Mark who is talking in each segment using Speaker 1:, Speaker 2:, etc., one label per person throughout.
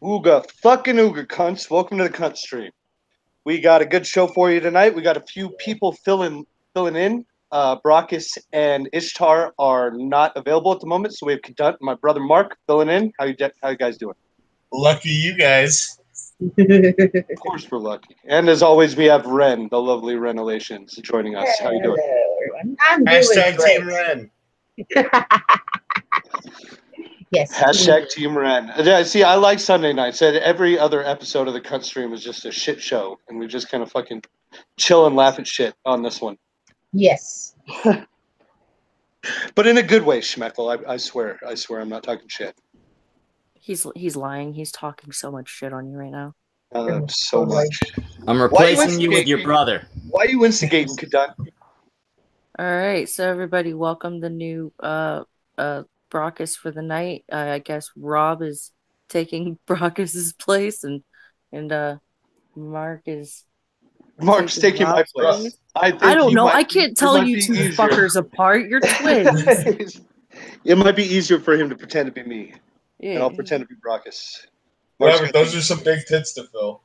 Speaker 1: Ooga, fucking ooga, cunts. Welcome to the cunt stream. We got a good show for you tonight. We got a few people filling in. Brockus and Ishtar are not available at the moment, so we have Kadut, my brother Mark, filling in. How you guys doing?
Speaker 2: Lucky you guys.
Speaker 1: Of course we're lucky. And as always, we have Ren, the lovely Renelations, joining us. How you doing?
Speaker 3: Hello, everyone. I'm doing
Speaker 2: Hashtag
Speaker 3: great.
Speaker 2: Team Ren.
Speaker 3: Yes.
Speaker 1: Hashtag Team Ren. Yeah, see, I like Sunday nights. Every other episode of the cunt stream was just a shit show, and we just kind of fucking chill and laugh at shit on this one.
Speaker 3: Yes.
Speaker 1: But in a good way, Schmeckle. I swear I'm not talking shit.
Speaker 4: He's lying. He's talking so much shit on you right now.
Speaker 1: So much.
Speaker 5: I'm replacing you with your brother.
Speaker 1: Why are you instigating, Kadut?
Speaker 4: All right, so everybody, welcome the new Brockus for the night. I guess Rob is taking Brockus's place, and Mark's
Speaker 1: taking my place.
Speaker 4: I don't know. I can't tell you two fuckers apart. You're twins.
Speaker 1: It might be easier for him to pretend to be me.
Speaker 4: Yeah.
Speaker 1: And I'll pretend to be Brockus.
Speaker 2: Robert, those are some big tits to fill.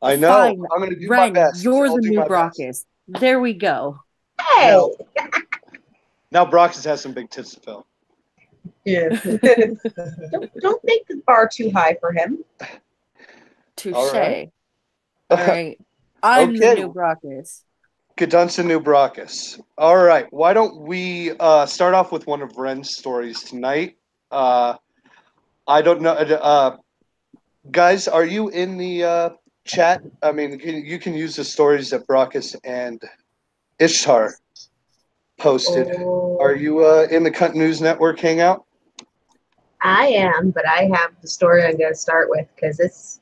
Speaker 1: I know.
Speaker 4: Fine.
Speaker 1: I'm going to do
Speaker 4: Ren,
Speaker 1: my best.
Speaker 4: you're the new Brockus. There we go.
Speaker 3: Hey.
Speaker 1: No. Now Brockus has some big tits to fill.
Speaker 3: Yeah. don't make the bar too high for him.
Speaker 4: Touche.
Speaker 1: All right.
Speaker 4: All right. I'm
Speaker 1: Okay.
Speaker 4: the new Brockus.
Speaker 1: Gadun's a new Brockus. All right. Why don't we start off with one of Ren's stories tonight? I don't know. Guys, are you in the chat? I mean, you can use the stories that Brockus and Ishtar posted.
Speaker 3: Oh,
Speaker 1: Are you in the Cunt News Network hangout?
Speaker 3: I am, but I have the story I'm going to start with because this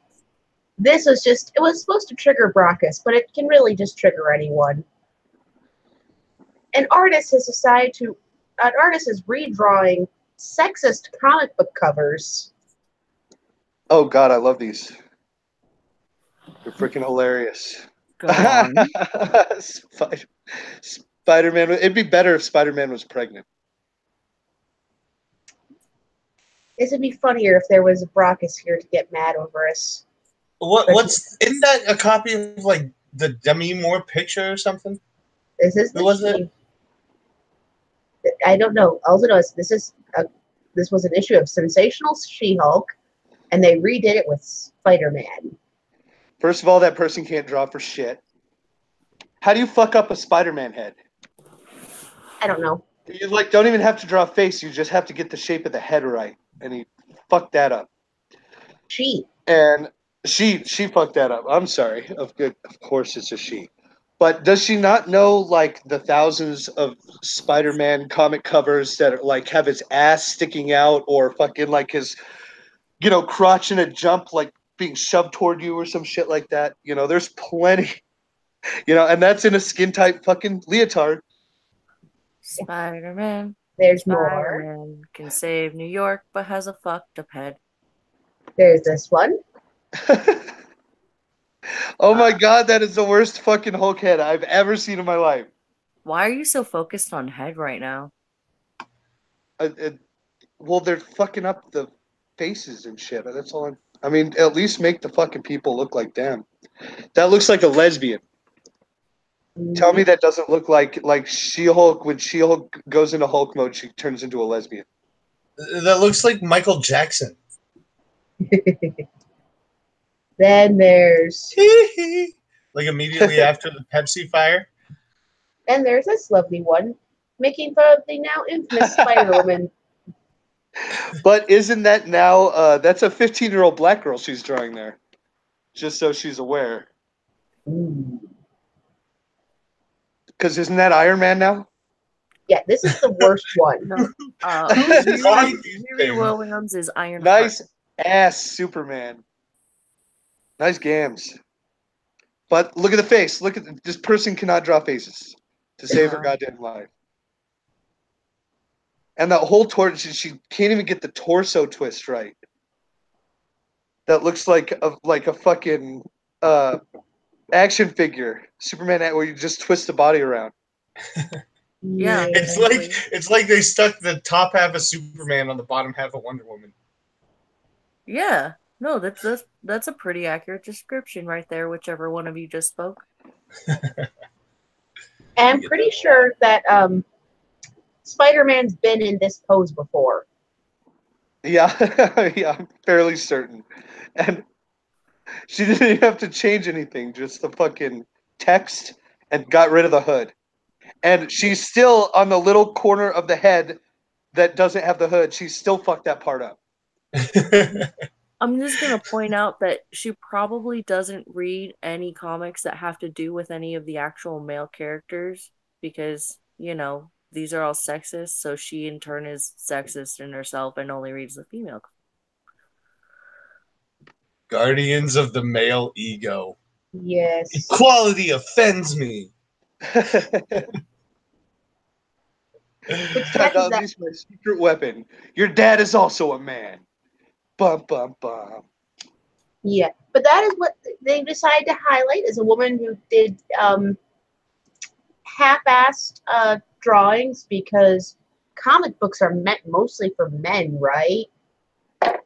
Speaker 3: was just, it was supposed to trigger Brockus, but it can really just trigger anyone. An artist is redrawing sexist comic book covers.
Speaker 1: Oh God, I love these. They're freaking hilarious.
Speaker 4: Go on.
Speaker 1: Spider-Man. It'd be better if Spider-Man was pregnant.
Speaker 3: This would be funnier if there was a Brockus here to get mad over us.
Speaker 2: Isn't that a copy of like the Demi Moore picture or something?
Speaker 3: This is
Speaker 2: Who was it?
Speaker 3: I don't know. All I know is this was an issue of Sensational She-Hulk, and they redid it with Spider-Man.
Speaker 1: First of all, that person can't draw for shit. How do you fuck up a Spider-Man head?
Speaker 3: I don't know.
Speaker 1: You don't even have to draw a face. You just have to get the shape of the head right, and he fucked that up. And she fucked that up. I'm sorry. Of course, it's a she. But does she not know like the thousands of Spider-Man comic covers that are, like have his ass sticking out or fucking like his, crotch in a jump like being shoved toward you or some shit like that? There's plenty. And that's in a skin tight fucking leotard.
Speaker 4: Spider-Man.
Speaker 3: There's
Speaker 4: Spider-Man
Speaker 3: more.
Speaker 4: can save New York, but has a fucked up head.
Speaker 3: There's this one.
Speaker 1: Oh my God, that is the worst fucking Hulk head I've ever seen in my life.
Speaker 4: Why are you so focused on head right now?
Speaker 1: Well, they're fucking up the faces and shit. That's all. I mean, at least make the fucking people look like them. That looks like a lesbian. Tell me that doesn't look like She-Hulk. When She-Hulk goes into Hulk mode, she turns into a lesbian.
Speaker 2: That looks like Michael Jackson.
Speaker 3: Then there's
Speaker 2: like immediately after the Pepsi fire.
Speaker 3: And there's this lovely one making fun of the now infamous Spider-Woman.
Speaker 1: But isn't that now? That's a 15-year-old black girl she's drawing there, just so she's aware. Because isn't that Iron Man now?
Speaker 3: Yeah, this is the worst one.
Speaker 4: Huey Williams is Iron Man.
Speaker 1: Nice ass Superman. Nice gams. But look at the face. Look at this person cannot draw faces to save her goddamn life. And that whole torso, she can't even get the torso twist right. That looks like a fucking action figure, Superman, where you just twist the body around.
Speaker 4: Yeah,
Speaker 2: it's like they stuck the top half of Superman on the bottom half of Wonder Woman.
Speaker 4: Yeah, No, that's a pretty accurate description right there, whichever one of you just spoke.
Speaker 3: And I'm pretty sure that Spider-Man's been in this pose before.
Speaker 1: Yeah, yeah, I'm fairly certain. And she didn't even have to change anything, just the fucking text and got rid of the hood. And she's still on the little corner of the head that doesn't have the hood. She still fucked that part up.
Speaker 4: I'm just going to point out that she probably doesn't read any comics that have to do with any of the actual male characters because, you know, these are all sexist, so she in turn is sexist in herself and only reads the female.
Speaker 2: Guardians of the male ego.
Speaker 3: Yes.
Speaker 2: Equality offends me.
Speaker 1: Technology's my secret weapon. Your dad is also a man. Bum, bum, bum.
Speaker 3: Yeah, but that is what they decided to highlight as a woman who did half-assed drawings because comic books are meant mostly for men, right?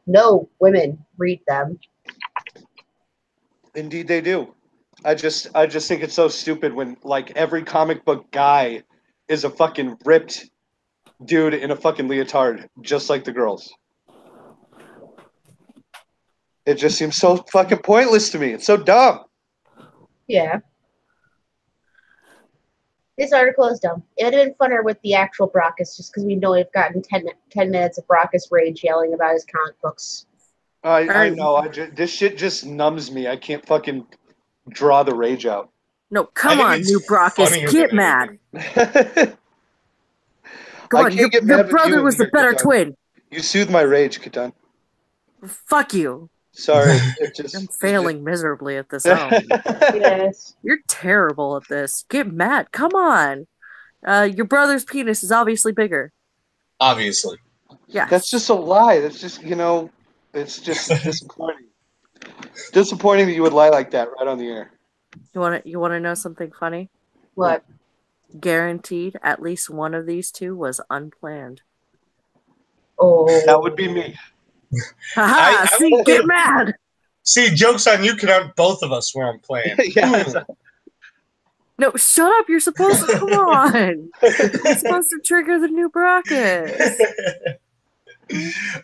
Speaker 3: No, women read them.
Speaker 1: Indeed, they do. I just think it's so stupid when like every comic book guy is a fucking ripped dude in a fucking leotard, just like the girls. It just seems so fucking pointless to me. It's so dumb.
Speaker 3: Yeah. This article is dumb. It would have been funner with the actual Brockus, just because we know we've gotten 10 minutes of Brockus rage yelling about his comic books.
Speaker 1: I know. This shit just numbs me. I can't fucking draw the rage out.
Speaker 4: No, come on, new Brockus, get mad. Come on, your brother was the better twin.
Speaker 1: You soothe my rage, Catan.
Speaker 4: Fuck you.
Speaker 1: Sorry.
Speaker 4: I'm failing miserably at this. Yes. You're terrible at this. Get mad. Come on. Your brother's penis is obviously bigger.
Speaker 2: Obviously.
Speaker 1: Yeah. That's just a lie. That's just, you know, it's just disappointing. Disappointing that you would lie like that right on the air.
Speaker 4: You want to know something funny?
Speaker 3: What?
Speaker 4: Guaranteed at least one of these two was unplanned.
Speaker 3: Oh.
Speaker 1: That would be me.
Speaker 4: Haha, see, get mad.
Speaker 2: See, joke's on you, Cunt. Both of us were unplanned.
Speaker 1: Yeah.
Speaker 4: No, shut up. You're supposed to, come on. You're supposed to trigger the new Brockus.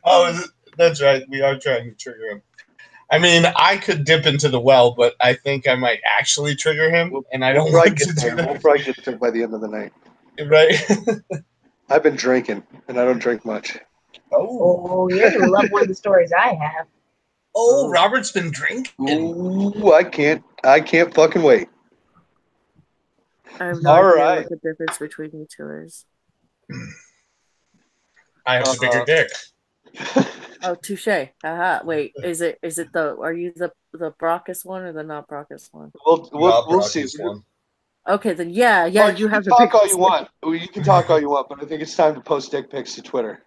Speaker 2: Oh, that's right. We are trying to trigger him. I mean, I could dip into the well, but I think I might actually trigger him, and I don't want to do that.
Speaker 1: We'll probably get there by the end of the night.
Speaker 2: Right?
Speaker 1: I've been drinking, and I don't drink much.
Speaker 3: Oh, you're going to love one of the stories I have.
Speaker 2: Oh, Robert's been drinking.
Speaker 1: Ooh, I can't fucking wait.
Speaker 4: I have no idea what the difference between you two is.
Speaker 2: I have a bigger dick.
Speaker 4: Oh, touche. Haha. Wait, are you the Brockus one or the not Brockus one?
Speaker 1: We'll see.
Speaker 4: Okay, then yeah,
Speaker 1: Mark,
Speaker 4: you have
Speaker 1: to talk all you want. You can talk all you want, but I think it's time to post dick pics to Twitter.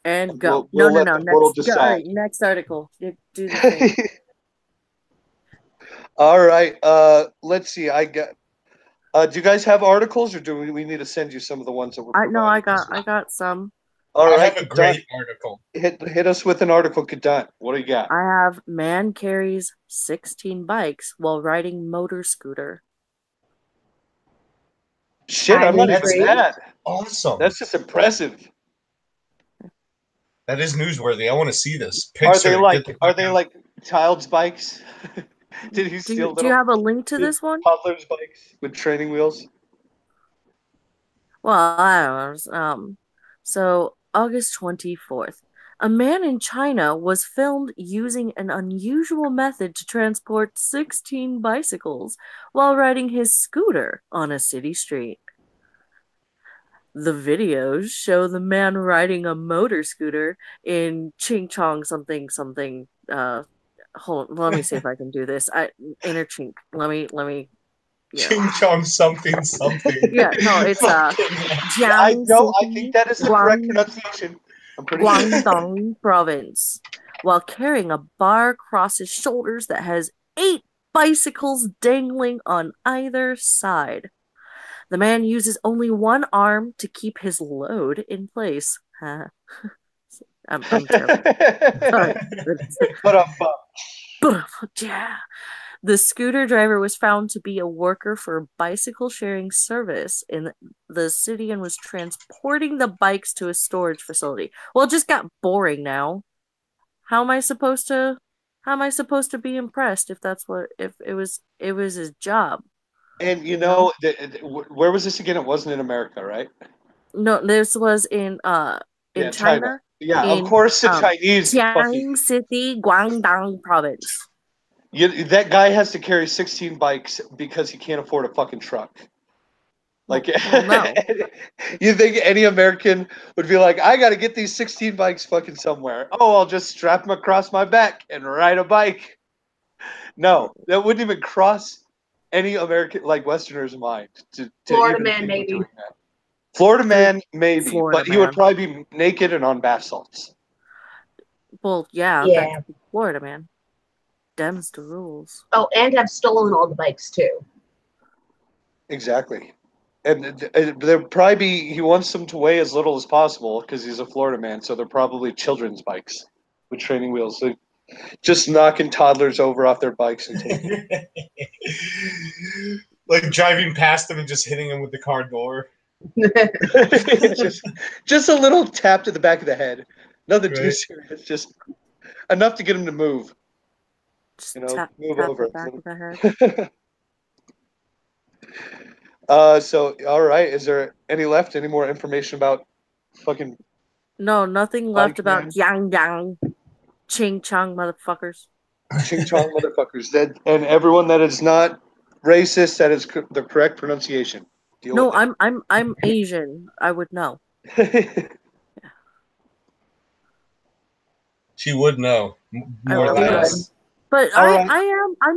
Speaker 4: And go.
Speaker 1: No.
Speaker 4: Next article. Do the thing.
Speaker 1: All right. Let's see. Do you guys have articles, or do we need to send you some of the ones that were?
Speaker 4: No, I got some.
Speaker 1: All right.
Speaker 2: I have a great article.
Speaker 1: Hit us with an article, Kadant. What do you got?
Speaker 4: I have man carries 16 bikes while riding motor scooter.
Speaker 1: Shit, I'm not even mad.
Speaker 2: Awesome.
Speaker 1: That's just impressive.
Speaker 2: That is newsworthy. I want to see this.
Speaker 1: Are they like child's bikes? Did he steal?
Speaker 4: Do you have a link to this one?
Speaker 1: Toddler's bikes with training wheels.
Speaker 4: Well, I don't know. So August 24th, a man in China was filmed using an unusual method to transport 16 bicycles while riding his scooter on a city street. The videos show the man riding a motor scooter in Ching Chong something. Hold on, let me see if I can do this. Inner chink. Let me. Yeah.
Speaker 2: Ching Chong something.
Speaker 4: Yeah, no, it's
Speaker 1: I think that is the correct pronunciation.
Speaker 4: Guangdong province, while carrying a bar across his shoulders that has 8 bicycles dangling on either side. The man uses only one arm to keep his load in place. I'm terrible. Sorry. But yeah. The scooter driver was found to be a worker for a bicycle sharing service in the city and was transporting the bikes to a storage facility. Well, it just got boring now. How am I supposed to be impressed if it was his job?
Speaker 1: And you know, where was this again? It wasn't in America, right?
Speaker 4: No, this was in China.
Speaker 1: Yeah, of course the Chinese
Speaker 4: Jiangxi City, Guangdong province.
Speaker 1: That guy has to carry 16 bikes because he can't afford a fucking truck. Like,
Speaker 4: no.
Speaker 1: You think any American would be like, I got to get these 16 bikes fucking somewhere. Oh, I'll just strap them across my back and ride a bike. No, that wouldn't even cross any American, like Westerner's mind.
Speaker 3: Florida man, maybe.
Speaker 1: Florida man, maybe. But he would probably be naked and on bath salts.
Speaker 4: Well, yeah. Florida man. Them's the rules.
Speaker 3: Oh, and have stolen all the bikes too.
Speaker 1: Exactly. And they'll probably be, he wants them to weigh as little as possible because he's a Florida man, so they're probably children's bikes with training wheels. So just knocking toddlers over off their bikes and taking
Speaker 2: like driving past them and just hitting them with the car door.
Speaker 1: just a little tap to the back of the head. Nothing too serious, just enough to get him to move.
Speaker 4: Just
Speaker 1: move over.
Speaker 4: The back of the head.
Speaker 1: So, all right. Is there any left? Any more information about fucking?
Speaker 4: No, nothing left about Yang, Ching Chong motherfuckers.
Speaker 1: Ching Chong motherfuckers. That and everyone that is not racist. That is the correct pronunciation.
Speaker 4: No, I'm Asian. I would know.
Speaker 2: She would know more or less.
Speaker 4: But I'm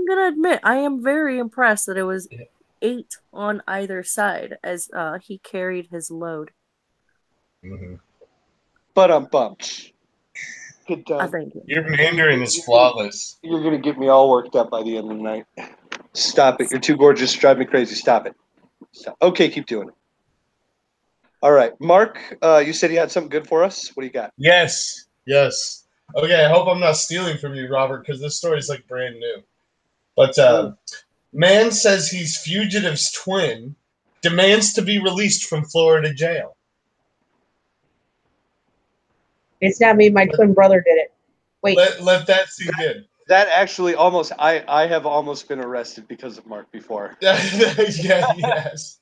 Speaker 4: gonna admit I am very impressed that it was 8 on either side as he carried his load.
Speaker 2: Mm-hmm.
Speaker 1: But bumped. Good done.
Speaker 4: Thank you.
Speaker 2: Your Mandarin is flawless.
Speaker 1: You're gonna get me all worked up by the end of the night. Stop it. You're too gorgeous. Drive me crazy. Stop it. Stop. Okay, keep doing it. All right. Mark, you said you had something good for us. What do you got?
Speaker 2: Yes. Okay, I hope I'm not stealing from you, Robert, because this story is like brand new. But man says he's fugitive's twin, demands to be released from Florida jail.
Speaker 3: It's not me. My twin brother did it. Wait.
Speaker 2: Let that sink in.
Speaker 1: That actually almost, I have almost been arrested because of Mark before.
Speaker 2: Yes.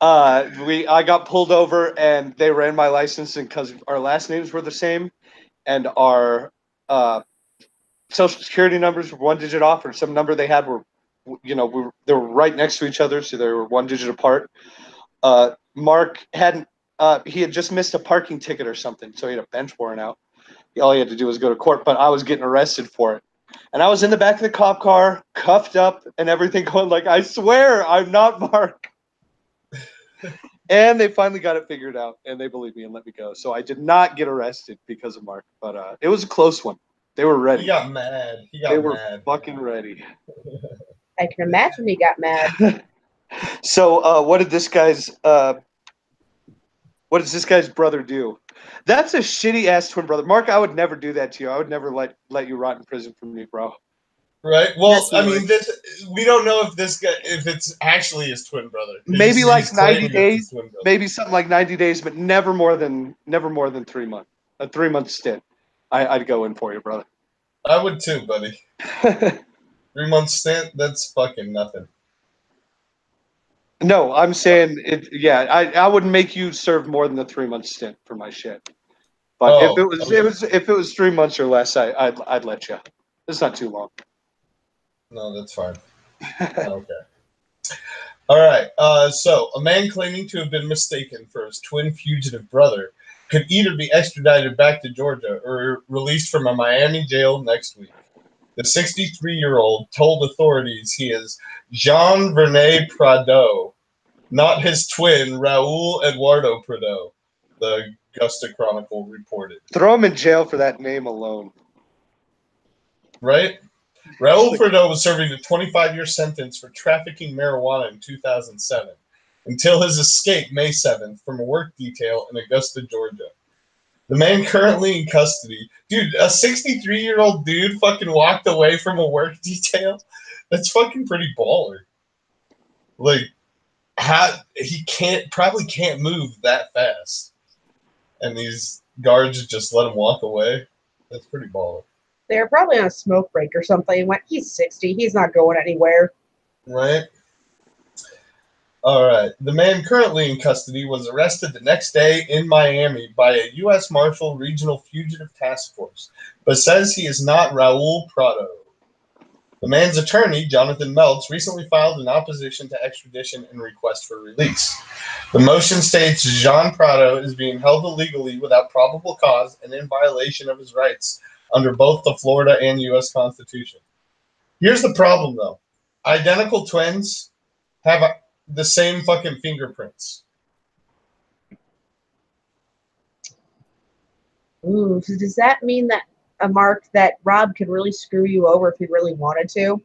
Speaker 1: I got pulled over and they ran my license, and because our last names were the same and our social security numbers were 1 digit off, or some number they had were, they were right next to each other, so they were 1 digit apart. Mark hadn't, he had just missed a parking ticket or something, so he had a bench warrant out. All he had to do was go to court, but I was getting arrested for it. And I was in the back of the cop car, cuffed up and everything, going like, I swear I'm not Mark. And they finally got it figured out, and they believed me and let me go. So I did not get arrested because of Mark, but it was a close one. They were ready.
Speaker 2: He got mad.
Speaker 1: They were fucking ready.
Speaker 3: I can imagine he got mad.
Speaker 1: So what did this guy's brother do? That's a shitty ass twin brother. Mark, I would never do that to you. I would never let you rot in prison for me, bro.
Speaker 2: Right. Well, I mean, we don't know if it's actually his twin brother.
Speaker 1: Maybe like 90 days. Maybe something like 90 days, but never more than 3 months. A 3-month stint. I'd go in for you, brother.
Speaker 2: I would too, buddy. 3-month stint. That's fucking nothing.
Speaker 1: No, I'm saying it. Yeah, I wouldn't make you serve more than a 3-month stint for my shit. But if it was 3 months or less, I'd let you. It's not too long.
Speaker 2: No, that's fine. Okay. All right. So a man claiming to have been mistaken for his twin fugitive brother could either be extradited back to Georgia or released from a Miami jail next week. The 63-year-old told authorities he is Jean Vernet Prado, not his twin, Raul Eduardo Prado, the Augusta Chronicle reported.
Speaker 1: Throw him in jail for that name alone.
Speaker 2: Right? Raul Prado was serving a 25-year sentence for trafficking marijuana in 2007 until his escape May 7th from a work detail in Augusta, Georgia. The man currently in custody. Dude, a 63-year-old dude fucking walked away from a work detail? That's fucking pretty baller. Like, he probably can't move that fast. And these guards just let him walk away. That's pretty baller.
Speaker 3: They were probably on a smoke break or something. Went, he's 60. He's not going anywhere.
Speaker 2: Right? All right. The man currently in custody was arrested the next day in Miami by a U.S. Marshal Regional Fugitive Task Force, but says he is not Raul Prado. The man's attorney, Jonathan Meltz, recently filed an opposition to extradition and request for release. The motion states Jean Prado is being held illegally without probable cause and in violation of his rights under both the Florida and U.S. Constitution. Here's the problem, though. Identical twins have the same fucking fingerprints.
Speaker 3: Ooh, does that mean that Mark, that Rob could really screw you over if he really wanted to?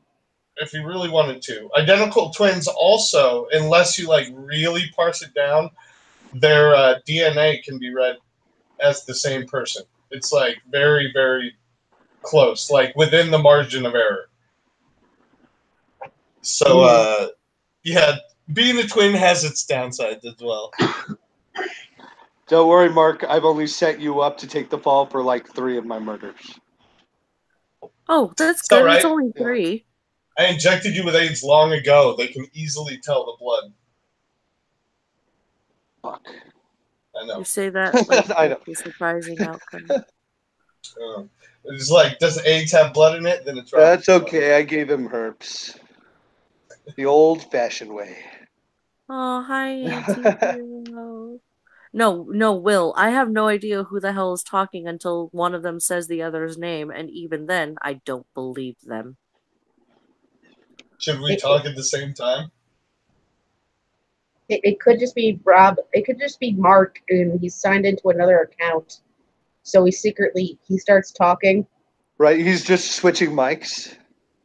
Speaker 2: If he really wanted to. Identical twins also, unless you like really parse it down, their DNA can be read as the same person. It's like very, very close, like within the margin of error. So, yeah, being a twin has its downsides as well.
Speaker 1: Don't worry, Mark. I've only set you up to take the fall for like 3 of my murders.
Speaker 4: Oh, that's good.
Speaker 2: Right.
Speaker 4: It's only 3.
Speaker 2: I injected you with AIDS long ago. They can easily tell the blood.
Speaker 1: Fuck.
Speaker 2: I know.
Speaker 4: You say that like
Speaker 1: I know.
Speaker 4: a surprising outcome.
Speaker 2: It's like, does AIDS have blood in it? Then it's right.
Speaker 1: That's okay. I gave him herpes. The old-fashioned way.
Speaker 4: Oh, hi, Auntie. No, Will. I have no idea who the hell is talking until one of them says the other's name, and even then, I don't believe them.
Speaker 2: Should we talk at the same time?
Speaker 3: It could just be Rob. It could just be Mark, and he's signed into another account. So he starts talking.
Speaker 1: Right, he's just switching mics.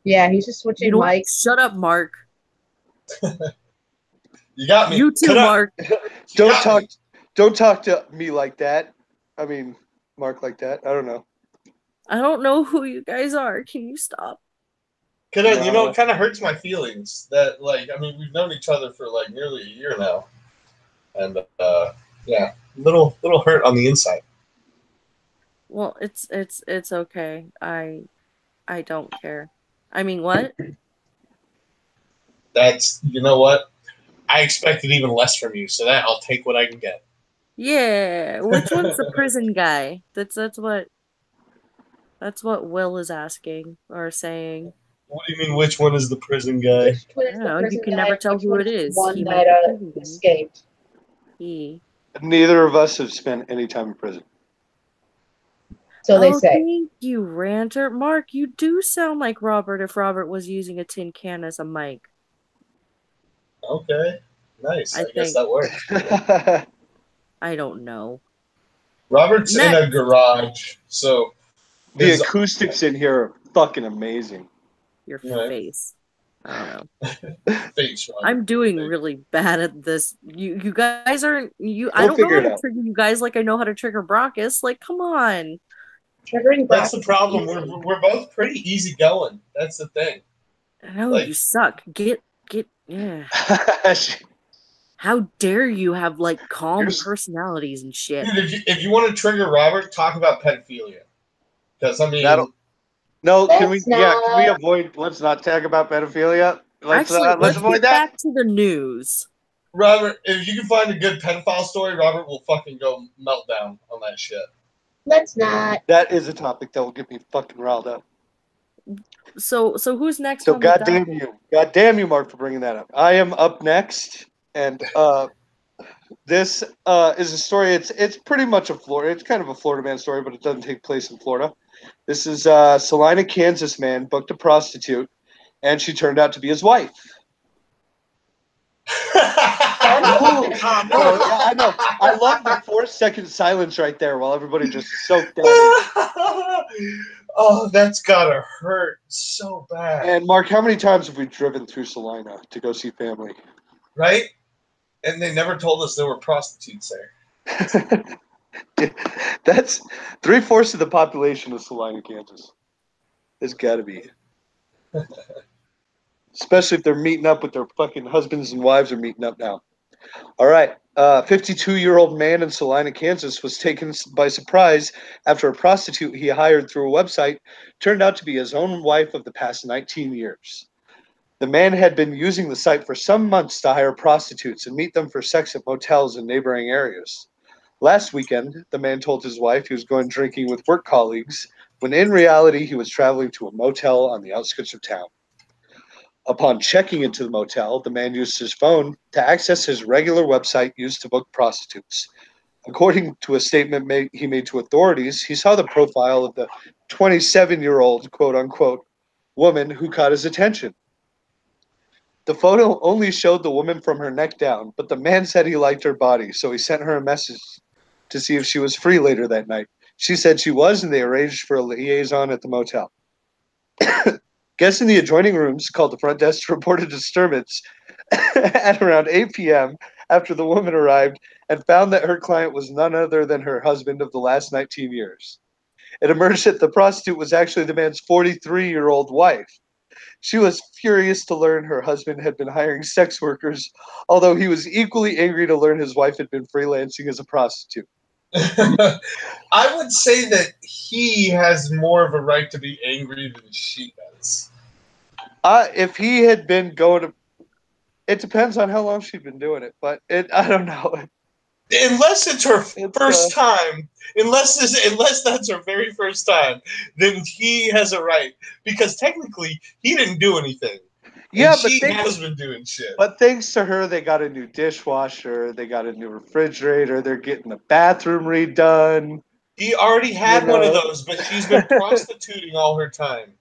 Speaker 3: Yeah, he's just switching mics.
Speaker 4: Shut up, Mark.
Speaker 2: You got me.
Speaker 4: You too, Mark.
Speaker 1: Don't talk to me like that. I mean, Mark like that. I don't know.
Speaker 4: I don't know who you guys are. Can you stop?
Speaker 2: You know, it kind of hurts my feelings that, like, I mean, we've known each other for like nearly a year now, and yeah, little hurt on the inside.
Speaker 4: Well, it's okay. I don't care. I mean, what?
Speaker 2: That's, you know what? I expected even less from you, so that I'll take what I can get.
Speaker 4: Yeah, which one's the prison guy? That's what Will is asking or saying.
Speaker 2: What do you mean? Which one is the prison guy?
Speaker 3: Which one is the prison
Speaker 4: you can
Speaker 3: guy?
Speaker 4: never tell who it is.
Speaker 3: One
Speaker 4: he
Speaker 3: that escaped.
Speaker 1: Neither of us have spent any time in prison.
Speaker 3: So they say.
Speaker 4: Thank you, ranter. Mark, you do sound like Robert if Robert was using a tin can as a mic.
Speaker 2: Okay, nice. I guess that works.
Speaker 4: I don't know.
Speaker 2: Robert's in a garage, so
Speaker 1: the acoustics in here are fucking amazing.
Speaker 4: Your face. I don't
Speaker 2: know. Face,
Speaker 4: I'm doing really bad at this. You guys aren't. I don't know how to trigger you guys like I know how to trigger Brockus. Like, come on.
Speaker 3: Triggering
Speaker 2: That's the problem. We're both pretty easy going. That's the thing.
Speaker 4: No, you suck. Get. Yeah. How dare you have like calm personalities and shit?
Speaker 2: Dude, if you want to trigger Robert, talk about pedophilia. Because I mean,
Speaker 1: can we avoid? Let's not talk about pedophilia. Let's avoid that.
Speaker 4: Back to the news.
Speaker 2: Robert, if you can find a good pedophile story, Robert will fucking go meltdown on that shit.
Speaker 3: Let's not.
Speaker 1: That is a topic that will get me fucking riled up.
Speaker 4: So who's next?
Speaker 1: So goddamn you, Mark, for bringing that up. I am up next, and this is a story. It's pretty much it's kind of a Florida man story, but it doesn't take place in Florida. This is Salina, Kansas man booked a prostitute, and she turned out to be his wife. I know. I love the 4-second silence right there while everybody just soaked that in.
Speaker 2: Oh, that's gotta hurt so bad.
Speaker 1: And Mark, how many times have we driven through Salina to go see family?
Speaker 2: Right? And they never told us there were prostitutes there.
Speaker 1: That's 3/4 of the population of Salina, Kansas. It's got to be. Especially if they're meeting up with their fucking husbands and wives are meeting up now. All right. 52-year-old man in Salina, Kansas was taken by surprise after a prostitute he hired through a website turned out to be his own wife of the past 19 years. The man had been using the site for some months to hire prostitutes and meet them for sex at motels in neighboring areas. Last weekend, the man told his wife he was going drinking with work colleagues, when in reality he was traveling to a motel on the outskirts of town. Upon checking into the motel, the man used his phone to access his regular website used to book prostitutes. According to a statement he made to authorities, he saw the profile of the 27-year-old quote-unquote woman who caught his attention. The photo only showed the woman from her neck down, but the man said he liked her body, so he sent her a message to see if she was free later that night. She said she was, and they arranged for a liaison at the motel. Guests in the adjoining rooms called the front desk to report a disturbance at around 8 p.m. after the woman arrived and found that her client was none other than her husband of the last 19 years. It emerged that the prostitute was actually the man's 43-year-old wife. She was furious to learn her husband had been hiring sex workers, although he was equally angry to learn his wife had been freelancing as a prostitute.
Speaker 2: I would say that he has more of a right to be angry than she does.
Speaker 1: If he had been going to... It depends on how long she'd been doing it, but I don't know.
Speaker 2: Unless it's her first time, unless that's her very first time, then he has a right. Because technically, he didn't do anything.
Speaker 1: Yeah,
Speaker 2: but she has been doing shit.
Speaker 1: But thanks to her, they got a new dishwasher, they got a new refrigerator, they're getting the bathroom redone.
Speaker 2: He already had one of those, but she's been prostituting all her time.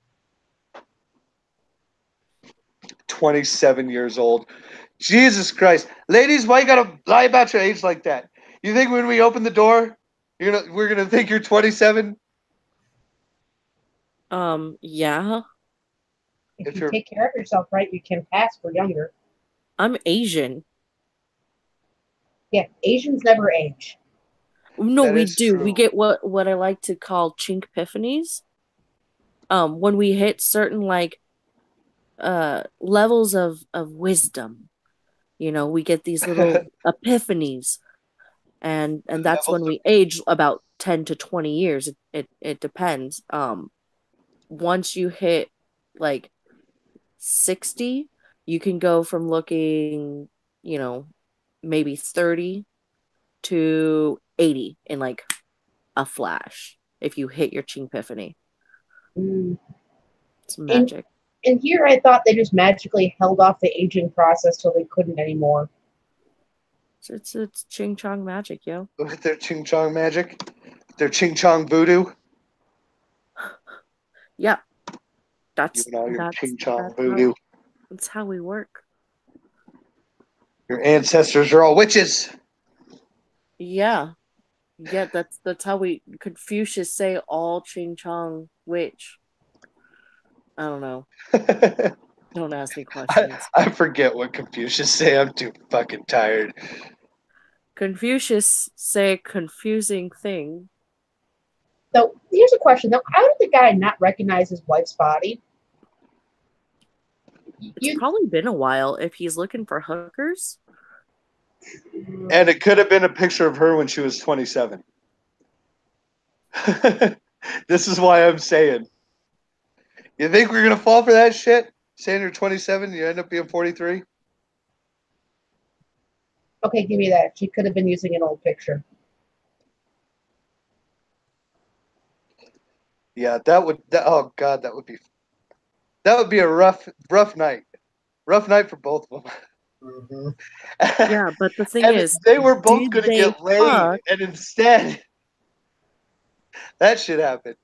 Speaker 1: 27 years old. Jesus Christ. Ladies, why you gotta lie about your age like that? You think when we open the door, we're gonna think you're 27?
Speaker 4: Yeah.
Speaker 3: If you take care of yourself right, you can pass for younger.
Speaker 4: I'm Asian.
Speaker 3: Yeah, Asians never age.
Speaker 4: No, we do. True. We get what I like to call chink epiphanies. When we hit certain levels of wisdom, we get these little epiphanies, and that's when we age about 10 to 20 years. It depends. Once you hit 60, you can go from looking, maybe 30 to 80 in a flash if you hit your chink epiphany. It's magic.
Speaker 3: And here I thought they just magically held off the aging process till they couldn't anymore.
Speaker 4: It's ching chong magic, yo.
Speaker 1: With their ching chong magic? Their ching chong voodoo?
Speaker 4: Yeah. That's
Speaker 1: ching chong voodoo.
Speaker 4: That's how we work.
Speaker 1: Your ancestors are all witches.
Speaker 4: Yeah. Yeah, that's how Confucius say all ching chong witch. I don't know. Don't ask me questions.
Speaker 1: I forget what Confucius say. I'm too fucking tired.
Speaker 4: Confucius say a confusing thing.
Speaker 3: So here's a question though. How did the guy not recognize his wife's body?
Speaker 4: It's probably been a while if he's looking for hookers.
Speaker 1: And it could have been a picture of her when she was 27. This is why I'm saying. You think we're going to fall for that shit? Saying you're 27, you end up being 43?
Speaker 3: Okay, give me that. She could have been using an old picture.
Speaker 1: Yeah, oh God, that would be a rough night. Rough night for both of them.
Speaker 2: Mm-hmm.
Speaker 4: Yeah, but the thing is,
Speaker 1: they were both going to get laid, and instead, that shit happened.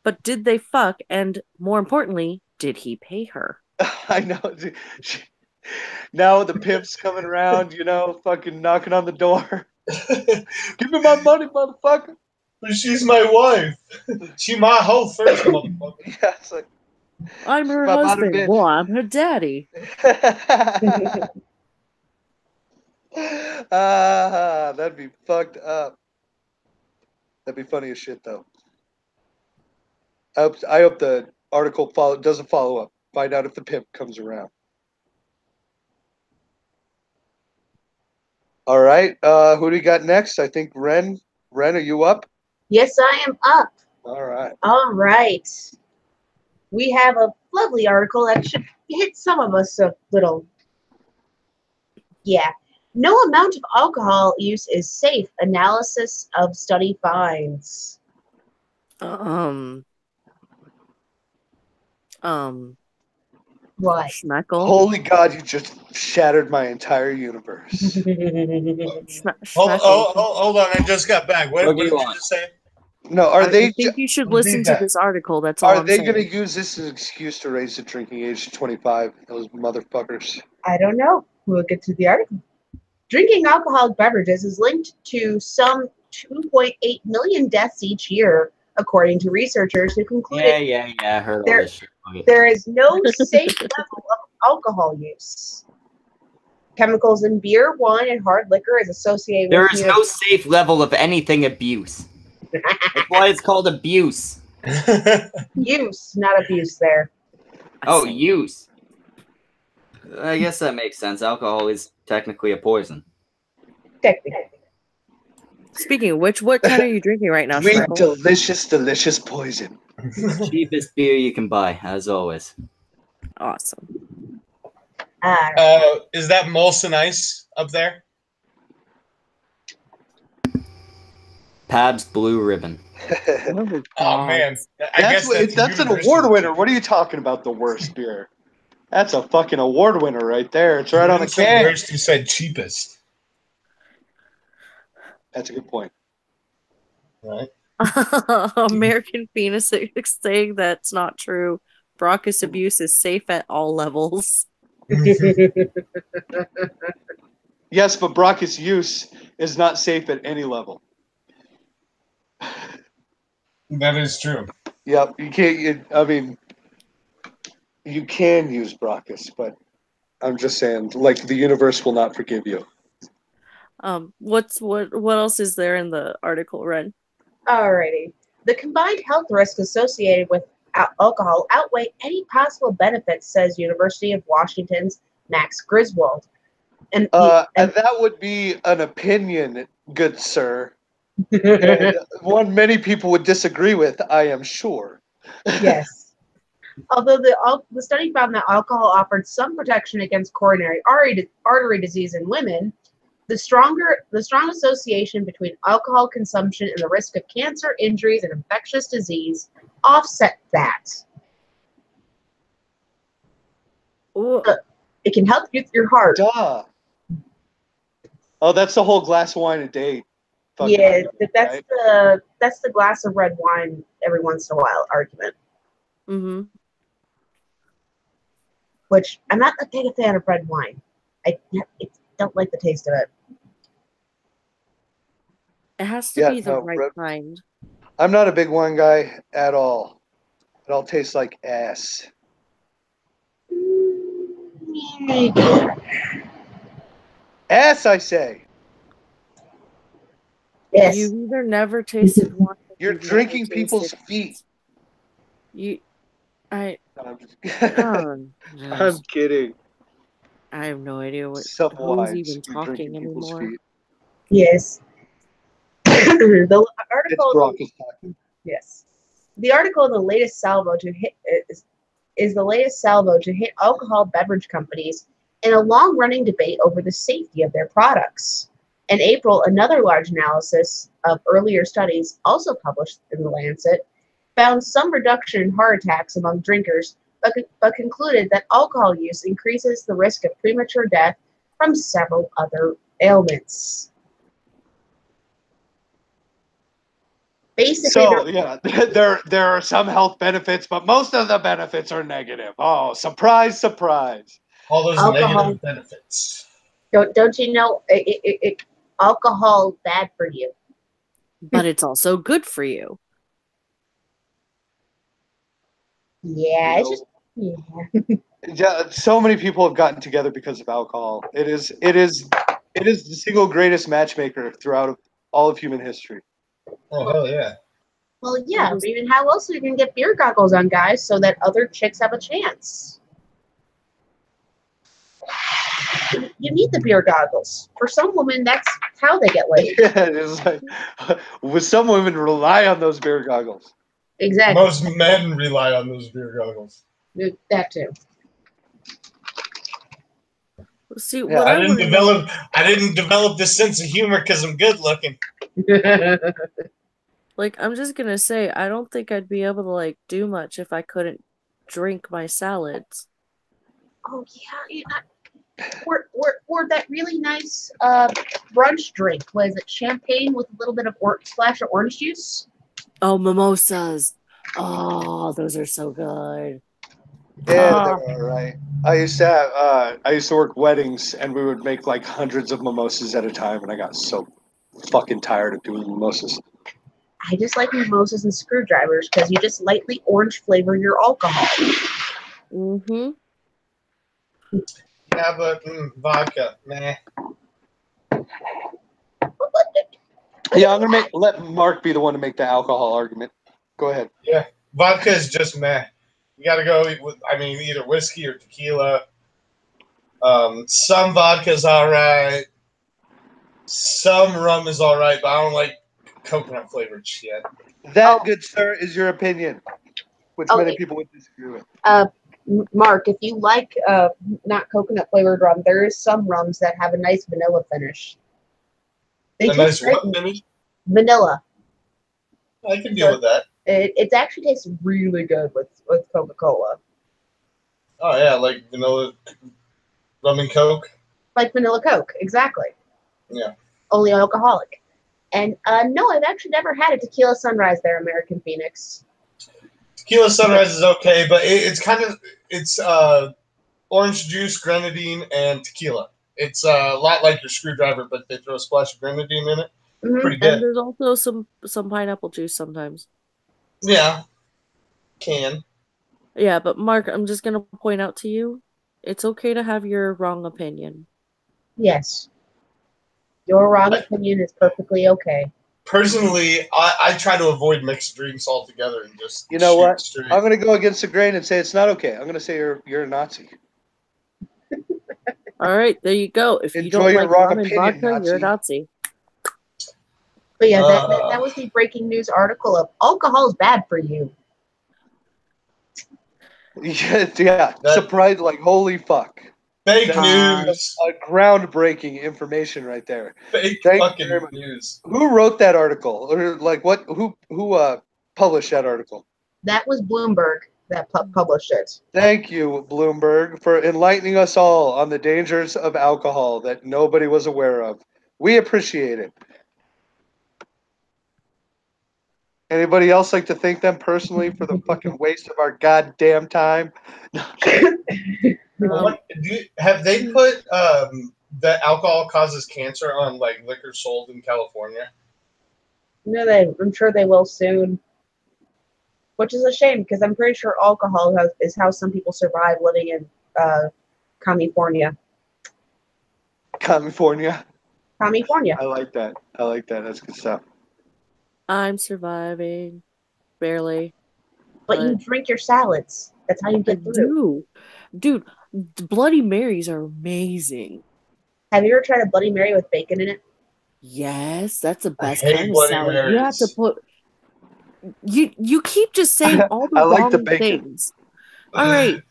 Speaker 4: But did they fuck? And more importantly, did he pay her?
Speaker 1: I know. Now the pimp's coming around, fucking knocking on the door. Give me my money, motherfucker.
Speaker 2: But she's my wife. She my hoe first, motherfucker.
Speaker 1: Yeah, it's like,
Speaker 4: I'm her husband. Well, I'm her daddy.
Speaker 1: That'd be fucked up. That'd be funny as shit, though. I hope the article doesn't follow up. Find out if the pimp comes around. All right. Who do you got next? I think Ren. Ren, are you up?
Speaker 3: Yes, I am up.
Speaker 1: All right.
Speaker 3: All right. We have a lovely article that should hit some of us a little. Yeah. No amount of alcohol use is safe. Analysis of study finds. What?
Speaker 4: Schmeckle.
Speaker 1: Holy God, you just shattered my entire universe.
Speaker 2: Hold on, I just got back. What did you just say?
Speaker 1: No,
Speaker 4: I think you should listen to this article. That's all I'm saying.
Speaker 1: Are they going to use this as an excuse to raise the drinking age to 25? Those motherfuckers.
Speaker 3: I don't know. We'll get to the article. Drinking alcoholic beverages is linked to some 2.8 million deaths each year, according to researchers who concluded
Speaker 5: Yeah, I heard all this shit.
Speaker 3: There is no safe level of alcohol use. Chemicals in beer, wine, and hard liquor is associated
Speaker 5: with...
Speaker 3: There
Speaker 5: is no safe level of anything abuse. That's why it's called abuse.
Speaker 3: Use, not abuse there.
Speaker 5: Oh, use. I guess that makes sense. Alcohol is technically a poison.
Speaker 3: Technically.
Speaker 4: Speaking of which, what kind are you drinking right now,
Speaker 1: Sweet, delicious, delicious poison.
Speaker 5: Cheapest beer you can buy, as always.
Speaker 4: Awesome.
Speaker 2: Is that Molson Ice up there?
Speaker 5: Pabst Blue Ribbon.
Speaker 2: Oh man,
Speaker 1: that's an award winner. What are you talking about? The worst beer? That's a fucking award winner right there. It's right on the can.
Speaker 2: Worst, you said cheapest.
Speaker 1: That's a good point.
Speaker 2: Right.
Speaker 4: American Penis saying that's not true. Bronchus abuse is safe at all levels.
Speaker 1: Yes, but Bronchus use is not safe at any level.
Speaker 2: That is true.
Speaker 1: Yep, you can't. I mean, you can use Bronchus, but I'm just saying, like, the universe will not forgive you.
Speaker 4: What else is there in the article, Ren?
Speaker 3: Alrighty. The combined health risks associated with alcohol outweigh any possible benefits, says University of Washington's Max Griswold. And
Speaker 1: that would be an opinion, good sir. And one many people would disagree with, I am sure.
Speaker 3: Yes. Although the study found that alcohol offered some protection against coronary artery disease in women, the strong association between alcohol consumption and the risk of cancer, injuries, and infectious disease offset that. It can help you with your heart.
Speaker 1: Duh. Oh, that's the whole glass of wine a day.
Speaker 3: Yeah, that's the glass of red wine every once in a while argument.
Speaker 4: Mm-hmm.
Speaker 3: Which I'm not a big fan of red wine. I don't like the taste of it.
Speaker 4: It has to be the right kind.
Speaker 1: I'm not a big wine guy at all. It all tastes like ass. Ass, I say.
Speaker 3: Yes.
Speaker 4: You either never tasted wine.
Speaker 1: You're drinking people's feet.
Speaker 4: I'm
Speaker 1: kidding.
Speaker 4: I have no idea who's even talking anymore.
Speaker 3: Yes. The article. Yes. The article, the latest salvo to hit is the latest salvo to hit alcohol beverage companies in a long-running debate over the safety of their products. In April, another large analysis of earlier studies, also published in The Lancet, found some reduction in heart attacks among drinkers, but concluded that alcohol use increases the risk of premature death from several other ailments. Basically,
Speaker 1: there are some health benefits, but most of the benefits are negative. Oh, surprise, surprise!
Speaker 2: All those negative benefits.
Speaker 3: Don't you know? Alcohol bad for you,
Speaker 4: but it's also good for you.
Speaker 3: Yeah,
Speaker 1: yeah. So many people have gotten together because of alcohol. It is the single greatest matchmaker throughout all of human history.
Speaker 2: Oh, hell yeah.
Speaker 3: Well, yeah. I mean, how else are you going to get beer goggles on guys so that other chicks have a chance? You need the beer goggles. For some women, that's how they get laid.
Speaker 1: Yeah, it's like, some women rely on those beer goggles.
Speaker 3: Exactly.
Speaker 2: Most men rely on those beer goggles.
Speaker 3: That too.
Speaker 4: See,
Speaker 1: Yeah,
Speaker 4: what
Speaker 2: I didn't develop this sense of humor because I'm good looking.
Speaker 4: like, I'm just gonna say, I don't think I'd be able to, like, do much if I couldn't drink my salads.
Speaker 3: Oh, yeah. Or that really nice brunch drink. Was it champagne with a little bit of splash of orange juice?
Speaker 4: Oh, mimosas. Oh, those are so good.
Speaker 1: Yeah, they're all right. I used to work weddings, and we would make like hundreds of mimosas at a time, and I got so fucking tired of doing mimosas.
Speaker 3: I just like mimosas and screwdrivers because you just lightly orange flavor your alcohol.
Speaker 4: Mm-hmm.
Speaker 2: Yeah, but vodka, meh.
Speaker 1: Yeah, I'm gonna let Mark be the one to make the alcohol argument. Go ahead.
Speaker 2: Yeah, vodka is just meh. You gotta go with, either whiskey or tequila. Some vodka's alright. Some rum is alright, but I don't like coconut flavored shit.
Speaker 1: That, good sir, is your opinion, which many people would disagree with.
Speaker 3: Mark, if you like not coconut flavored rum, there is some rums that have a nice vanilla finish. They
Speaker 2: a nice what finish?
Speaker 3: Vanilla.
Speaker 2: I can deal with that.
Speaker 3: It actually tastes really good with Coca-Cola.
Speaker 2: Oh yeah, like vanilla rum and Coke.
Speaker 3: Like vanilla Coke, exactly.
Speaker 2: Yeah.
Speaker 3: Only alcoholic. And no, I've actually never had a tequila sunrise there, American Phoenix.
Speaker 2: Tequila sunrise is okay, but it's orange juice, grenadine, and tequila. It's a lot like your screwdriver, but they throw a splash of grenadine in it.
Speaker 3: Mm-hmm.
Speaker 2: Pretty good.
Speaker 4: And there's also some pineapple juice sometimes.
Speaker 2: Yeah. Can.
Speaker 4: Yeah, but Mark, I'm just gonna point out to you, it's okay to have your wrong opinion.
Speaker 3: Yes. Your wrong opinion is perfectly okay.
Speaker 2: Personally, I try to avoid mixed drinks altogether and just
Speaker 1: You know what?
Speaker 2: straight.
Speaker 1: I'm gonna go against the grain and say it's not okay. I'm gonna say you're a Nazi.
Speaker 4: All right, there you go. If you
Speaker 1: Enjoy
Speaker 4: don't
Speaker 1: your
Speaker 4: like
Speaker 1: wrong
Speaker 4: rum and
Speaker 1: opinion,
Speaker 4: vodka, you're a
Speaker 1: Nazi.
Speaker 4: Nazi.
Speaker 3: But yeah, that was the breaking news article of alcohol is bad for you.
Speaker 1: Yeah. Surprised, like, holy fuck.
Speaker 2: Fake news.
Speaker 1: A groundbreaking information right there.
Speaker 2: Fake fucking news.
Speaker 1: Who wrote that article? Or like what? Who published that article?
Speaker 3: That was Bloomberg that published it.
Speaker 1: Thank you, Bloomberg, for enlightening us all on the dangers of alcohol that nobody was aware of. We appreciate it. Anybody else like to thank them personally for the fucking waste of our goddamn time?
Speaker 2: Have they put that alcohol causes cancer on like liquor sold in California?
Speaker 3: No, I'm sure they will soon. Which is a shame because I'm pretty sure alcohol is how some people survive living in California.
Speaker 1: California.
Speaker 3: I
Speaker 1: like that. That's good stuff.
Speaker 4: I'm surviving. Barely.
Speaker 3: But you drink your salads. That's how you get through.
Speaker 4: Dude, Bloody Marys are amazing.
Speaker 3: Have you ever tried a Bloody Mary with bacon in it?
Speaker 4: Yes, that's the best kind of salad. Marys. You have to put... You keep just saying all the wrong things. All right.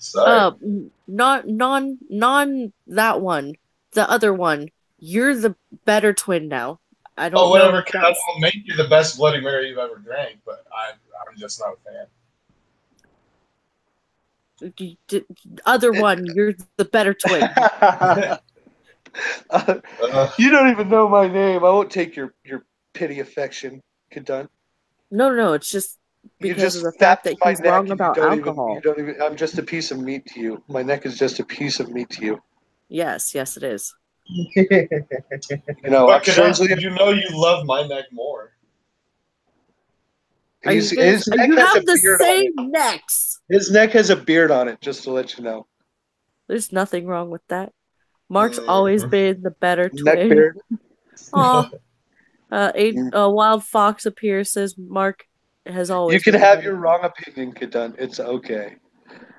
Speaker 4: Non that one. The other one. You're the better twin now. I don't know.
Speaker 2: Whatever. I'll make you the best Bloody Mary you've ever drank, but I'm just not a fan.
Speaker 4: Other one, you're the better twin.
Speaker 1: You don't even know my name. I won't take your pity affection, Cunt.
Speaker 4: No, it's just because of the fact that he's wrong about alcohol.
Speaker 1: I'm just a piece of meat to you. My neck is just a piece of meat to you.
Speaker 4: Yes, it is.
Speaker 2: You love my neck more.
Speaker 4: You have the same necks.
Speaker 1: His neck has a beard on it, just to let you know.
Speaker 4: There's nothing wrong with that. Mark's always been the better twin.
Speaker 1: Neck beard.
Speaker 4: Oh, A wild fox appears, says Mark has always.
Speaker 1: You can have your wrong opinion, Kadun. It's okay.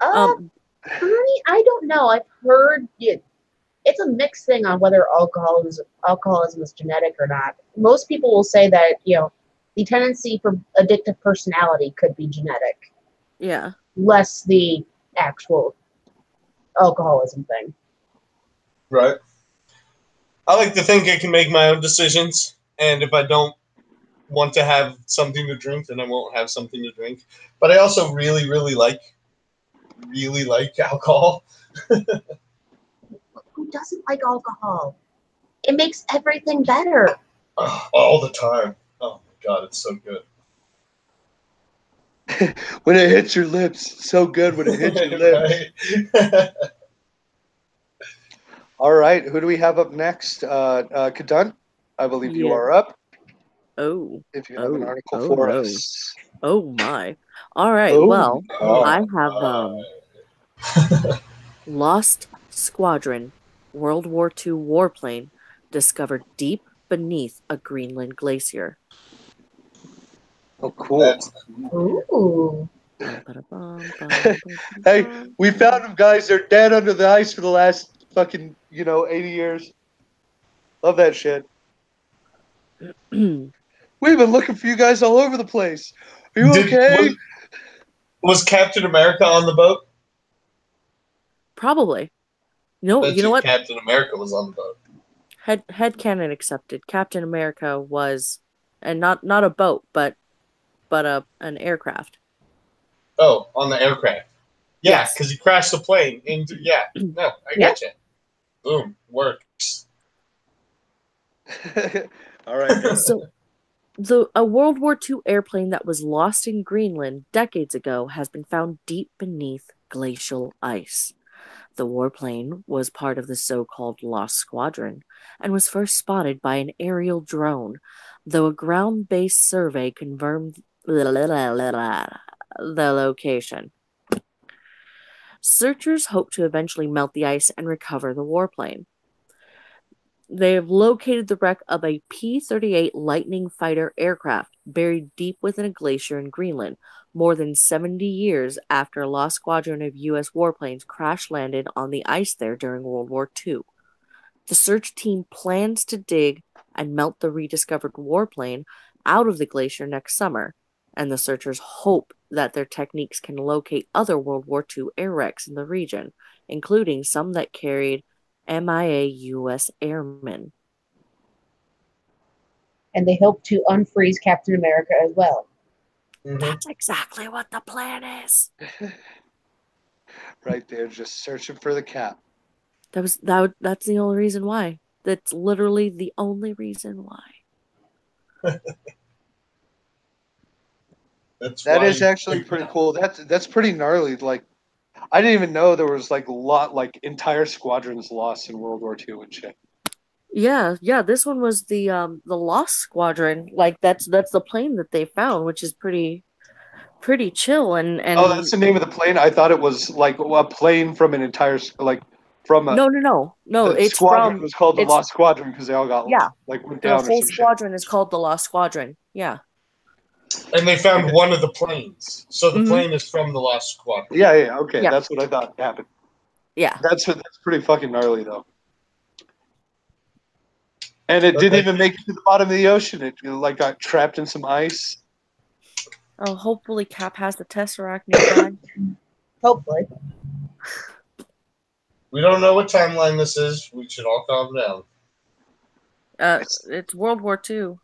Speaker 3: Honey, I don't know. I've heard it's a mixed thing on whether alcoholism is genetic or not. Most people will say that, the tendency for addictive personality could be genetic.
Speaker 4: Yeah.
Speaker 3: Less the actual alcoholism thing.
Speaker 2: Right. I like to think I can make my own decisions, and if I don't want to have something to drink, then I won't have something to drink. But I also really, really like alcohol.
Speaker 3: Who doesn't like alcohol? It makes everything better.
Speaker 2: All the time. Oh my god, it's so good.
Speaker 1: When it hits your lips, so good when it hits your lips. All right, who do we have up next? Kadun, I believe you are up.
Speaker 4: Oh.
Speaker 1: If you have an article for us.
Speaker 4: Oh my. All right. I have Lost Squadron, World War II warplane discovered deep beneath a Greenland glacier.
Speaker 1: Oh, cool.
Speaker 3: Ooh.
Speaker 1: Hey, we found them, guys. They're dead under the ice for the last fucking, 80 years. Love that shit. We've been looking for you guys all over the place. Are you okay?
Speaker 2: Was Captain America on the boat?
Speaker 4: Probably. No, you know what?
Speaker 2: Captain America was on the boat.
Speaker 4: Headcanon accepted. Captain America was, and not a boat, but an aircraft.
Speaker 2: Oh, on the aircraft. Yeah, because he crashed the plane into. Yeah, no, I gotcha. Boom, works.
Speaker 1: All right.
Speaker 4: So, a World War II airplane that was lost in Greenland decades ago has been found deep beneath glacial ice. The warplane was part of the so-called Lost Squadron and was first spotted by an aerial drone, though a ground-based survey confirmed the location. Searchers hope to eventually melt the ice and recover the warplane. They have located the wreck of a P-38 Lightning fighter aircraft buried deep within a glacier in Greenland, more than 70 years after a lost squadron of U.S. warplanes crash-landed on the ice there during World War II. The search team plans to dig and melt the rediscovered warplane out of the glacier next summer, and the searchers hope that their techniques can locate other World War II air wrecks in the region, including some that carried MIA U.S. airmen.
Speaker 3: And they hope to unfreeze Captain America as well.
Speaker 2: Mm-hmm.
Speaker 4: That's exactly what the plan is.
Speaker 1: Right there, just searching for the cap.
Speaker 4: That's the only reason why. That's literally the only reason why.
Speaker 1: That is actually pretty cool. That's pretty gnarly. Like, I didn't even know there was entire squadrons lost in World War II and shit.
Speaker 4: Yeah. This one was the Lost Squadron. Like that's the plane that they found, which is pretty chill. And
Speaker 1: oh, that's the name of the plane. I thought it was like a plane from an entire from a.
Speaker 4: No.
Speaker 1: The
Speaker 4: It's
Speaker 1: squadron was called the Lost Squadron because they all got went down.
Speaker 4: The whole squadron is called the Lost Squadron. Yeah.
Speaker 2: And they found one of the planes, so the plane is from the Lost Squadron.
Speaker 1: Yeah. Okay, that's what I thought happened.
Speaker 4: Yeah,
Speaker 1: that's pretty fucking gnarly though. And it didn't even make it to the bottom of the ocean. It got trapped in some ice.
Speaker 4: Oh, hopefully Cap has the Tesseract nearby.
Speaker 3: Hopefully.
Speaker 2: We don't know what timeline this is. We should all calm down.
Speaker 4: It's World War II.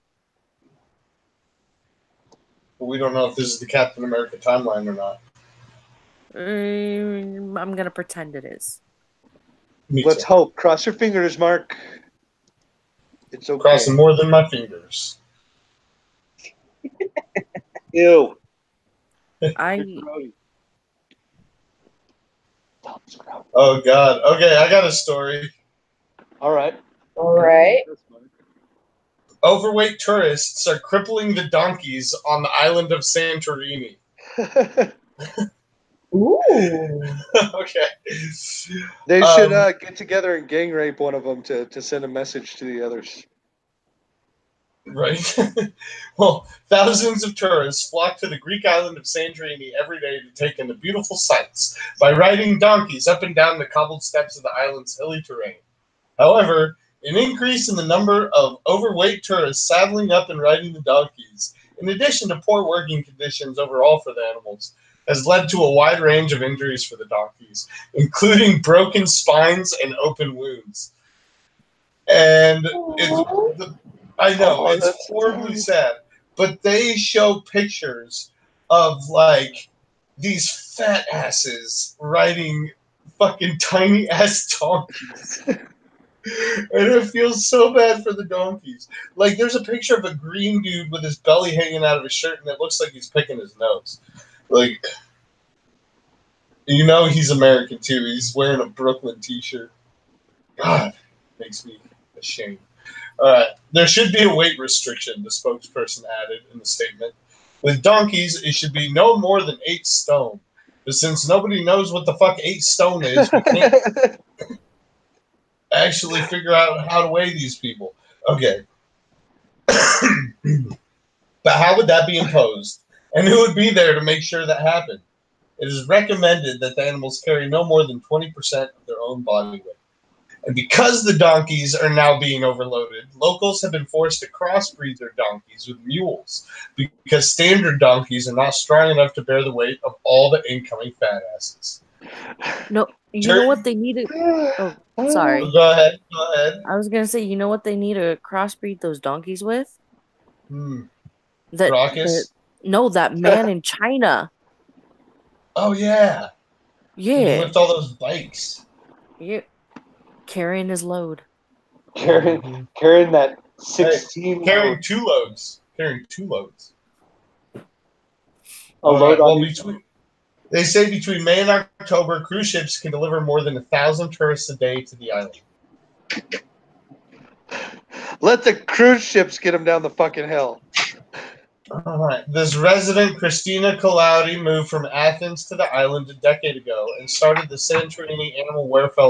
Speaker 2: But we don't know if this is the Captain America timeline or not.
Speaker 4: I'm gonna pretend it is.
Speaker 1: Let's hope. Cross your fingers, Mark. It's okay.
Speaker 2: Crossing more than my fingers.
Speaker 1: Ew.
Speaker 2: Oh God. Okay, I got a story.
Speaker 1: All right.
Speaker 2: Overweight tourists are crippling the donkeys on the island of Santorini.
Speaker 3: Ooh.
Speaker 2: Okay.
Speaker 1: They should get together and gang rape one of them to send a message to the others.
Speaker 2: Right. Well, thousands of tourists flock to the Greek island of Santorini every day to take in the beautiful sights by riding donkeys up and down the cobbled steps of the island's hilly terrain. However, an increase in the number of overweight tourists saddling up and riding the donkeys, in addition to poor working conditions overall for the animals, has led to a wide range of injuries for the donkeys, including broken spines and open wounds. And I know, it's horribly sad, but they show pictures of, like, these fat asses riding fucking tiny ass donkeys. And it feels so bad for the donkeys. Like, there's a picture of a green dude with his belly hanging out of his shirt, and it looks like he's picking his nose. Like, you know he's American, too. He's wearing a Brooklyn t-shirt. God, makes me ashamed. All right. There should be a weight restriction, the spokesperson added in the statement. With donkeys, it should be no more than 8 stone. But since nobody knows what the fuck 8 stone is, we can't actually figure out how to weigh these people. Okay. But how would that be imposed? And who would be there to make sure that happened? It is recommended that the animals carry no more than 20% of their own body weight. And because the donkeys are now being overloaded, locals have been forced to crossbreed their donkeys with mules because standard donkeys are not strong enough to bear the weight of all the incoming fat asses.
Speaker 4: No, you know what they needed? Oh, sorry.
Speaker 2: Go ahead.
Speaker 4: I was gonna say, you know what they need to crossbreed those donkeys with? That man in China.
Speaker 2: Oh yeah.
Speaker 4: Yeah.
Speaker 2: Lift all those bikes.
Speaker 4: Yeah. Carrying his load.
Speaker 1: Carrying that 16
Speaker 2: carrying
Speaker 1: load.
Speaker 2: 2 loads. Carrying 2 loads.
Speaker 1: A load on each.
Speaker 2: They say between May and October, cruise ships can deliver more than 1,000 tourists a day to the island.
Speaker 1: Let the cruise ships get them down the fucking hill.
Speaker 2: All right. This resident, Christina Colaudi, moved from Athens to the island a decade ago and started the Santorini Animal Welfare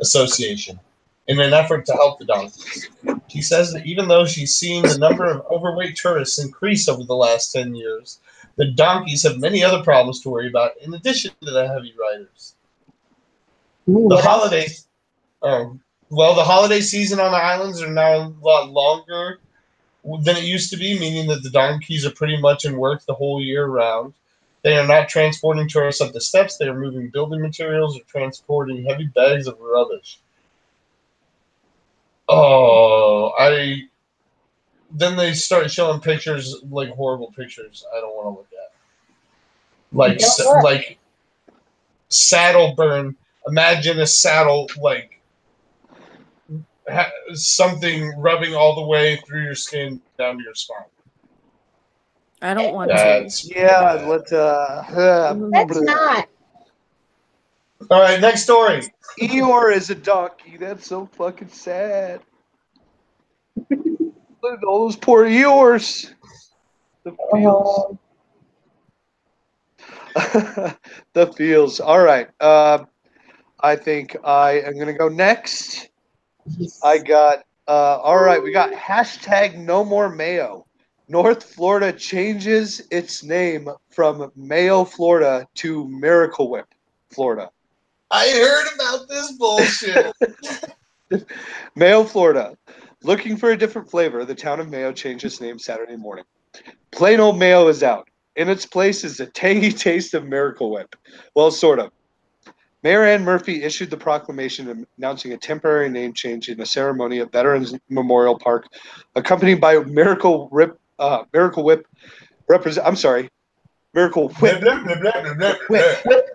Speaker 2: Association in an effort to help the donkeys. She says that even though she's seen the number of overweight tourists increase over the last 10 years, the donkeys have many other problems to worry about in addition to the heavy riders. The holiday season on the islands are now a lot longer than it used to be, meaning that the donkeys are pretty much in work the whole year round. They are not transporting tourists up the steps. They are moving building materials or transporting heavy bags of rubbish. Then they start showing pictures, like horrible pictures I don't want to look at. Like saddle burn. Imagine a saddle, like something rubbing all the way through your skin down to your spine.
Speaker 4: I don't want
Speaker 1: to. Yeah, let's.
Speaker 3: That's not.
Speaker 2: All right, next story.
Speaker 1: Eeyore is a donkey. That's so fucking sad. Look at all those poor Eeyores. The feels. The feels. All right. I think I am gonna go next. I got. All right, we got hashtag no more Mayo. North Florida changes its name from Mayo, Florida to Miracle Whip, Florida.
Speaker 2: I heard about this bullshit.
Speaker 1: Mayo, Florida. Looking for a different flavor, the town of Mayo changed its name Saturday morning. Plain old Mayo is out. In its place is a tangy taste of Miracle Whip. Well, sort of. Mayor Ann Murphy issued the proclamation announcing a temporary name change in a ceremony at Veterans Memorial Park, accompanied by Miracle Whip. Miracle Whip. No,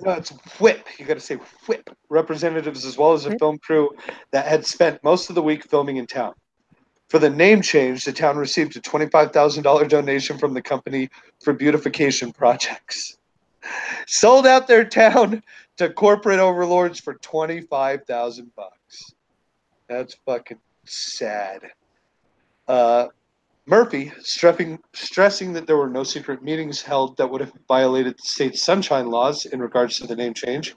Speaker 1: it's whip. You got to say whip. Representatives as well as a film crew that had spent most of the week filming in town. For the name change, the town received a $25,000 donation from the company for beautification projects. Sold out their town to corporate overlords for $25,000. That's fucking sad. Murphy, stressing that there were no secret meetings held that would have violated the state's sunshine laws in regards to the name change,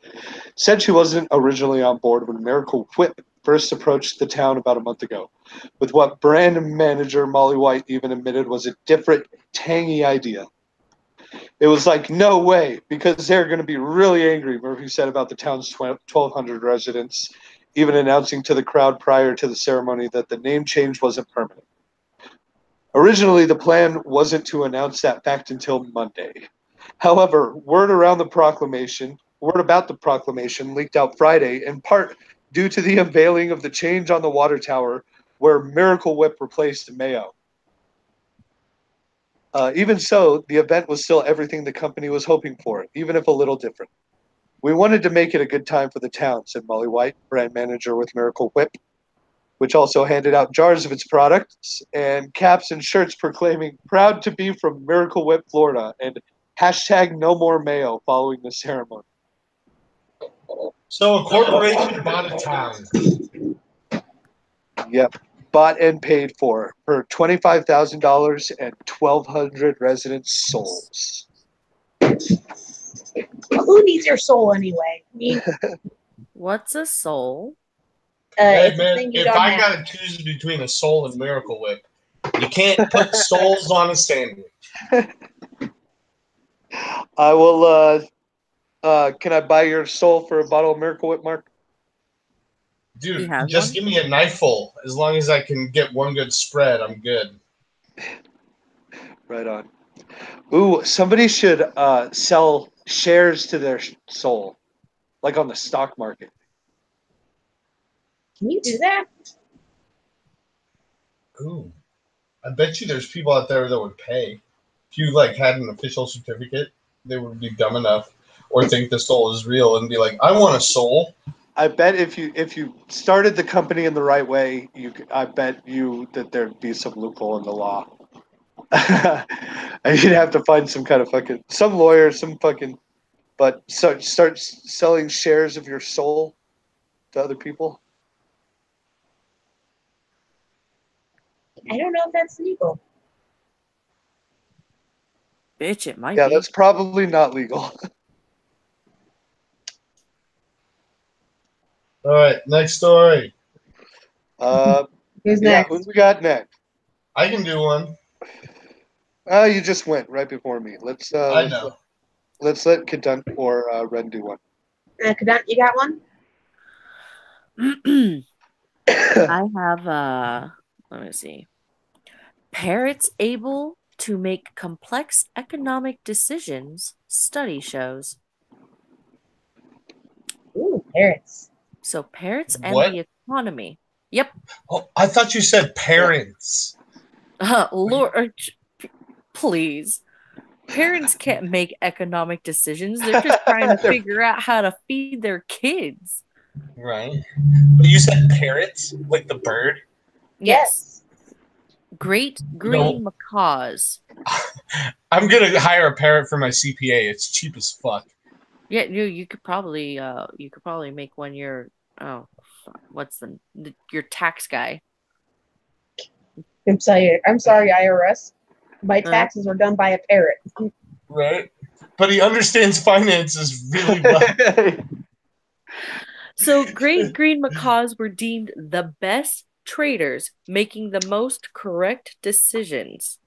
Speaker 1: said she wasn't originally on board when Miracle Whip first approached the town about a month ago, with what brand manager Molly White even admitted was a different, tangy idea. It was like, no way, because they're going to be really angry, Murphy said about the town's 1,200 residents, even announcing to the crowd prior to the ceremony that the name change wasn't permanent. Originally, the plan wasn't to announce that fact until Monday. However, word about the proclamation leaked out Friday, in part due to the unveiling of the change on the water tower where Miracle Whip replaced Mayo. Even so, the event was still everything the company was hoping for, even if a little different. We wanted to make it a good time for the town, said Molly White, brand manager with Miracle Whip, which also handed out jars of its products and caps and shirts proclaiming proud to be from Miracle Whip, Florida, and hashtag no more Mayo following the ceremony.
Speaker 2: So a corporation bought a town.
Speaker 1: Yep. Bought and paid for $25,000 and 1,200 residents' souls.
Speaker 3: Who needs your soul anyway? Me.
Speaker 4: What's a soul?
Speaker 2: Hey,
Speaker 3: It's a
Speaker 2: man,
Speaker 3: thing you
Speaker 2: if
Speaker 3: don't
Speaker 2: I
Speaker 3: have.
Speaker 2: got to choose between a soul and Miracle Whip, you can't put souls on a sandwich.
Speaker 1: I will. Can I buy your soul for a bottle of Miracle Whip, Mark?
Speaker 2: Dude, just give me a knifeful. As long as I can get one good spread, I'm good.
Speaker 1: Right on. Ooh, somebody should sell shares to their soul, like on the stock market.
Speaker 3: Can you do that?
Speaker 2: Ooh, I bet you there's people out there that would pay. If you like had an official certificate, they would be dumb enough or think the soul is real and be like, "I want a soul."
Speaker 1: I bet if you started the company in the right way, I bet you that there'd be some loophole in the law. You'd have to find some lawyer, but start selling shares of your soul to other people.
Speaker 3: I don't know if that's legal.
Speaker 4: Bitch, it might be.
Speaker 1: Yeah, that's probably not legal.
Speaker 2: All right, next story.
Speaker 3: Who's next?
Speaker 1: Who we got next?
Speaker 2: I can do one.
Speaker 1: You just went right before me. Let's
Speaker 2: I know.
Speaker 1: Let's let Kadunk or Ren do one.
Speaker 3: Kadunk, you got one?
Speaker 4: I have let me see. Parrots able to make complex economic decisions, study shows.
Speaker 3: Ooh, parrots.
Speaker 4: So parrots and
Speaker 2: What?
Speaker 4: the economy. Yep.
Speaker 2: Oh, I thought you said parents.
Speaker 4: Lord, please. Parents can't make economic decisions. They're just trying to figure out how to feed their kids.
Speaker 2: Right. But you said parrots, like the bird?
Speaker 3: Yes.
Speaker 4: Great green macaws.
Speaker 2: I'm gonna hire a parrot for my CPA. It's cheap as fuck.
Speaker 4: Yeah, you could probably make one your what's your tax guy.
Speaker 3: I'm sorry, IRS. My taxes are done by a parrot.
Speaker 2: Right. But he understands finances really well.
Speaker 4: So great green macaws were deemed the best traders, making the most correct decisions.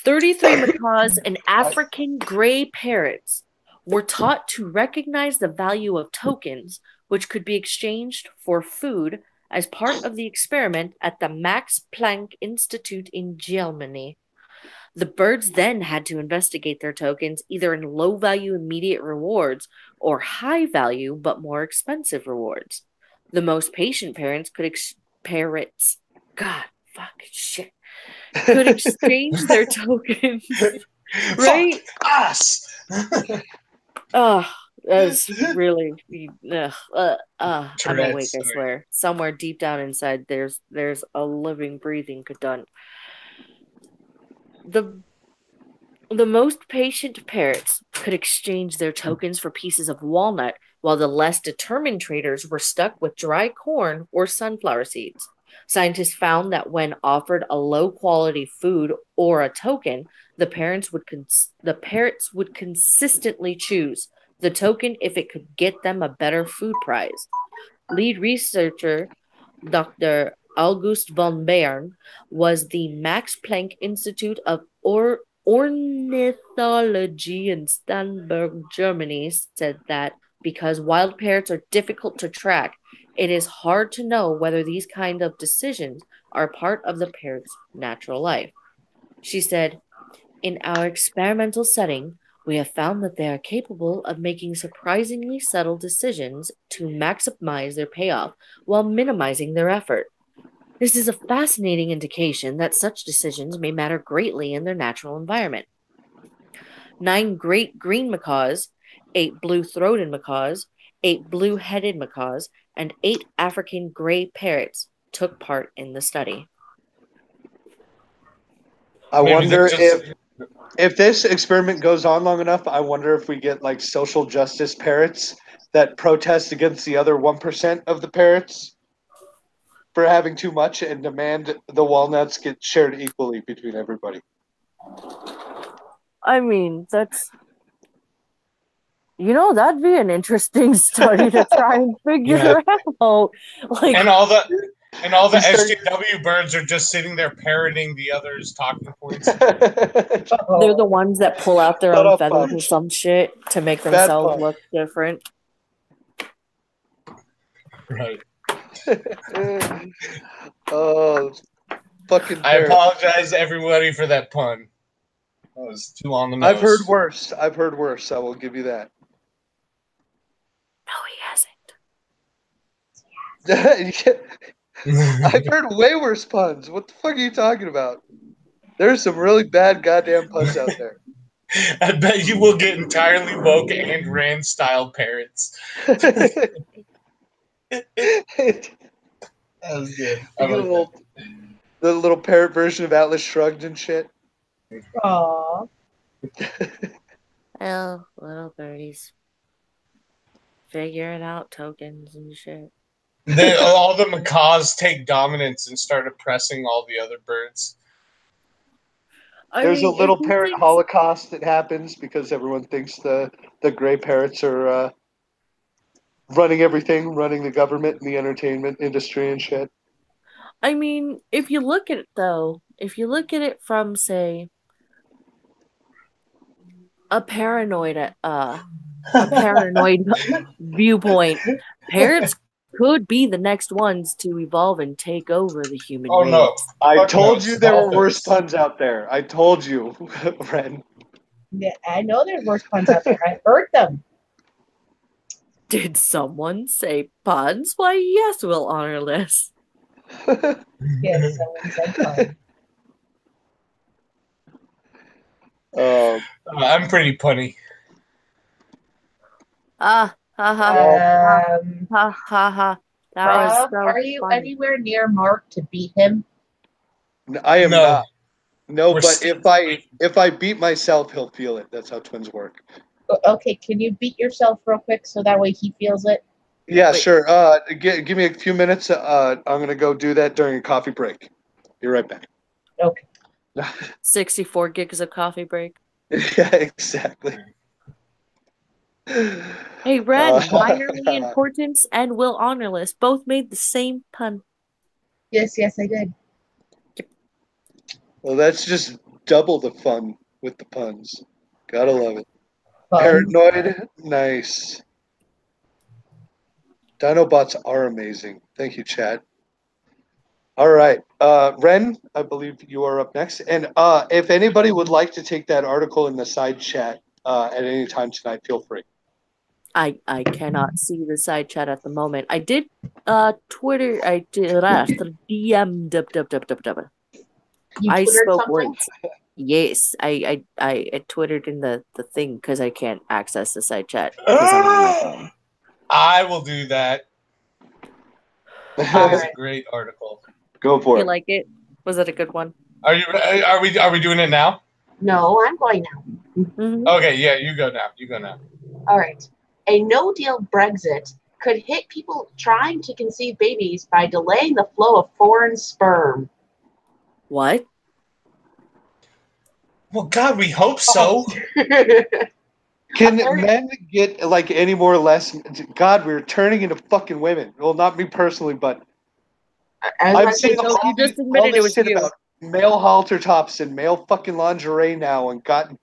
Speaker 4: 33 macaws and African gray parrots were taught to recognize the value of tokens, which could be exchanged for food, as part of the experiment at the Max Planck Institute in Germany. The birds then had to investigate their tokens either in low-value immediate rewards or high-value but more expensive rewards. The most patient parrots could exchange their tokens. Right?
Speaker 2: Fuck us!
Speaker 4: That's really I'm awake, I swear. Somewhere deep down inside there's a living, breathing Cunt. The most patient parrots could exchange their tokens for pieces of walnut, while the less determined traders were stuck with dry corn or sunflower seeds. Scientists found that when offered a low-quality food or a token, the parrots would consistently choose the token if it could get them a better food prize. Lead researcher Dr. August von Bern was the Max Planck Institute of Ornithology in Starnberg, Germany, said that because wild parrots are difficult to track, it is hard to know whether these kind of decisions are part of the parrot's natural life. She said, in our experimental setting, we have found that they are capable of making surprisingly subtle decisions to maximize their payoff while minimizing their effort. This is a fascinating indication that such decisions may matter greatly in their natural environment. 9 great green macaws, 8 blue-throated macaws, 8 blue-headed macaws, and 8 African gray parrots took part in the study.
Speaker 1: I wonder if this experiment goes on long enough, I wonder if we get like social justice parrots that protest against the other 1% of the parrots for having too much and demand the walnuts get shared equally between everybody.
Speaker 4: I mean, that's... that'd be an interesting study to try and figure out. Like,
Speaker 2: and all the SJW birds are just sitting there parroting the others' talking points.
Speaker 4: They're the ones that pull out their own feathers or some shit to make themselves look different.
Speaker 2: Right.
Speaker 1: Oh, fucking
Speaker 2: I apologize, everybody, for that pun. That was too on the nose.
Speaker 1: I've heard worse. I will give you that.
Speaker 4: No, he hasn't.
Speaker 1: I've heard way worse puns. What the fuck are you talking about? There's some really bad goddamn puns out there.
Speaker 2: I bet you will get entirely woke and Rand style parrots. That was good.
Speaker 1: The little parrot version of Atlas Shrugged and shit.
Speaker 3: Aww.
Speaker 4: Oh, little birdies. Figuring out tokens and shit.
Speaker 2: All the macaws take dominance and start oppressing all the other birds.
Speaker 1: There's a little parrot holocaust that happens because everyone thinks the gray parrots are running everything, running the government and the entertainment industry and shit.
Speaker 4: I mean, if you look at it from, say, a paranoid viewpoint, parrots could be the next ones to evolve and take over the human race.
Speaker 2: No.
Speaker 1: I told you there were worse puns out there. I told you, Ren.
Speaker 3: Yeah, I know there's worse puns out there. I heard them.
Speaker 4: Did someone say puns? Why, yes, we'll honor this.
Speaker 3: Yes, someone said pun.
Speaker 2: I'm pretty punny.
Speaker 4: Ha ha ha.
Speaker 3: Are you anywhere near Mark to beat him?
Speaker 1: I am not. No, but if I beat myself, he'll feel it. That's how twins work.
Speaker 3: Okay, can you beat yourself real quick so that way he feels it?
Speaker 1: Yeah, sure. Give me a few minutes. I'm gonna go do that during a coffee break. Be right back.
Speaker 3: Okay.
Speaker 4: 64 gigs of coffee break.
Speaker 1: Yeah, exactly.
Speaker 4: Hey, Ren, minorly importance and will honor list both made the same pun.
Speaker 3: Yes, I did.
Speaker 1: Well, that's just double the fun with the puns. Gotta love it.
Speaker 3: Puns.
Speaker 1: Paranoid, nice. Dinobots are amazing. Thank you, Chad. All right. Ren, I believe you are up next. And if anybody would like to take that article in the side chat at any time tonight, feel free.
Speaker 4: I cannot see the side chat at the moment. I did Twitter. I did DM. I spoke words. Yes, I twittered in the thing because I can't access the side chat.
Speaker 2: I will do that. That was a great article.
Speaker 1: Go for it.
Speaker 4: You like it? Was it a good one?
Speaker 2: Are we doing it now?
Speaker 3: No, I'm going now.
Speaker 4: Mm-hmm.
Speaker 2: Okay, yeah, you go now.
Speaker 3: All right. A no-deal Brexit could hit people trying to conceive babies by delaying the flow of foreign sperm.
Speaker 4: What?
Speaker 2: Well, God, we hope so.
Speaker 1: Can men get like any more or less? God, we're turning into fucking women. Well, not me personally, but I'm seeing
Speaker 4: you just admitted
Speaker 1: all
Speaker 4: it
Speaker 1: this
Speaker 4: was
Speaker 1: shit
Speaker 4: you.
Speaker 1: about male halter tops and male fucking lingerie now, and gotten.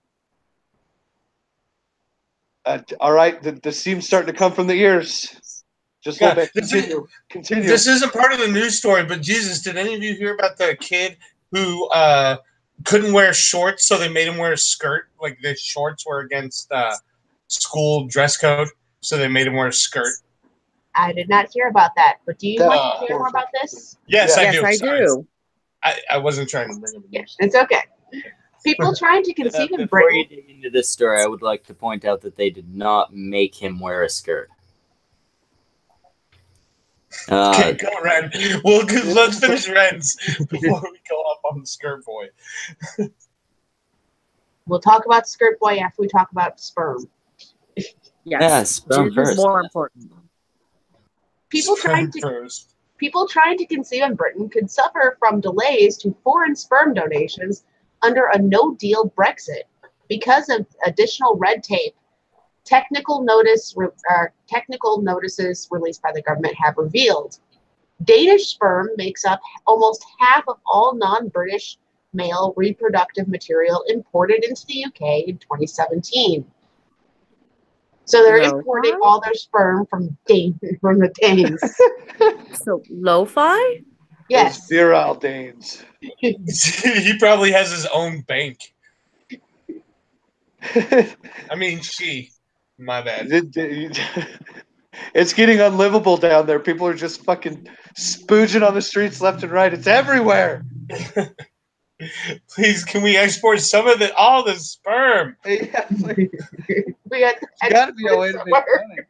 Speaker 1: All right, the seam's starting to come from the ears. Just a little bit. Continue.
Speaker 2: This isn't part of the news story, but Jesus, did any of you hear about the kid who couldn't wear shorts, so they made him wear a skirt? Like the shorts were against school dress code, so they made him wear a skirt.
Speaker 3: I did not hear about that, but do you want to hear more about this?
Speaker 2: Yes, I do.
Speaker 4: I do.
Speaker 2: I wasn't trying to bring up the news.
Speaker 3: It's okay. People trying to conceive in
Speaker 5: Before
Speaker 3: Britain.
Speaker 5: you dig into this story, I would like to point out that they did not make him wear a skirt.
Speaker 2: Okay, go, Ren. Well, let's finish Ren's before we go up on the skirt boy.
Speaker 3: We'll talk about skirt boy after we talk about sperm.
Speaker 4: Yes,
Speaker 5: sperm first.
Speaker 4: Is more important.
Speaker 3: People trying to conceive in Britain could suffer from delays to foreign sperm donations under a no-deal Brexit because of additional red tape. Technical notices released by the government have revealed Danish sperm makes up almost half of all non-British male reproductive material imported into the UK in 2017. So they're importing all their sperm from the Danes.
Speaker 4: So lo-fi?
Speaker 3: Yes.
Speaker 1: Those virile Danes.
Speaker 2: He probably has his own bank. I mean, she. My bad.
Speaker 1: It's getting unlivable down there. People are just fucking spooging on the streets left and right. It's everywhere.
Speaker 2: Please, can we export some of all the sperm?
Speaker 1: Yeah,
Speaker 3: we got to be a way to make money.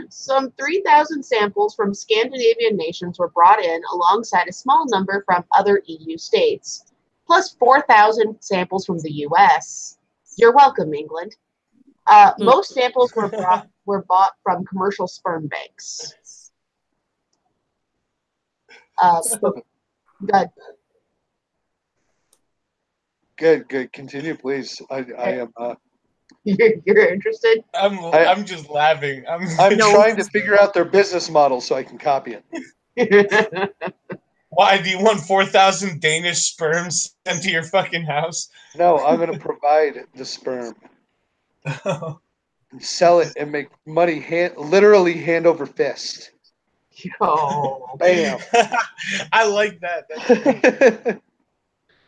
Speaker 3: Some 3,000 samples from Scandinavian nations were brought in alongside a small number from other EU states, plus 4,000 samples from the US. You're welcome, England. Most samples were bought from commercial sperm banks.
Speaker 1: Good. Continue, please. I am.
Speaker 3: You're interested?
Speaker 2: I'm just laughing. I'm
Speaker 1: trying to figure out their business model so I can copy
Speaker 2: it. Why do you want 4,000 Danish sperms sent to your fucking house?
Speaker 1: No, I'm going to provide the sperm. Sell it and make money literally hand over fist.
Speaker 3: Oh,
Speaker 1: bam!
Speaker 2: I like that.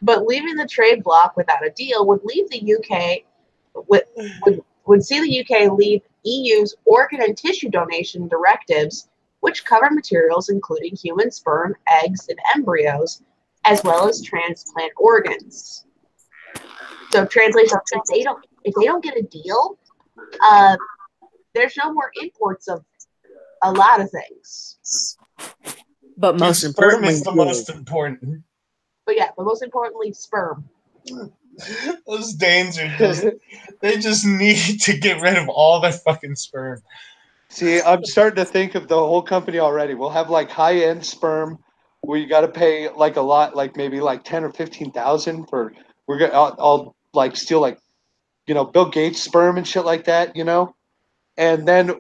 Speaker 3: But leaving the trade bloc without a deal would leave the UK would see the UK leave EU's organ and tissue donation directives, which cover materials including human sperm, eggs, and embryos, as well as transplant organs. So, translation: if they don't get a deal, there's no more imports of a lot of things.
Speaker 4: But most
Speaker 2: importantly, sperm is the most important.
Speaker 3: But most importantly, sperm.
Speaker 2: Those Danes are they just need to get rid of all their fucking sperm.
Speaker 1: See, I'm starting to think of the whole company already. We'll have like high-end sperm where you got to pay like a lot, like maybe like 10 or 15,000 for. We're gonna all like steal like, Bill Gates sperm and shit like that, And then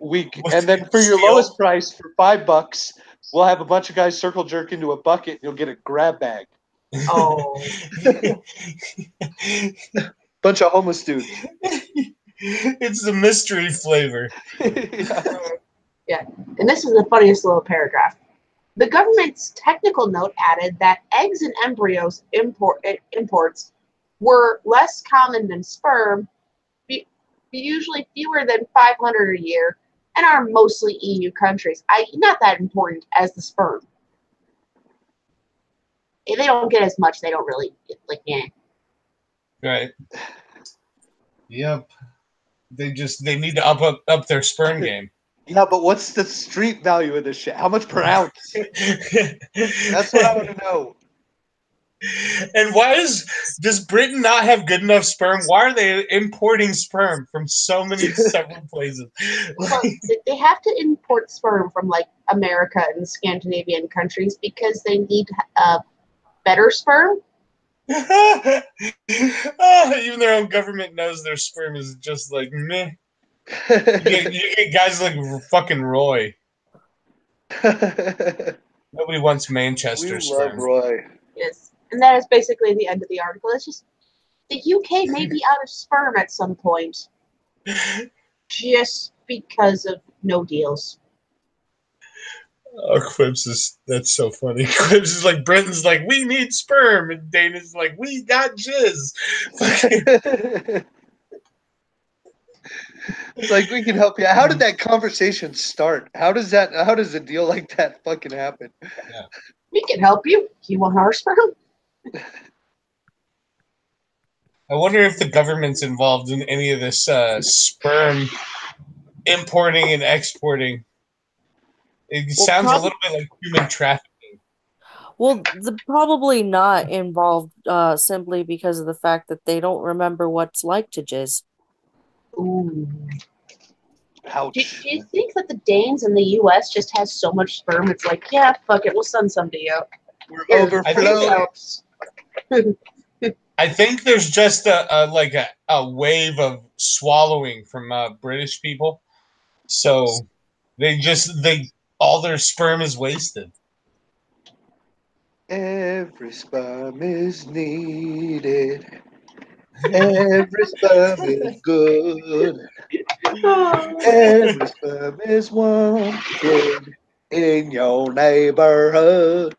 Speaker 1: for your lowest price for $5, we'll have a bunch of guys circle jerk into a bucket and you'll get a grab bag.
Speaker 3: Oh.
Speaker 1: Bunch of homeless dudes.
Speaker 2: It's the mystery flavor.
Speaker 3: Yeah. And this is the funniest little paragraph. The government's technical note added that eggs and embryos imports were less common than sperm, usually fewer than 500 a year, and are mostly EU countries, i.e. not that important as the sperm. If they don't get as much, they don't really
Speaker 2: Right. Yep. They need to up their sperm game.
Speaker 1: Yeah, but what's the street value of this shit? How much per ounce? That's what I want to know.
Speaker 2: And why does Britain not have good enough sperm? Why are they importing sperm from so many several places?
Speaker 3: Well, they have to import sperm from like America and Scandinavian countries because they need better sperm.
Speaker 2: Even their own government knows their sperm is just like meh. You get guys like fucking Roy. Nobody wants Manchester
Speaker 1: We love
Speaker 2: sperm.
Speaker 1: Roy.
Speaker 3: Yes. And that is basically the end of the article. It's just the UK may be out of sperm at some point. Just because of no deals.
Speaker 2: Oh, Quips is that's so funny. Quips is like Britain's like, we need sperm, and Dana's like, we got jizz.
Speaker 1: It's like we can help you. How did that conversation start? How does a deal like that fucking happen?
Speaker 2: Yeah.
Speaker 3: We can help you. You want our sperm?
Speaker 2: I wonder if the government's involved in any of this sperm importing and exporting. It sounds a little bit like human trafficking.
Speaker 4: Well, probably not involved simply because of the fact that they don't remember what it's like to jizz.
Speaker 3: Ooh.
Speaker 1: Ouch.
Speaker 3: Do you think that the Danes in the U.S. just has so much sperm? It's like, yeah, fuck it, we'll send some to you.
Speaker 1: We're
Speaker 3: Here,
Speaker 1: overflowing.
Speaker 3: helps.
Speaker 2: I think there's just a wave of swallowing from British people, so they all their sperm is wasted.
Speaker 1: Every sperm is needed. Every sperm is good. Every sperm is wanted in your neighborhood.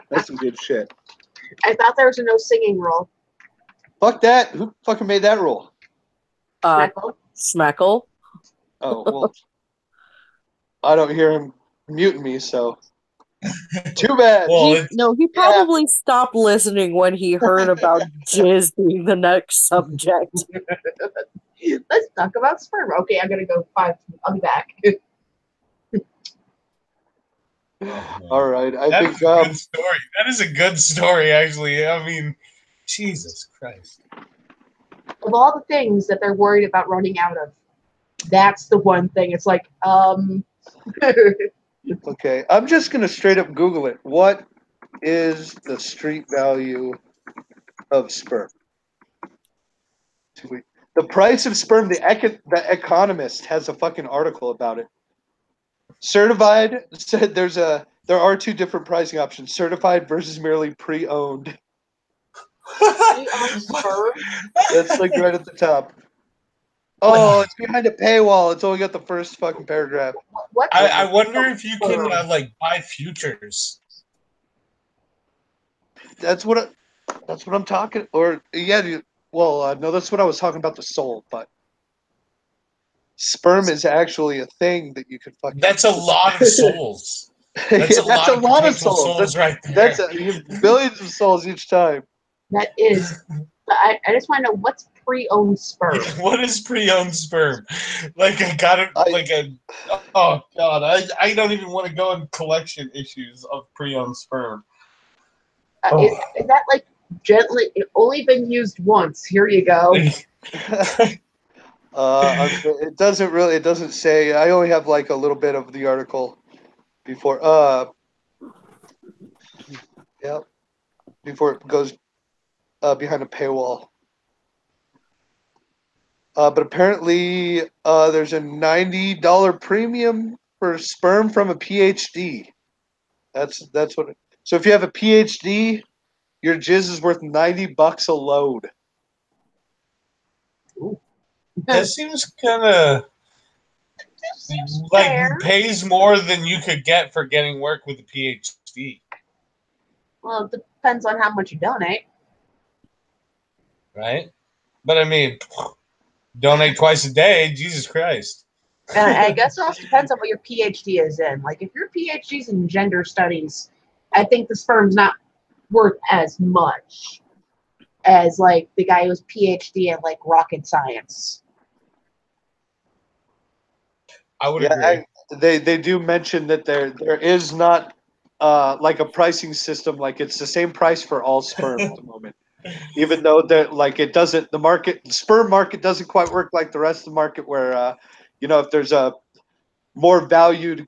Speaker 1: That's some good shit.
Speaker 3: I thought there was a no singing rule.
Speaker 1: Fuck that. Who fucking made that rule?
Speaker 4: Smackle.
Speaker 1: Oh, well. I don't hear him muting me, so. Too bad.
Speaker 2: Well,
Speaker 4: he probably stopped listening when he heard about jizz being the next subject.
Speaker 3: Let's talk about sperm. Okay, I'm gonna go 5. I'll be back.
Speaker 1: All right, I
Speaker 2: That's
Speaker 1: think
Speaker 2: a good story. That is a good story, actually. I mean, Jesus Christ.
Speaker 3: Of all the things that they're worried about running out of, that's the one thing. It's like,
Speaker 1: Okay, I'm just gonna straight up Google it. What is the street value of sperm? The price of sperm. The Economist has a fucking article about it. Certified said there are 2 different pricing options: certified versus merely pre-owned.
Speaker 3: pre-owned sperm.
Speaker 1: That's like right at the top. Oh, it's behind a paywall. It's only got the first fucking paragraph.
Speaker 3: What?
Speaker 2: I wonder if you can buy futures.
Speaker 1: That's what I'm talking. Or yeah, no, that's what I was talking about, the soul. But sperm is actually a thing that you could fucking.
Speaker 2: That's a lot of souls. That's
Speaker 1: yeah,
Speaker 2: a lot of
Speaker 1: souls.
Speaker 2: That's right there.
Speaker 1: That's billions of souls each time.
Speaker 3: That is. I just want to know what's pre-owned sperm.
Speaker 2: What is pre-owned sperm? Like I got it. Oh god, I don't even want to go in collection issues of pre-owned sperm.
Speaker 3: Is that like gently? It only been used once. Here you go.
Speaker 1: It doesn't say. I only have like a little bit of the article before. Yeah, before it goes behind a paywall. But apparently, there's a $90 premium for sperm from a PhD. That's what. So if you have a PhD, your jizz is worth $90 a load.
Speaker 2: That seems kind of like pays more than you could get for getting work with a PhD.
Speaker 3: Well, it depends on how much you donate.
Speaker 2: Right? But I mean, donate twice a day, Jesus Christ.
Speaker 3: And I guess it also depends on what your PhD is in. Like, if your PhD's in gender studies, I think the sperm's not worth as much as, like, the guy who's PhD in, like, rocket science.
Speaker 2: I would agree.
Speaker 1: They do mention that there is not like a pricing system. Like, it's the same price for all sperm at the moment. Even though the sperm market doesn't quite work like the rest of the market, where if there's a more valued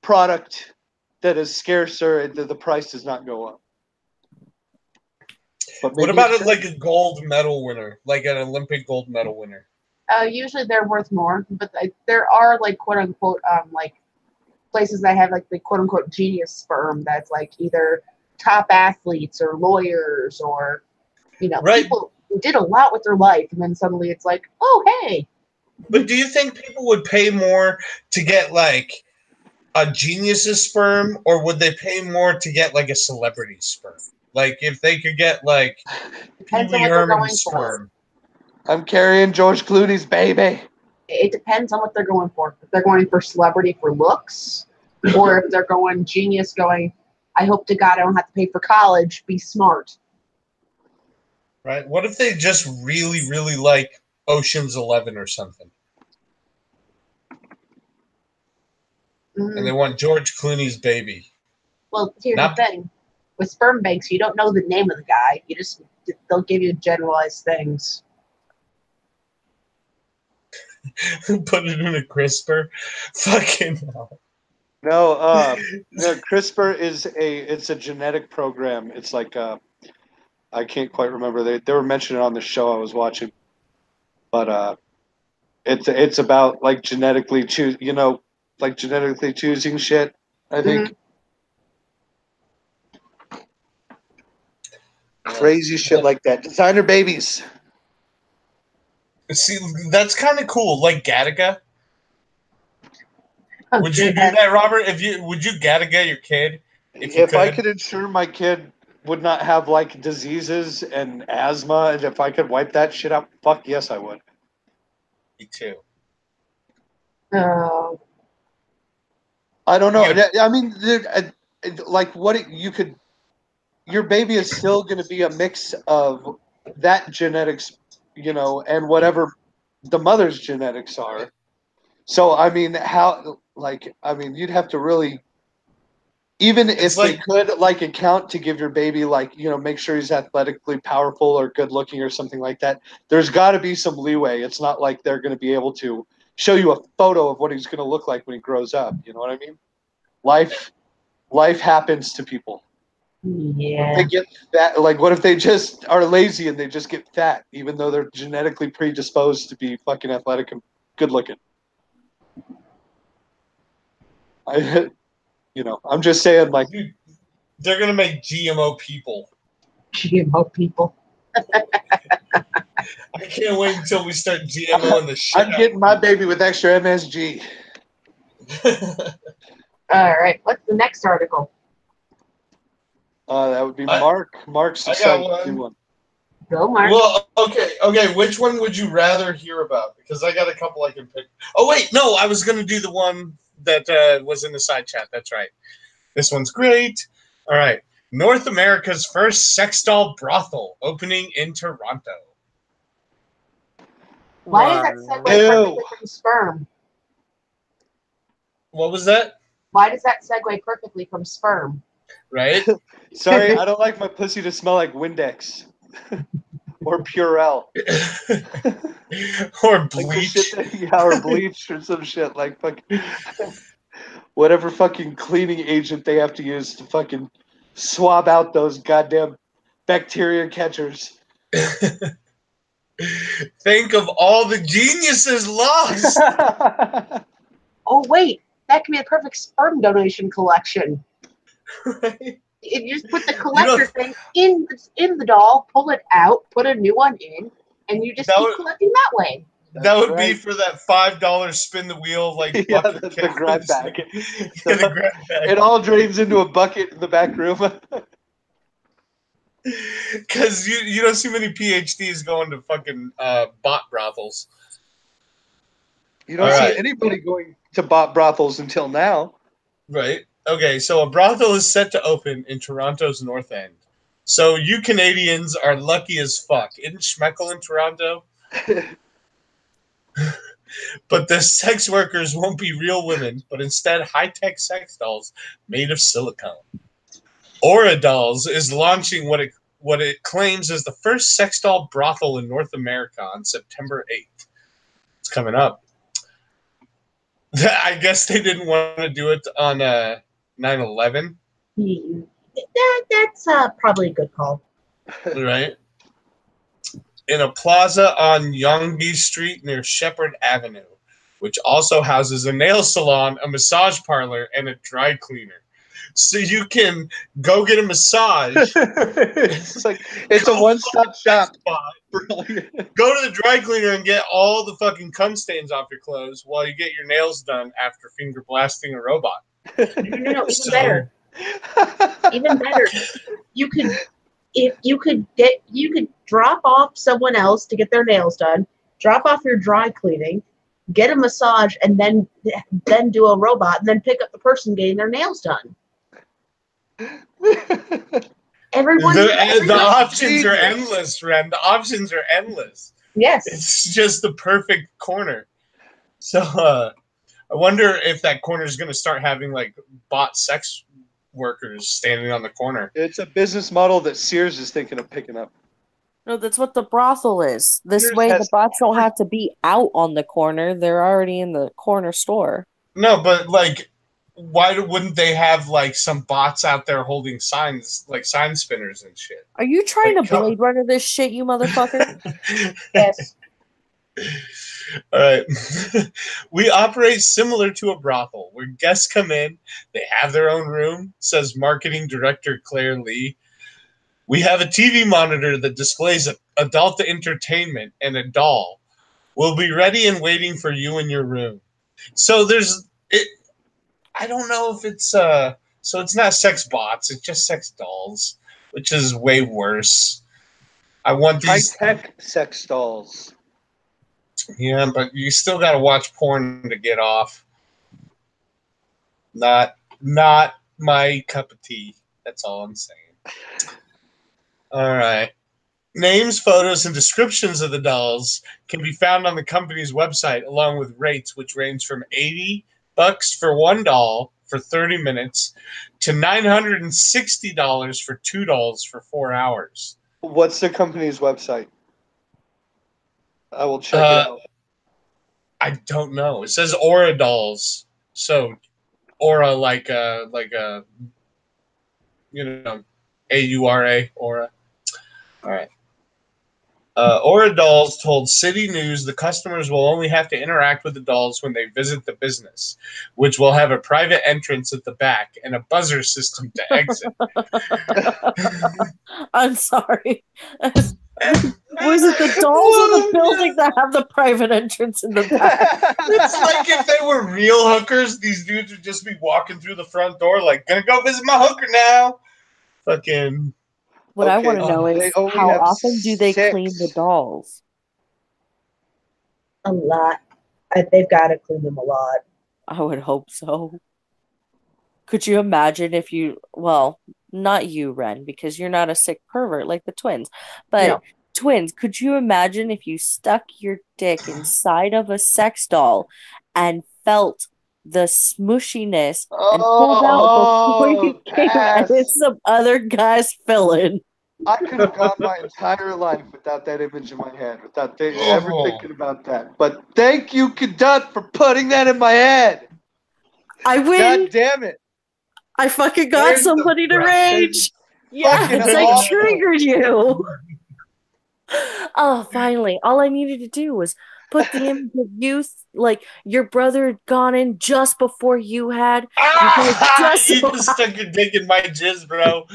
Speaker 1: product that is scarcer, the price does not go up. But
Speaker 2: What
Speaker 1: maybe
Speaker 2: about
Speaker 1: it
Speaker 2: like a gold medal winner, like an Olympic gold medal winner?
Speaker 3: Usually they're worth more, but there are like quote unquote like places that have like the quote unquote genius sperm that's like either top athletes or lawyers or
Speaker 2: Right.
Speaker 3: people who did a lot with their life, and then suddenly it's like, oh hey.
Speaker 2: But do you think people would pay more to get like a genius's sperm, or would they pay more to get like a celebrity's sperm? Like if they could get like Pee
Speaker 3: Depends on
Speaker 2: Wee
Speaker 3: what they're going
Speaker 2: Herman's
Speaker 3: for.
Speaker 2: sperm.
Speaker 1: I'm carrying George Clooney's baby.
Speaker 3: It depends on what they're going for. If they're going for celebrity for looks, or if they're going genius, going, I hope to God I don't have to pay for college. Be smart.
Speaker 2: Right? What if they just really, really like Ocean's 11 or something, and they want George Clooney's baby?
Speaker 3: Well, here's the thing: with sperm banks, you don't know the name of the guy. They'll give you generalized things.
Speaker 2: Put it in a CRISPR. Fucking hell.
Speaker 1: No, CRISPR it's a genetic program. It's like I can't quite remember. They were mentioning it on the show I was watching, but it's about like genetically genetically choosing shit. I think crazy shit like that. Designer babies.
Speaker 2: See, that's kind of cool. Like Gattaca. Would you do that, Robert? Would you Gattaca your kid?
Speaker 1: If I could ensure my kid would not have like diseases and asthma, and if I could wipe that shit out, fuck yes, I would.
Speaker 2: Me too.
Speaker 1: I don't know. I mean, dude, like your baby is still going to be a mix of that genetics, and whatever the mother's genetics are. So, I mean, you'd have to really, even if they could, like, account to give your baby, like, make sure he's athletically powerful or good looking or something like that. There's got to be some leeway. It's not like they're going to be able to show you a photo of what he's going to look like when he grows up. You know what I mean? Life happens to people.
Speaker 3: Yeah.
Speaker 1: They get fat. Like, what if they just are lazy and they just get fat, even though they're genetically predisposed to be fucking athletic and good looking? I'm just saying, like,
Speaker 2: dude, they're gonna make GMO people.
Speaker 3: GMO people.
Speaker 2: I can't wait until we start GMOing the shit.
Speaker 1: I'm getting my baby with extra MSG.
Speaker 3: All right. What's the next article?
Speaker 1: That would be Mark. Mark's excited to do one.
Speaker 3: Go, Mark.
Speaker 2: Well, okay. Which one would you rather hear about? Because I got a couple I can pick. Oh wait, no, I was gonna do the one that was in the side chat. That's right. This one's great. All right. North America's first sex doll brothel opening in Toronto.
Speaker 3: Why does that segue perfectly from sperm?
Speaker 2: What was that?
Speaker 3: Why does that segue perfectly from sperm?
Speaker 2: Right?
Speaker 1: Sorry, I don't like my pussy to smell like Windex. Or Purell.
Speaker 2: Or bleach.
Speaker 1: Or bleach or some shit. Like fucking whatever fucking cleaning agent they have to use to fucking swab out those goddamn bacteria catchers.
Speaker 2: Think of all the geniuses lost.
Speaker 3: Oh wait, that could be a perfect sperm donation collection.
Speaker 2: Right?
Speaker 3: You just put the collector thing in the doll, pull it out, put a new one in, and you just keep collecting that way.
Speaker 2: That would be for that $5 spin the wheel, like bucket
Speaker 1: the grab bag.
Speaker 2: The grab bag.
Speaker 1: It all drains into a bucket in the back room.
Speaker 2: Because you don't see many PhDs going to fucking bot brothels.
Speaker 1: You don't see anybody going to bot brothels until now.
Speaker 2: Right. Okay, so a brothel is set to open in Toronto's North End. So you Canadians are lucky as fuck. Isn't Schmeckle in Toronto? But the sex workers won't be real women, but instead high-tech sex dolls made of silicone. Aura Dolls is launching what it claims is the first sex doll brothel in North America on September 8th. It's coming up. I guess they didn't want to do it on 9/11.
Speaker 3: That's probably a good call.
Speaker 2: right? In a plaza on Yonge Street near Shepherd Avenue, which also houses a nail salon, a massage parlor, and a dry cleaner. So you can go get a massage.
Speaker 1: It's like it's a one-stop shop.
Speaker 2: Go to the dry cleaner and get all the fucking cum stains off your clothes while you get your nails done after finger blasting a robot.
Speaker 3: No, even better. Even better. You could drop off someone else to get their nails done, drop off your dry cleaning, get a massage, and then do a robot, and then pick up the person getting their nails done. Everyone.
Speaker 2: The options are endless, Ren. The options are endless.
Speaker 3: Yes.
Speaker 2: It's just the perfect corner. So I wonder if that corner is going to start having like bot sex workers standing on the corner.
Speaker 1: It's a business model that Sears is thinking of picking up.
Speaker 4: No, that's what the brothel is. This way the bots don't have to be out on the corner. They're already in the corner store.
Speaker 2: No, but like, why wouldn't they have like some bots out there holding signs, like sign spinners and shit?
Speaker 4: Are you trying to Blade Runner this shit, you motherfucker?
Speaker 3: Yes.
Speaker 2: All right. We operate similar to a brothel where guests come in, they have their own room, says marketing director Claire Lee. We have a TV monitor that displays adult entertainment and a doll. We'll be ready and waiting for you in your room. So I don't know if it's so it's not sex bots, it's just sex dolls, which is way worse. I want these
Speaker 1: high-tech sex dolls.
Speaker 2: Yeah, but you still got to watch porn to get off. Not my cup of tea. That's all I'm saying. All right. Names, photos, and descriptions of the dolls can be found on the company's website, along with rates, which range from $80 for one doll for 30 minutes to $960 for two dolls for 4 hours.
Speaker 1: What's the company's website? I will check it out.
Speaker 2: I don't know. It says Aura dolls. So Aura like a AURA Aura. All right. Aura Dolls told City News the customers will only have to interact with the dolls when they visit the business, which will have a private entrance at the back and a buzzer system to exit.
Speaker 4: I'm sorry. Was it the dolls or the building that have the private entrance in the back?
Speaker 2: It's like if they were real hookers, these dudes would just be walking through the front door like, gonna go visit my hooker now. Fucking...
Speaker 4: What I want to know is how often do they clean the dolls?
Speaker 3: A lot. They've got to clean them a lot.
Speaker 4: I would hope so. Could you imagine if you, well, not you, Ren, because you're not a sick pervert like the twins, but twins, could you imagine if you stuck your dick inside of a sex doll and felt the smushiness and pulled out before you came and it's some other guy's filling?
Speaker 1: I could have gone my entire life without that image in my head, without ever thinking about that. But thank you, Cunt, for putting that in my head.
Speaker 4: I win.
Speaker 1: God damn it.
Speaker 4: I fucking got somebody to rage. Yes, I triggered you. Oh, finally. All I needed to do was put the image of youth, like your brother had gone in just before you had.
Speaker 2: You just stuck your dick in my jizz, bro.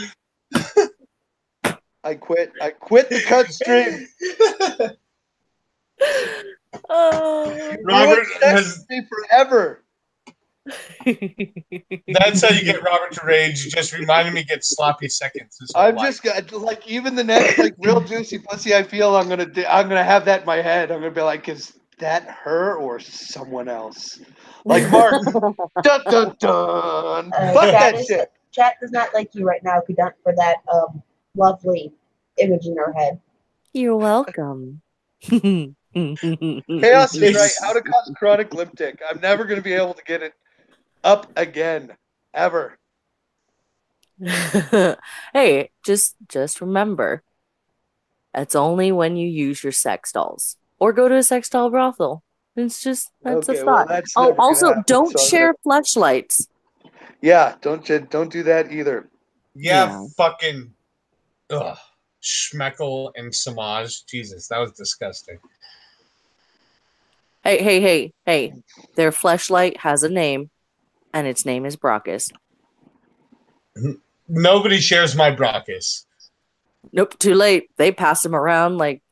Speaker 1: I quit the cut stream.
Speaker 2: Robert has
Speaker 1: me forever.
Speaker 2: That's how you get Robert to rage. Just reminding me to get sloppy seconds.
Speaker 1: I'm just like even the next like real juicy pussy I feel I'm gonna have that in my head. I'm gonna be like, is that her or someone else? Like Mark. Dun dun dun. Fuck that shit.
Speaker 3: Chat does not like you right now, Cunt, for that lovely image in her head.
Speaker 4: You're welcome.
Speaker 1: Chaos is right. How to cause chronic lip tick. I'm never gonna be able to get it up again, ever.
Speaker 4: Hey, just remember, it's only when you use your sex dolls or go to a sex doll brothel. It's just that's a thought.
Speaker 1: Well,
Speaker 4: also, don't share fleshlights.
Speaker 1: Yeah, don't do that either.
Speaker 2: Yeah. Fucking. Ugh. Schmeckel, and Samaj. Jesus, that was disgusting.
Speaker 4: Hey. Their fleshlight has a name, and its name is Brockus.
Speaker 2: Nobody shares my Brockus.
Speaker 4: Nope, too late. They pass him around like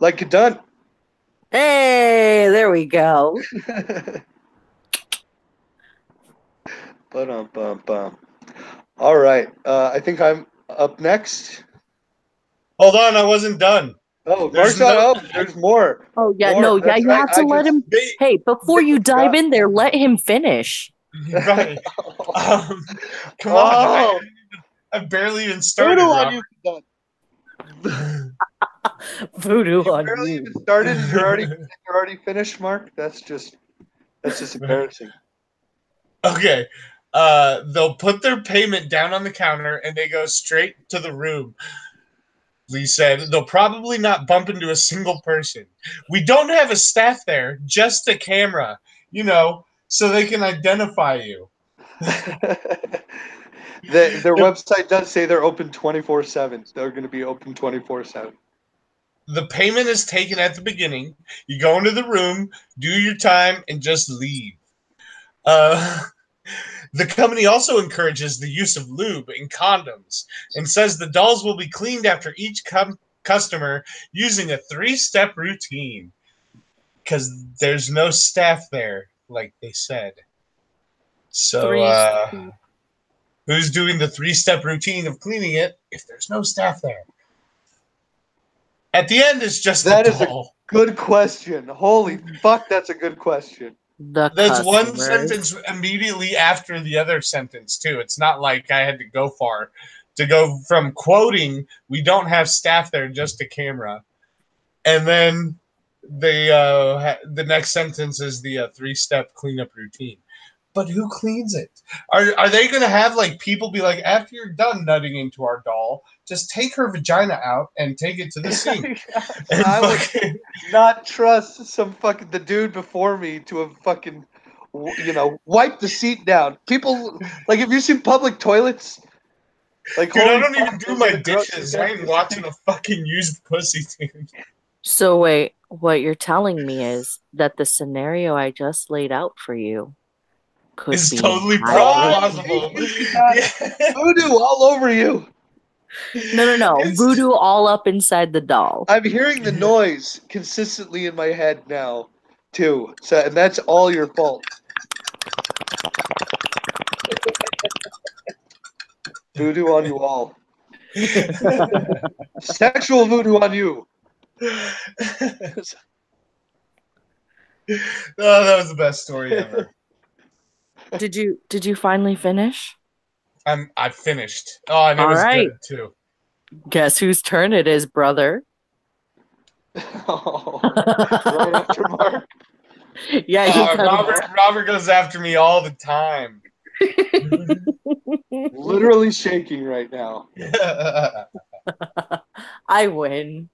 Speaker 1: Like you're done.
Speaker 4: Hey, there we go.
Speaker 1: Bum. All right. I think I'm up next.
Speaker 2: Hold on, I wasn't done.
Speaker 1: Oh, Mark's not up. There's more.
Speaker 4: Oh, yeah,
Speaker 1: More.
Speaker 4: no, yeah,
Speaker 1: That's
Speaker 4: you
Speaker 1: right.
Speaker 4: have to let him. Hey, before you dive in there, let him finish.
Speaker 2: Right. Come on. I barely even started.
Speaker 1: Voodoo on you.
Speaker 4: Voodoo on
Speaker 1: barely
Speaker 4: you.
Speaker 1: even started. You're already finished, Mark. That's just embarrassing.
Speaker 2: Okay. They'll put their payment down on the counter and they go straight to the room. Lee said they'll probably not bump into a single person. We don't have a staff there, just a camera, so they can identify you.
Speaker 1: Their website does say they're open 24/7. They're going to be open 24/7.
Speaker 2: The payment is taken at the beginning. You go into the room, do your time, and just leave. The company also encourages the use of lube and condoms and says the dolls will be cleaned after each customer using a 3-step routine because there's no staff there, like they said. So, who's doing the 3-step routine of cleaning it if there's no staff there? At the end, it's just
Speaker 1: that
Speaker 2: the
Speaker 1: is
Speaker 2: doll.
Speaker 1: A good question. Holy fuck, that's a good question.
Speaker 2: That's one sentence immediately after the other sentence, too. It's not like I had to go far to go from quoting, we don't have staff there, just a camera. And then the next sentence is the 3-step cleanup routine. But who cleans it? Are they going to have like people be like, after you're done nutting into our doll, just take her vagina out and take it to the sink?
Speaker 1: I would not trust the dude before me to have fucking, wiped the seat down. People, like, have you seen public toilets? Like,
Speaker 2: dude, I don't even do my dishes. I ain't watching a fucking used pussy, dude.
Speaker 4: So wait, what you're telling me is that the scenario I just laid out for you could be
Speaker 2: totally plausible.
Speaker 1: Voodoo all over you.
Speaker 4: No. Voodoo all up inside the doll.
Speaker 1: I'm hearing the noise consistently in my head now, too. So, and that's all your fault. Voodoo on you all. Sexual voodoo on you.
Speaker 2: Oh, that was the best story ever.
Speaker 4: Did you finally finish?
Speaker 2: I finished. Oh, and it was good too.
Speaker 4: Guess whose turn it is, brother?
Speaker 1: Right after Mark.
Speaker 4: Yeah,
Speaker 2: Robert goes after me all the time.
Speaker 1: Literally shaking right now.
Speaker 4: I win.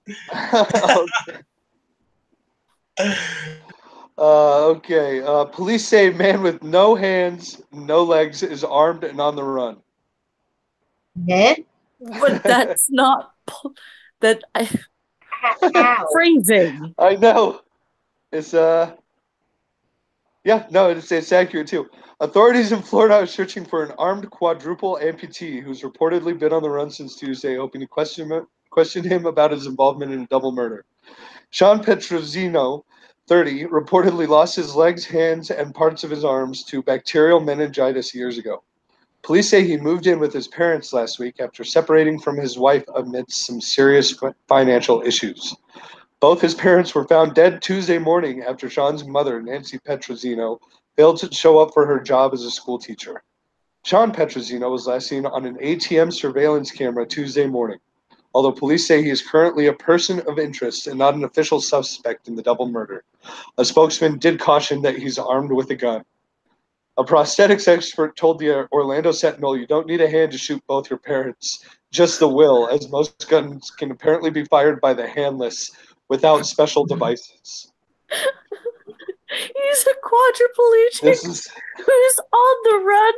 Speaker 1: Okay. Police say man with no hands, no legs is armed and on the run.
Speaker 4: But that's not phrasing.
Speaker 1: I know. It's it's accurate too. Authorities in Florida are searching for an armed quadruple amputee who's reportedly been on the run since Tuesday, hoping to question him about his involvement in a double murder. Sean Petrosino, 30, reportedly lost his legs, hands, and parts of his arms to bacterial meningitis years ago. Police say he moved in with his parents last week after separating from his wife amidst some serious financial issues. Both his parents were found dead Tuesday morning after Sean's mother, Nancy Petrosino, failed to show up for her job as a school teacher. Sean Petrosino was last seen on an ATM surveillance camera Tuesday morning, although police say he is currently a person of interest and not an official suspect in the double murder. A spokesman did caution that he's armed with a gun. A prosthetics expert told the Orlando Sentinel, "You don't need a hand to shoot both your parents, just the will, as most guns can apparently be fired by the handless without special devices."
Speaker 4: He's a quadriplegic who's on the run,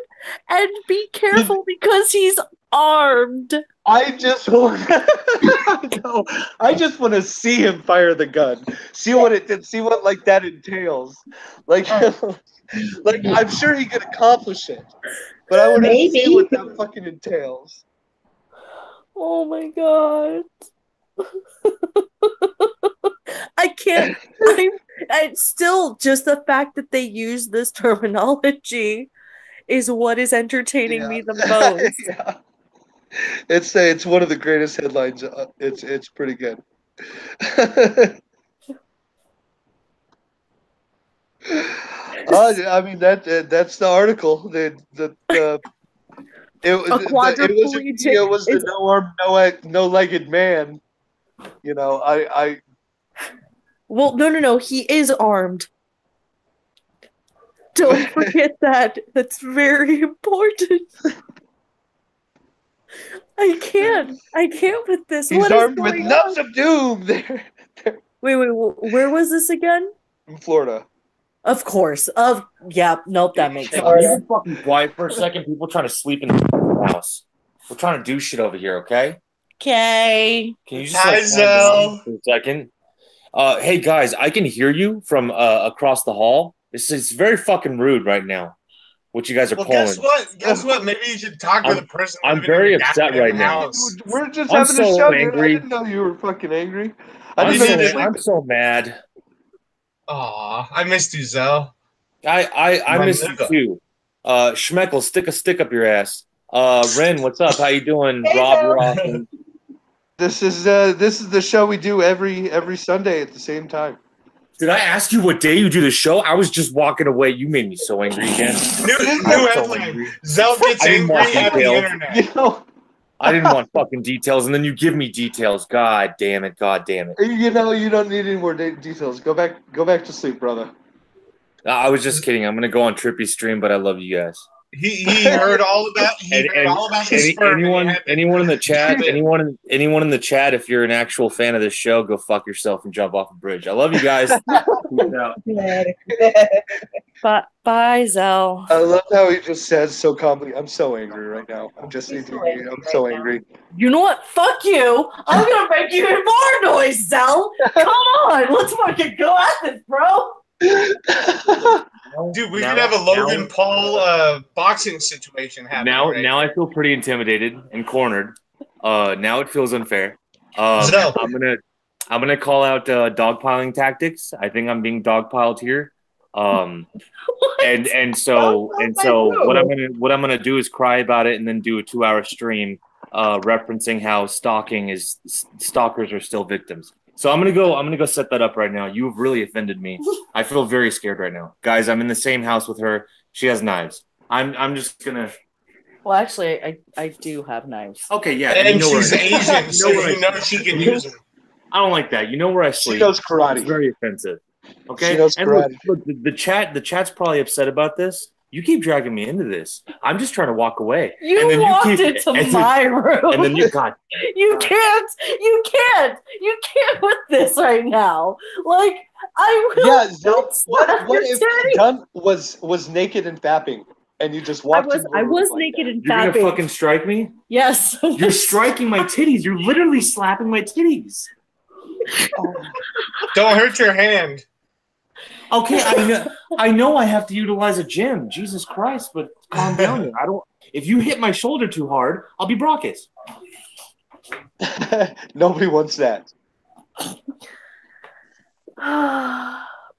Speaker 4: and be careful because he's armed.
Speaker 1: I just want to see him fire the gun. See what like that entails. Like like I'm sure he could accomplish it. But I want to see what that fucking entails.
Speaker 4: Oh my god. I can't. It's still just the fact that they use this terminology is what is entertaining me the most.
Speaker 1: Yeah. It's one of the greatest headlines. It's pretty good. I mean that's the article. It was the no armed, no legged man. You know,
Speaker 4: Well, no. He is armed. Don't forget that. That's very important. I can't with this.
Speaker 1: He's armed with nubs of doom.
Speaker 4: Wait. Where was this again?
Speaker 1: In Florida.
Speaker 4: Of course. Nope, that makes sense.
Speaker 6: Can you be fucking quiet for a second? People trying to sleep in the house. We're trying to do shit over here, okay?
Speaker 4: Okay.
Speaker 6: Can you just calm down for a second? Hey guys, I can hear you from across the hall. It's very fucking rude right now. What you guys are calling?
Speaker 2: Guess what? Maybe you should talk to the person.
Speaker 6: I'm very upset right now.
Speaker 1: We're just having a show. Angry. I didn't know you were fucking angry.
Speaker 6: I'm so mad.
Speaker 2: Aw, I missed you, Zell.
Speaker 6: I missed you too. Schmeckle, stick a stick up your ass. Ren, what's up? How you doing? Hey, Rob,
Speaker 1: This is the show we do every Sunday at the same time.
Speaker 6: Did I ask you what day you do the show? I was just walking away. You made me so angry again.
Speaker 2: New headline. Zell gets angry at the internet.
Speaker 1: You know,
Speaker 6: I didn't want fucking details, and then you give me details. God damn it.
Speaker 1: You know, you don't need any more details. Go back to sleep, brother.
Speaker 6: I was just kidding. I'm gonna go on Trippy's stream, but I love you guys.
Speaker 2: He heard all about the sperm.
Speaker 6: Anyone in the chat, anyone in the chat, if you're an actual fan of this show, go fuck yourself and jump off a bridge. I love you guys.
Speaker 4: Bye, Zell.
Speaker 1: I love how he just says so calmly, I'm so angry right now. I'm so angry.
Speaker 4: You know what? Fuck you. I'm gonna make you even more noise, Zell. Come on, let's fucking go at this, bro.
Speaker 2: Dude, we could have a Logan Paul boxing situation happen.
Speaker 6: Now I feel pretty intimidated and cornered. Now it feels unfair. I'm gonna call out dogpiling tactics. I think I'm being dogpiled here. And so what I'm gonna do is cry about it and then do a 2-hour stream referencing how stalkers are still victims. So I'm gonna go set that up right now. You've really offended me. I feel very scared right now, guys. I'm in the same house with her. She has knives. I'm just gonna.
Speaker 4: Well, actually, I do have knives.
Speaker 6: Okay, yeah.
Speaker 2: And she's Asian, so you know she can use them.
Speaker 6: I don't like that. You know where I sleep.
Speaker 1: She knows karate.
Speaker 6: It's very offensive. Okay.
Speaker 1: She knows karate.
Speaker 6: Look, the chat's probably upset about this. You keep dragging me into this. I'm just trying to walk away.
Speaker 4: You walked into my room.
Speaker 6: And then you got.
Speaker 4: You can't with this right now. Like, I will.
Speaker 1: Yeah, what if Gun was naked and fapping, and you just walked in?
Speaker 4: I was naked and fapping.
Speaker 6: You're gonna fucking strike me?
Speaker 4: Yes.
Speaker 6: You're striking my titties. You're literally slapping my titties.
Speaker 2: Don't hurt your hand.
Speaker 6: Okay, I know I have to utilize a gym. Jesus Christ, but calm down there. If you hit my shoulder too hard, I'll be Brockus.
Speaker 1: Nobody wants that.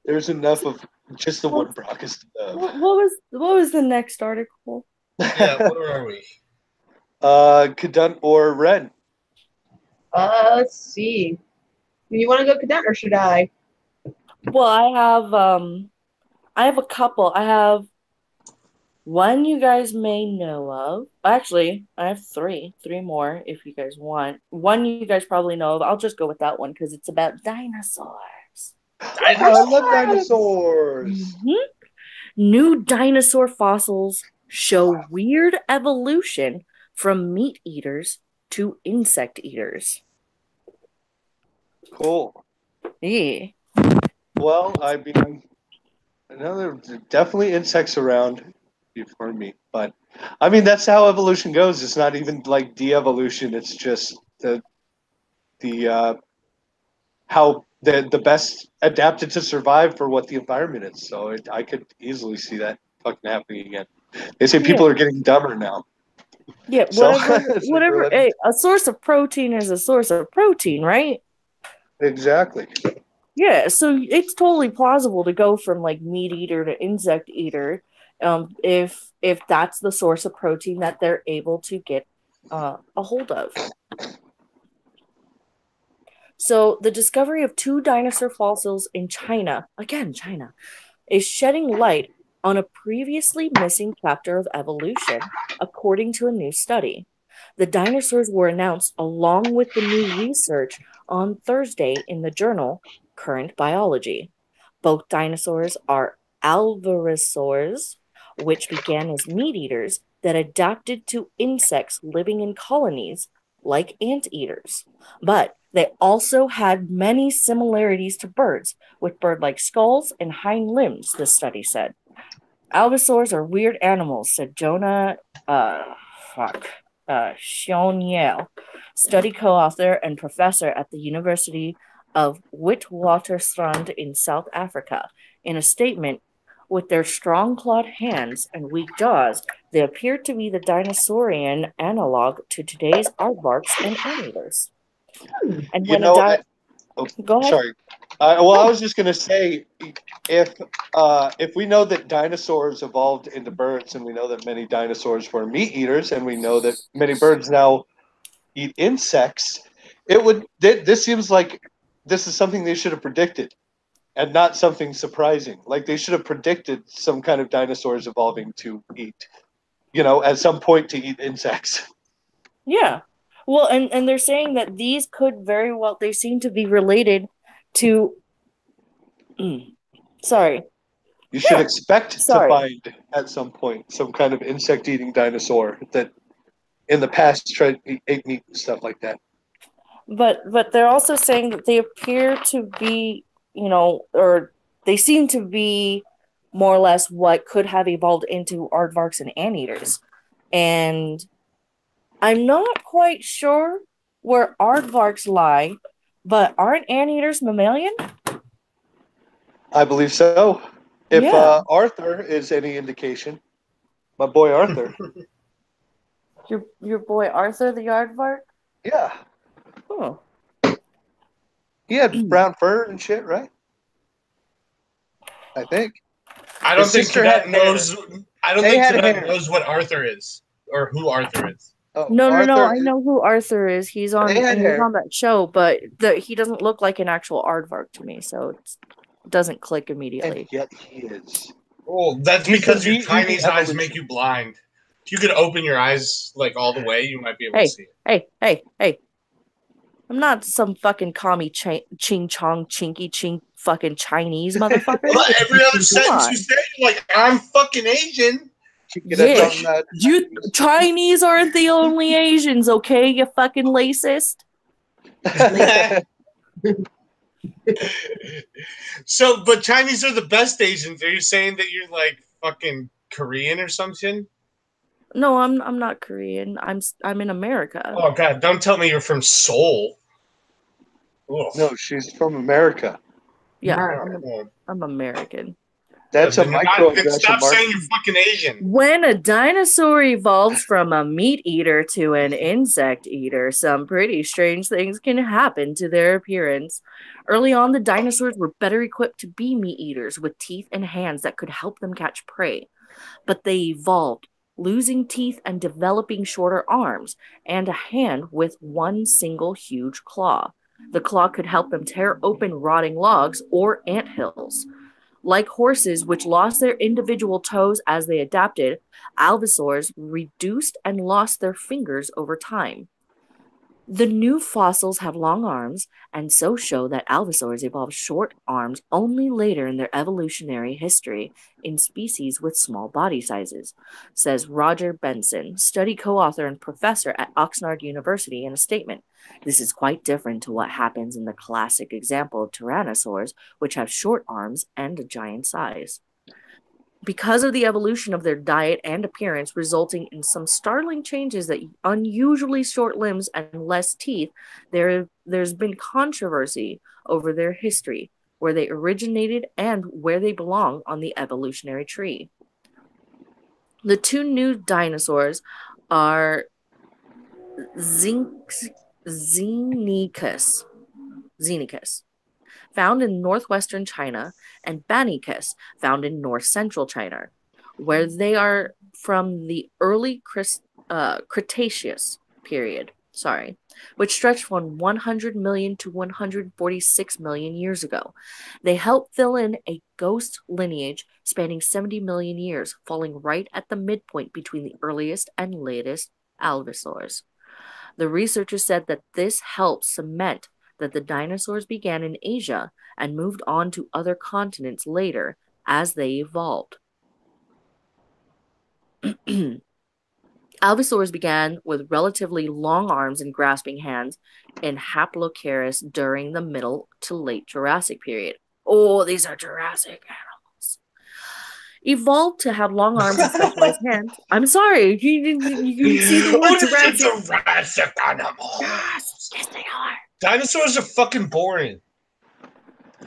Speaker 1: There's enough of just the one Brockus.
Speaker 4: What was the next article?
Speaker 2: Yeah, where are we?
Speaker 1: Cunt or Ren?
Speaker 3: Let's see. You want to go Cunt or should I?
Speaker 4: Well, I have a couple. I have one you guys may know of. Actually, I have three more if you guys want. One you guys probably know of. I'll just go with that one because it's about dinosaurs.
Speaker 1: I love dinosaurs.
Speaker 4: Mm-hmm. New dinosaur fossils show weird evolution from meat eaters to insect eaters.
Speaker 1: Cool.
Speaker 4: Yeah.
Speaker 1: Well, I mean, there are definitely insects around. before me. But I mean, that's how evolution goes. It's not even like de-evolution. It's just the how the best adapted to survive for what the environment is. So I could easily see that fucking happening again. They say people are getting dumber now.
Speaker 4: Yeah,
Speaker 1: So,
Speaker 4: whatever. Hey, a source of protein is a source of protein, right?
Speaker 1: Exactly.
Speaker 4: Yeah, so it's totally plausible to go from like meat eater to insect eater, if that's the source of protein that they're able to get a hold of. So the discovery of 2 dinosaur fossils in China, again China, is shedding light on a previously missing chapter of evolution, according to a new study. The dinosaurs were announced along with the new research on Thursday in the journal Current Biology. Both dinosaurs are alvarezsaurs, which began as meat eaters that adapted to insects living in colonies like anteaters. But they also had many similarities to birds, with bird-like skulls and hind limbs, the study said. Allosaurs are weird animals, said Jonah Xioniel, study co-author and professor at the University of Witwatersrand in South Africa. In a statement, with their strong clawed hands and weak jaws, they appear to be the dinosaurian analog to today's aardvarks and anteaters. And when
Speaker 1: Go ahead. Sorry. I was just gonna say, if we know that dinosaurs evolved into birds, and we know that many dinosaurs were meat eaters, and we know that many birds now eat insects, this seems like this is something they should have predicted, and not something surprising. Like they should have predicted some kind of dinosaurs evolving to eat, at some point to eat insects.
Speaker 4: Yeah. Well, and they're saying that these could very well, they seem to be related to. Sorry.
Speaker 1: You should expect to find at some point some kind of insect-eating dinosaur that in the past tried to eat meat and stuff like that.
Speaker 4: But they're also saying that they appear to be, or they seem to be more or less what could have evolved into aardvarks and anteaters. And I'm not quite sure where aardvarks lie, but aren't anteaters mammalian?
Speaker 1: I believe so. If Arthur is any indication, my boy Arthur.
Speaker 4: Your boy Arthur the aardvark?
Speaker 1: Yeah.
Speaker 4: Oh.
Speaker 1: He had brown fur and shit, right? I think.
Speaker 2: I don't think Cadet knows. I don't think Cadet knows what Arthur is or who Arthur is.
Speaker 4: Oh, no. I know who Arthur is. He's on that show, but he doesn't look like an actual aardvark to me, so it doesn't click immediately.
Speaker 1: And yet he is.
Speaker 2: Oh, that's because your Chinese eyes make you blind. If you could open your eyes like all the way, you might be able to see it.
Speaker 4: Hey. I'm not some fucking commie ching chong chinky ching fucking Chinese motherfucker.
Speaker 2: Well, every other sentence you say, you're like, I'm fucking Asian.
Speaker 4: Yeah, you Chinese aren't the only Asians, okay? You fucking racist.
Speaker 2: So, but Chinese are the best Asians. Are you saying that you're like fucking Korean or something?
Speaker 4: No, I'm not Korean. I'm in America.
Speaker 2: Oh God! Don't tell me you're from Seoul.
Speaker 1: Ugh. No, she's from America.
Speaker 4: Yeah, I'm American.
Speaker 1: That's a microaggression.
Speaker 2: Stop saying you're fucking Asian.
Speaker 4: When a dinosaur evolves from a meat eater to an insect eater, some pretty strange things can happen to their appearance. Early on, the dinosaurs were better equipped to be meat eaters with teeth and hands that could help them catch prey. But they evolved, losing teeth and developing shorter arms, and a hand with one single huge claw. The claw could help them tear open rotting logs or anthills. Like horses, which lost their individual toes as they adapted, allosaurs reduced and lost their fingers over time. The new fossils have long arms, and so show that allosaurs evolved short arms only later in their evolutionary history in species with small body sizes, says Roger Benson, study co-author and professor at Oxnard University, in a statement. This is quite different to what happens in the classic example of tyrannosaurs, which have short arms and a giant size. Because of the evolution of their diet and appearance, resulting in some startling changes that unusually short limbs and less teeth, there's been controversy over their history, where they originated and where they belong on the evolutionary tree. The two new dinosaurs are Xenicus, found in northwestern China, and Banicus, found in north-central China, where they are from the early Cretaceous period, which stretched from 100 million to 146 million years ago. They help fill in a ghost lineage spanning 70 million years, falling right at the midpoint between the earliest and latest allosaurs. The researchers said that this helps cement that the dinosaurs began in Asia and moved on to other continents later as they evolved. Allosaurs began with relatively long arms and grasping hands in Haplocaris during the middle to late Jurassic period. Oh, these are Jurassic animals. Evolved to have long arms and specialized hands. I'm sorry, you see the word Jurassic.
Speaker 2: Jurassic animals.
Speaker 4: Yes, they are.
Speaker 2: Dinosaurs are fucking boring.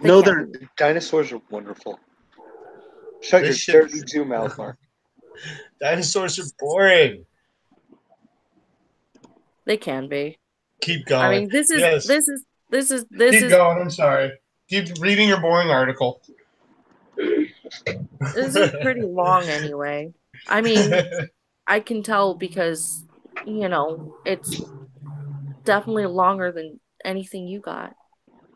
Speaker 1: Dinosaurs are wonderful. Shut your dirty Jew mouth, Mark.
Speaker 2: Dinosaurs are boring.
Speaker 4: They can be.
Speaker 2: Keep going.
Speaker 4: I mean, this is.
Speaker 2: Keep going. I'm sorry. Keep reading your boring article.
Speaker 4: This is pretty long, anyway. I mean, I can tell because it's definitely longer than anything you got.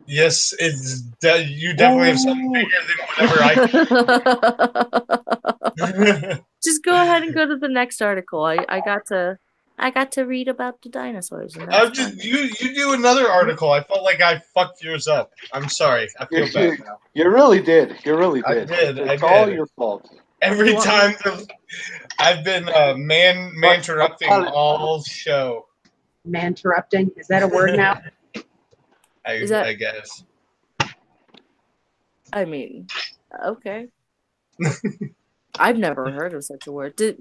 Speaker 2: Yes, you definitely have something bigger than whatever I.
Speaker 4: Just go ahead and go to the next article. I got to read about the dinosaurs. And
Speaker 2: you do another article. I felt like I fucked yours up. I'm sorry. I feel bad now.
Speaker 1: You really did. You really did.
Speaker 2: I did.
Speaker 1: It's all your fault.
Speaker 2: Every time I've been man-interrupting all show.
Speaker 3: Man-interrupting? Is that a word now?
Speaker 2: I guess.
Speaker 4: I mean, okay. I've never heard of such a word. Do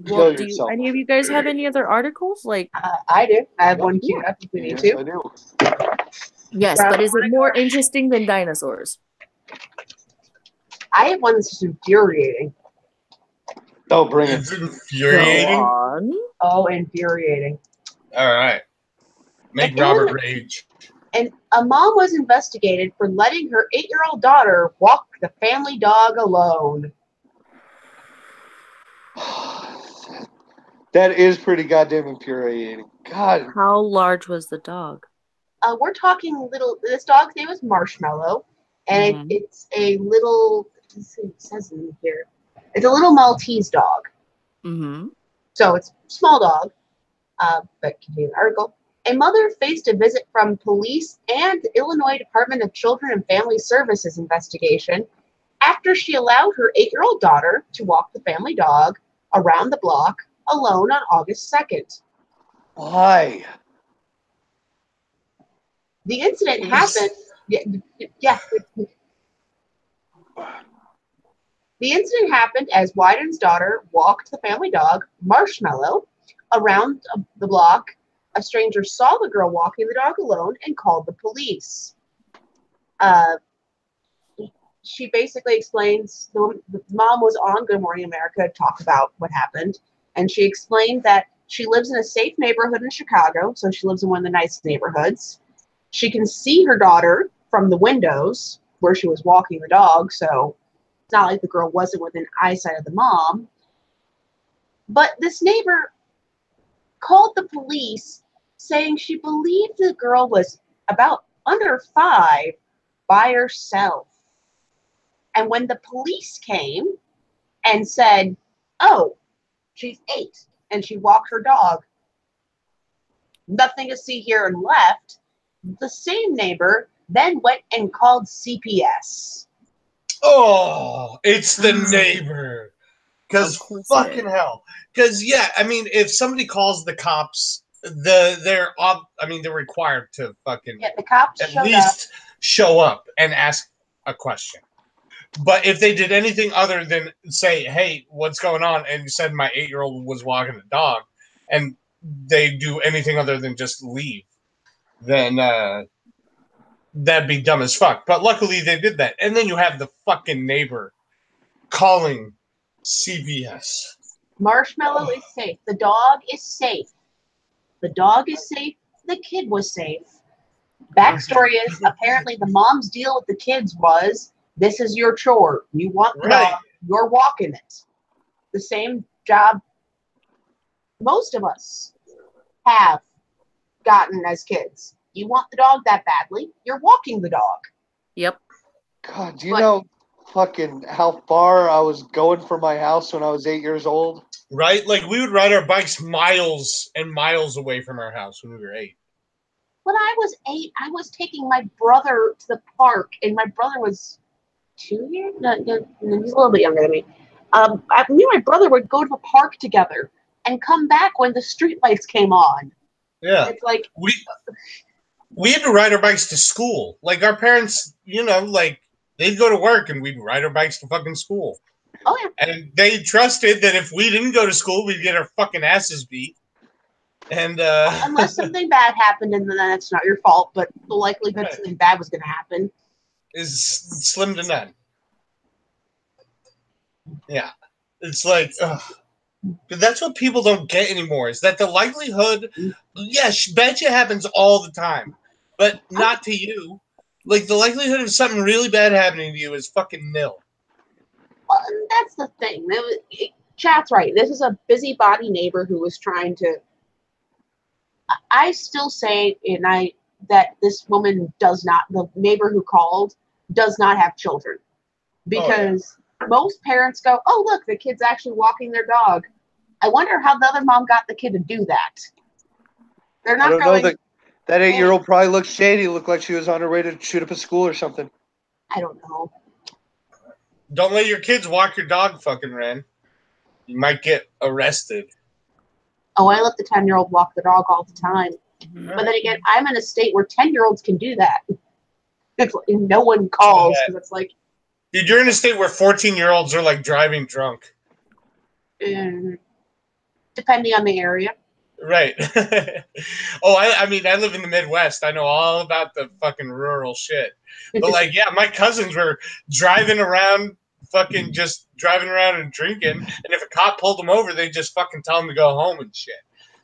Speaker 4: any of you guys have any other articles? Like
Speaker 3: I do. I have one queued up if we need to.
Speaker 1: I do.
Speaker 4: Yes, but is it more interesting than dinosaurs?
Speaker 3: I have one that's just infuriating.
Speaker 1: Oh, bring it.
Speaker 2: It's infuriating.
Speaker 3: Oh, infuriating.
Speaker 2: All right. Make Robert rage.
Speaker 3: And a mom was investigated for letting her 8-year-old daughter walk the family dog alone.
Speaker 1: That is pretty goddamn infuriating. God.
Speaker 4: How large was the dog?
Speaker 3: We're talking little. This dog's name is Marshmallow, and it's a little. It says in here. It's a little Maltese dog.
Speaker 4: Mm-hmm.
Speaker 3: So it's a small dog, but continue the article. A mother faced a visit from police and the Illinois Department of Children and Family Services investigation after she allowed her 8-year-old daughter to walk the family dog around the block alone on August 2nd.
Speaker 1: Why?
Speaker 3: The incident happened. Yeah. The incident happened as Wyden's daughter walked the family dog, Marshmallow, around the block. A stranger saw the girl walking the dog alone and called the police. She basically explains, the mom was on Good Morning America to talk about what happened, and she explained that she lives in a safe neighborhood in Chicago, so she lives in one of the nice neighborhoods. She can see her daughter from the windows where she was walking the dog, so it's not like the girl wasn't within eyesight of the mom. But this neighbor called the police saying she believed the girl was about under 5 by herself. And when the police came and said, oh, she's 8 and she walked her dog, nothing to see here, and left, the same neighbor then went and called CPS.
Speaker 2: Oh, it's the neighbor. Because fucking hell. Because, yeah, I mean, if somebody calls the cops, they're required to fucking
Speaker 3: the cops
Speaker 2: at least show up and ask a question. But if they did anything other than say, "Hey, what's going on?" and you said my 8-year-old was walking a dog, and they do anything other than just leave, then that'd be dumb as fuck. But luckily they did that. And then you have the fucking neighbor calling CBS.
Speaker 3: Marshmallow is safe. The dog is safe. The dog is safe. The kid was safe. Backstory is apparently the mom's deal with the kids was, this is your chore. You want the dog, you're walking it. The same job most of us have gotten as kids. You want the dog that badly, you're walking the dog.
Speaker 4: Yep.
Speaker 1: God, do you know fucking how far I was going from my house when I was 8 years old?
Speaker 2: Right? Like, we would ride our bikes miles and miles away from our house when we were 8.
Speaker 3: When I was 8, I was taking my brother to the park, and my brother was 2 years? No, he's a little bit younger than me. Me and my brother would go to the park together and come back when the street lights came on.
Speaker 2: Yeah.
Speaker 3: It's like...
Speaker 2: We had to ride our bikes to school. Like, our parents, like, they'd go to work and we'd ride our bikes to fucking school.
Speaker 3: Oh, yeah.
Speaker 2: And they trusted that if we didn't go to school, we'd get our fucking asses beat. And
Speaker 3: unless something bad happened, and then that's not your fault, but the likelihood something bad was going to happen
Speaker 2: is slim to none. Yeah. It's like, but that's what people don't get anymore, is that the likelihood, bad shit happens all the time, but not to you. Like, the likelihood of something really bad happening to you is fucking nil.
Speaker 3: Well, that's the thing. Chat's right. This is a busybody neighbor who was trying to... I still say, that this woman does not, the neighbor who called, does not have children. Because most parents go, oh, look, the kid's actually walking their dog. I wonder how the other mom got the kid to do that. They're not going...
Speaker 1: That 8-year-old probably looked shady. Looked like she was on her way to shoot up a school or something.
Speaker 3: I don't know.
Speaker 2: Don't let your kids walk your dog, fucking Ren. You might get arrested.
Speaker 3: Oh, I let the 10-year-old walk the dog all the time. But then again, I'm in a state where 10-year-olds can do that. It's like no one calls because it's like...
Speaker 2: Dude, you're in a state where 14-year-olds are like driving drunk.
Speaker 3: Depending on the area.
Speaker 2: Right. I mean, I live in the Midwest. I know all about the fucking rural shit. But like, yeah, my cousins were driving around and drinking. And if a cop pulled them over, they just fucking tell them to go home and shit.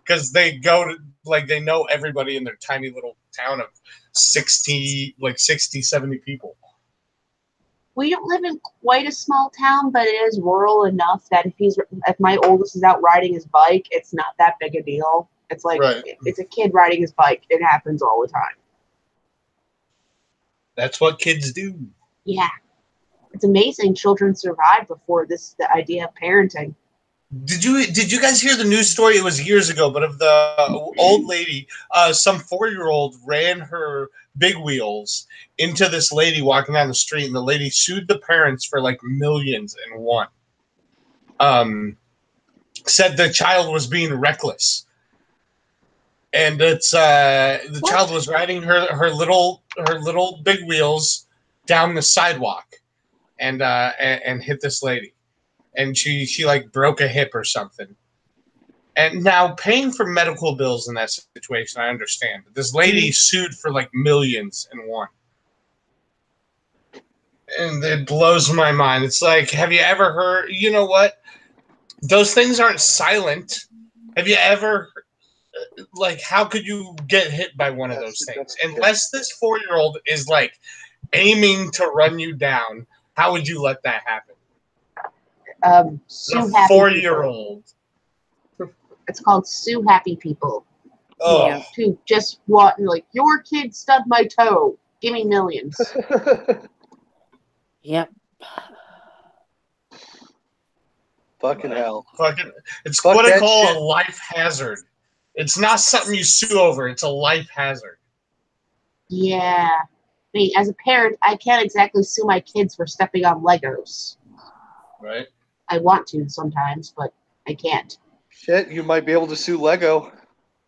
Speaker 2: Because they go to, like, they know everybody in their tiny little town of 60, 70 people.
Speaker 3: We don't live in quite a small town, but it is rural enough that if my oldest is out riding his bike, it's not that big a deal. It's like, it's a kid riding his bike. It happens all the time.
Speaker 2: That's what kids do.
Speaker 3: Yeah. It's amazing children survive before the idea of parenting.
Speaker 2: Did you guys hear the news story? It was years ago, but of the old lady, some 4-year-old ran her big wheels into this lady walking down the street, and the lady sued the parents for like millions and won. Said the child was being reckless, and it's the child was riding her little big wheels down the sidewalk, and hit this lady. And she like broke a hip or something. And now paying for medical bills in that situation, I understand. But this lady sued for like millions and won. And it blows my mind. It's like, have you ever heard, you know what? Those things aren't silent. Have you ever, like, how could you get hit by one of those things? Unless this 4-year-old is like aiming to run you down, how would you let that happen?
Speaker 3: Sue
Speaker 2: the
Speaker 3: Happy
Speaker 2: 4-year-old.
Speaker 3: It's called Sue Happy People.
Speaker 2: Oh.
Speaker 3: Yeah, who just want, like, your kid stubbed my toe. Give me millions.
Speaker 4: Yep.
Speaker 1: Fucking hell.
Speaker 2: It's what I call a life hazard. It's not something you sue over. It's a life hazard.
Speaker 3: Yeah. I mean, as a parent, I can't exactly sue my kids for stepping on Legos.
Speaker 2: Right.
Speaker 3: I want to sometimes, but I can't.
Speaker 1: Shit, you might be able to sue Lego.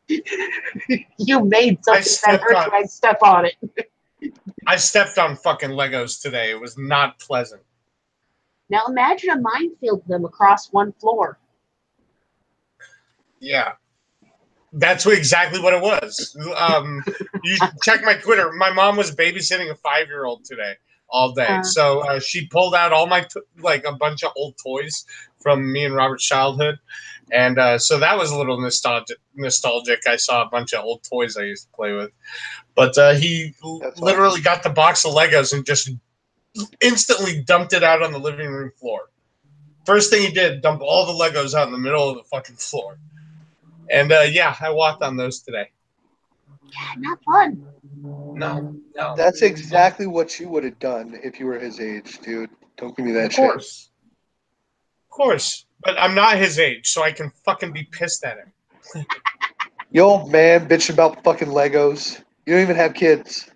Speaker 3: You made something that hurts when I step on it.
Speaker 2: I stepped on fucking Legos today. It was not pleasant.
Speaker 3: Now imagine a minefield of them across one floor.
Speaker 2: Yeah. That's exactly what it was. You check my Twitter. My mom was babysitting a 5-year-old today all day. So she pulled out all my, like, a bunch of old toys from me and Robert's childhood. And so that was a little nostalgic. I saw a bunch of old toys I used to play with. But he literally got the box of Legos and just instantly dumped it out on the living room floor. First thing he did, dump all the Legos out in the middle of the fucking floor. And yeah, I walked on those today.
Speaker 3: Yeah, not fun.
Speaker 2: No.
Speaker 1: That's exactly what you would have done if you were his age, dude. Don't give me that shit.
Speaker 2: Of course. But I'm not his age, so I can fucking be pissed at him.
Speaker 1: You old man bitching about fucking Legos. You don't even have kids.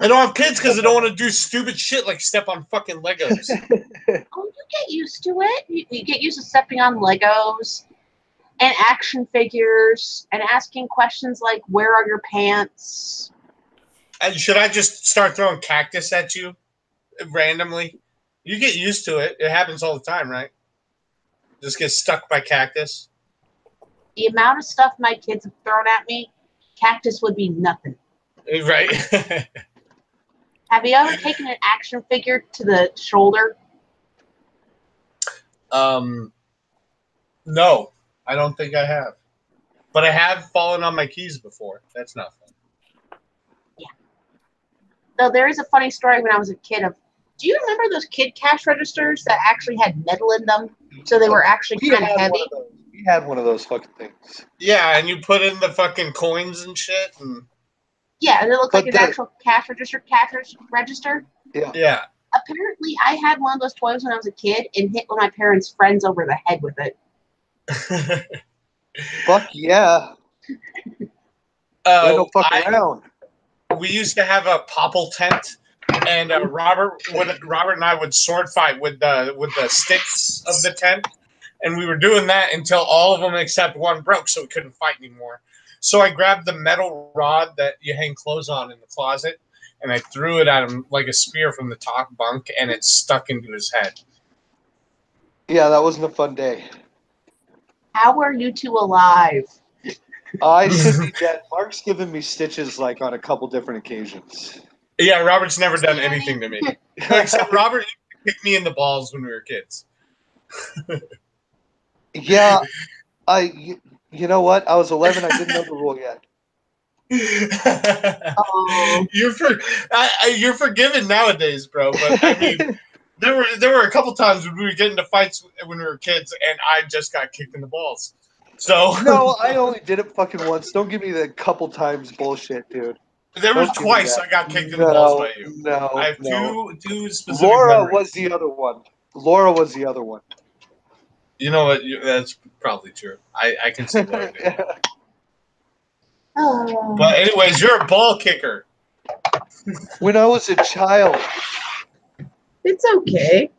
Speaker 2: I don't have kids because I don't want to do stupid shit like step on fucking Legos.
Speaker 3: Oh, you get used to it. You get used to stepping on Legos and action figures and asking questions like, where are your pants?
Speaker 2: And should I just start throwing cactus at you randomly? You get used to it. It happens all the time, right? Just get stuck by cactus.
Speaker 3: The amount of stuff my kids have thrown at me, cactus would be nothing.
Speaker 2: Right?
Speaker 3: Have you ever taken an action figure to the shoulder?
Speaker 2: No, I don't think I have. But I have fallen on my keys before. That's not fun.
Speaker 3: Yeah. Though there is a funny story when I was a kid of, do you remember those kid cash registers that actually had metal in them? So they were actually kind of heavy?
Speaker 1: We had one of those fucking things.
Speaker 2: Yeah, and you put in the fucking coins and shit. And...
Speaker 3: yeah, and it looked like an actual cash register.
Speaker 1: Yeah.
Speaker 2: Yeah.
Speaker 3: Apparently, I had one of those toys when I was a kid and hit one of my parents' friends over the head with it.
Speaker 1: Fuck yeah. Don't fuck around.
Speaker 2: We used to have a popple tent, and Robert and I would sword fight with the sticks of the tent, and we were doing that until all of them except one broke, so we couldn't fight anymore. So I grabbed the metal rod that you hang clothes on in the closet, and I threw it at him like a spear from the top bunk, and it stuck into his head.
Speaker 1: Yeah, that wasn't a fun day.
Speaker 3: How are you two alive?
Speaker 1: I should be dead. Mark's given me stitches like on a couple different occasions.
Speaker 2: Yeah, Robert's never done anything to me. Except Robert kicked me in the balls when we were kids.
Speaker 1: Yeah, you know what? I was 11. I didn't know the rule yet.
Speaker 2: You're forgiven nowadays, bro. But I mean, there were a couple times when we were getting into fights when we were kids, and I just got kicked in the balls. So
Speaker 1: no, I only did it fucking once. Don't give me the couple times bullshit, dude.
Speaker 2: There was twice I got kicked in the balls by you.
Speaker 1: No,
Speaker 2: I have two specific
Speaker 1: Laura
Speaker 2: memories.
Speaker 1: was the other one. Laura was the other one.
Speaker 2: You know what? That's probably true. I can see Laura doing that. But anyways, you're a ball kicker.
Speaker 1: When I was a child.
Speaker 3: It's okay.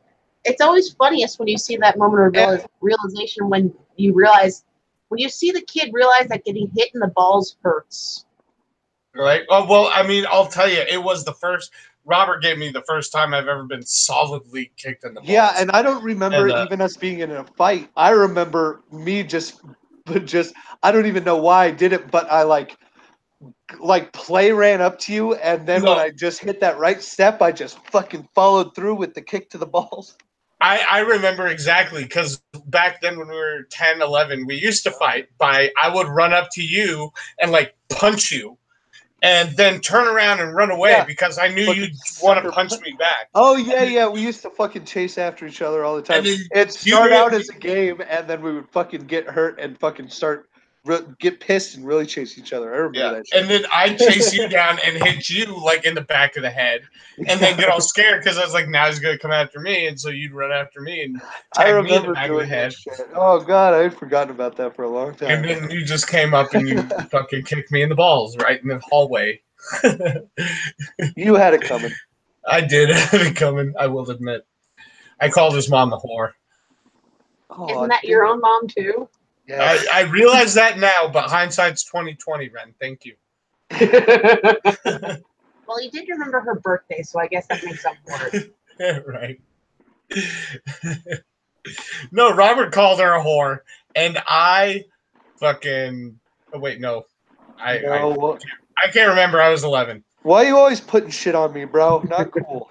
Speaker 3: It's always funniest when you see that moment of realization when you see the kid realize that getting hit in the balls hurts.
Speaker 2: Right? Oh, well, I mean, I'll tell you, it was the first. Robert gave me the first time I've ever been solidly kicked in the balls.
Speaker 1: Yeah, and I don't remember even us being in a fight. I remember me just I don't even know why I did it, but I like play ran up to you, and then when I just hit that right step, I just fucking followed through with the kick to the balls.
Speaker 2: I remember exactly, because back then when we were 10, 11, we used to fight I would run up to you and like punch you and then turn around and run away because I knew you'd want to punch me back.
Speaker 1: Oh, yeah. We used to fucking chase after each other all the time. It'd start out as a game, and then we would fucking get hurt and fucking get pissed and really chase each other. I remember that shit.
Speaker 2: And then I'd chase you down and hit you like in the back of the head and then get all scared because I was like, now he's going to come after me. And so you'd run after me and tag me in the back of the head.
Speaker 1: Oh, God, I had forgotten about that for a long time.
Speaker 2: And then you just came up and you fucking kicked me in the balls right in the hallway.
Speaker 1: You had it coming.
Speaker 2: I did have it coming, I will admit. I called his mom a whore.
Speaker 3: Oh, isn't that your own mom, too?
Speaker 2: Yeah. I realize that now, but hindsight's 20/20, Ren. Thank you.
Speaker 3: Well, you did remember her birthday, so I guess that makes up for it.
Speaker 2: Right. No, Robert called her a whore, and I fucking. Oh, wait, no. I can't remember. I was 11.
Speaker 1: Why are you always putting shit on me, bro? Not cool.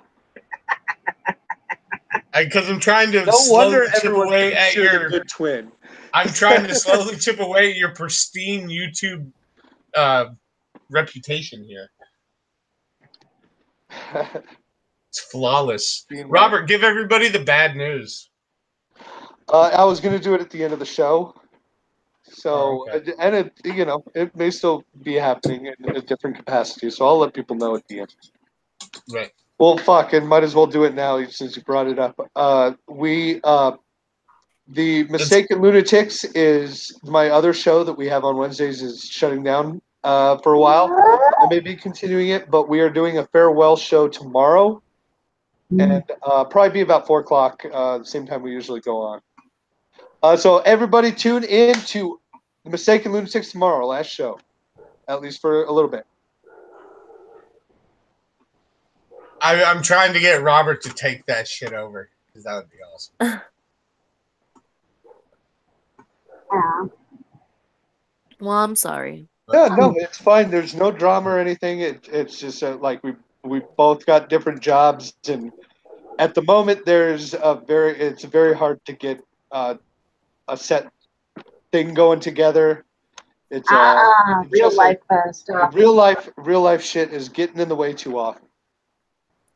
Speaker 2: Because I'm trying to
Speaker 1: No
Speaker 2: slowly
Speaker 1: wonder
Speaker 2: chip
Speaker 1: everyone
Speaker 2: away
Speaker 1: thinks
Speaker 2: at
Speaker 1: you're
Speaker 2: your.
Speaker 1: the good twin.
Speaker 2: I'm trying to slowly chip away at your pristine YouTube reputation here. It's flawless. Robert, give everybody the bad news.
Speaker 1: I was going to do it at the end of the show. So,
Speaker 2: okay.
Speaker 1: and it may still be happening in a different capacity. So I'll let people know at the end.
Speaker 2: Right.
Speaker 1: Well, fuck, and might as well do it now since you brought it up. The Mistaken Lunatics is my other show that we have on Wednesdays is shutting down for a while. I may be continuing it, but we are doing a farewell show tomorrow. And probably be about 4 o'clock, the same time we usually go on. So everybody tune in to the Mistaken Lunatics tomorrow, last show, at least for a little bit.
Speaker 2: I'm trying to get Robert to take that shit over because that would be awesome.
Speaker 4: Well, I'm sorry.
Speaker 1: Yeah, no, it's fine. There's no drama or anything. It's just like we both got different jobs, and at the moment it's very hard to get a set thing going together. It's
Speaker 3: real life stuff.
Speaker 1: Real life shit is getting in the way too often.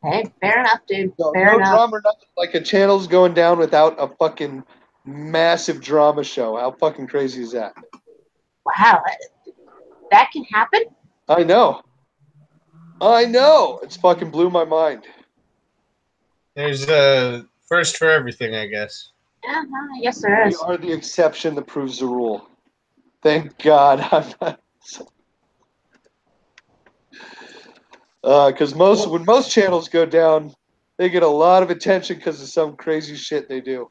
Speaker 3: Hey, fair enough, dude.
Speaker 1: So,
Speaker 3: fair enough.
Speaker 1: Drama, nothing. Like a channel's going down without a fucking massive drama show. How fucking crazy is that?
Speaker 3: Wow, that can happen?
Speaker 1: I know. It's fucking blew my mind.
Speaker 2: There's a first for everything, I guess.
Speaker 3: Yeah, yes, there is.
Speaker 1: We are the exception that proves the rule. Thank God I'm not. Because when most channels go down, they get a lot of attention because of some crazy shit they do.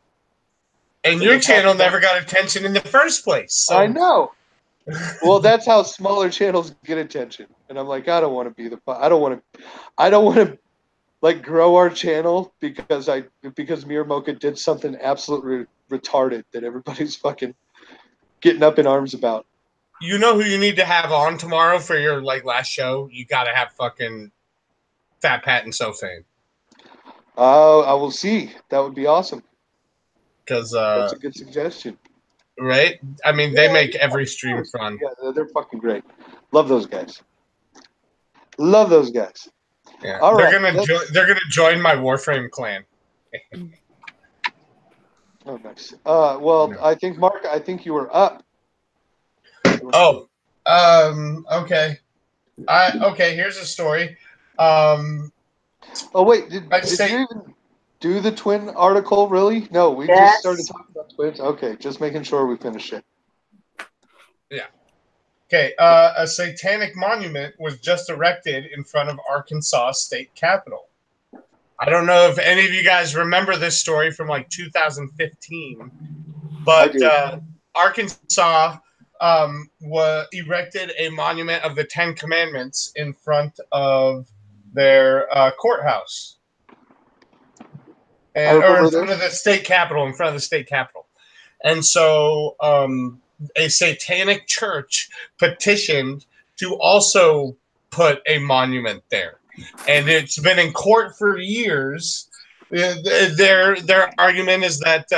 Speaker 2: And your channel never got attention in the first place. So.
Speaker 1: I know. Well, that's how smaller channels get attention, and I'm like, I don't want to like grow our channel because Mir Mocha did something absolutely retarded that everybody's fucking getting up in arms about.
Speaker 2: You know who you need to have on tomorrow for your last show? You got to have fucking Fat Pat and Sofane.
Speaker 1: I will see. That would be awesome.
Speaker 2: Because
Speaker 1: that's a good suggestion.
Speaker 2: Right? I mean, they make every stream fun.
Speaker 1: Yeah, they're fucking great. Love those guys.
Speaker 2: Yeah,
Speaker 1: all
Speaker 2: they're
Speaker 1: right.
Speaker 2: They're gonna join my Warframe clan.
Speaker 1: Oh, nice. Well, no. I think Mark. I think you were up.
Speaker 2: Oh, okay. Here's a story.
Speaker 1: Oh wait, did you even do the twin article? Really? No, we just started talking about twins. Okay, just making sure we finish it.
Speaker 2: Yeah. Okay. A satanic monument was just erected in front of Arkansas State Capitol. I don't know if any of you guys remember this story from 2015, but Arkansas erected a monument of the 10 Commandments in front of their courthouse. Or in front of the state capitol, And so a satanic church petitioned to also put a monument there. And it's been in court for years. Their argument is that,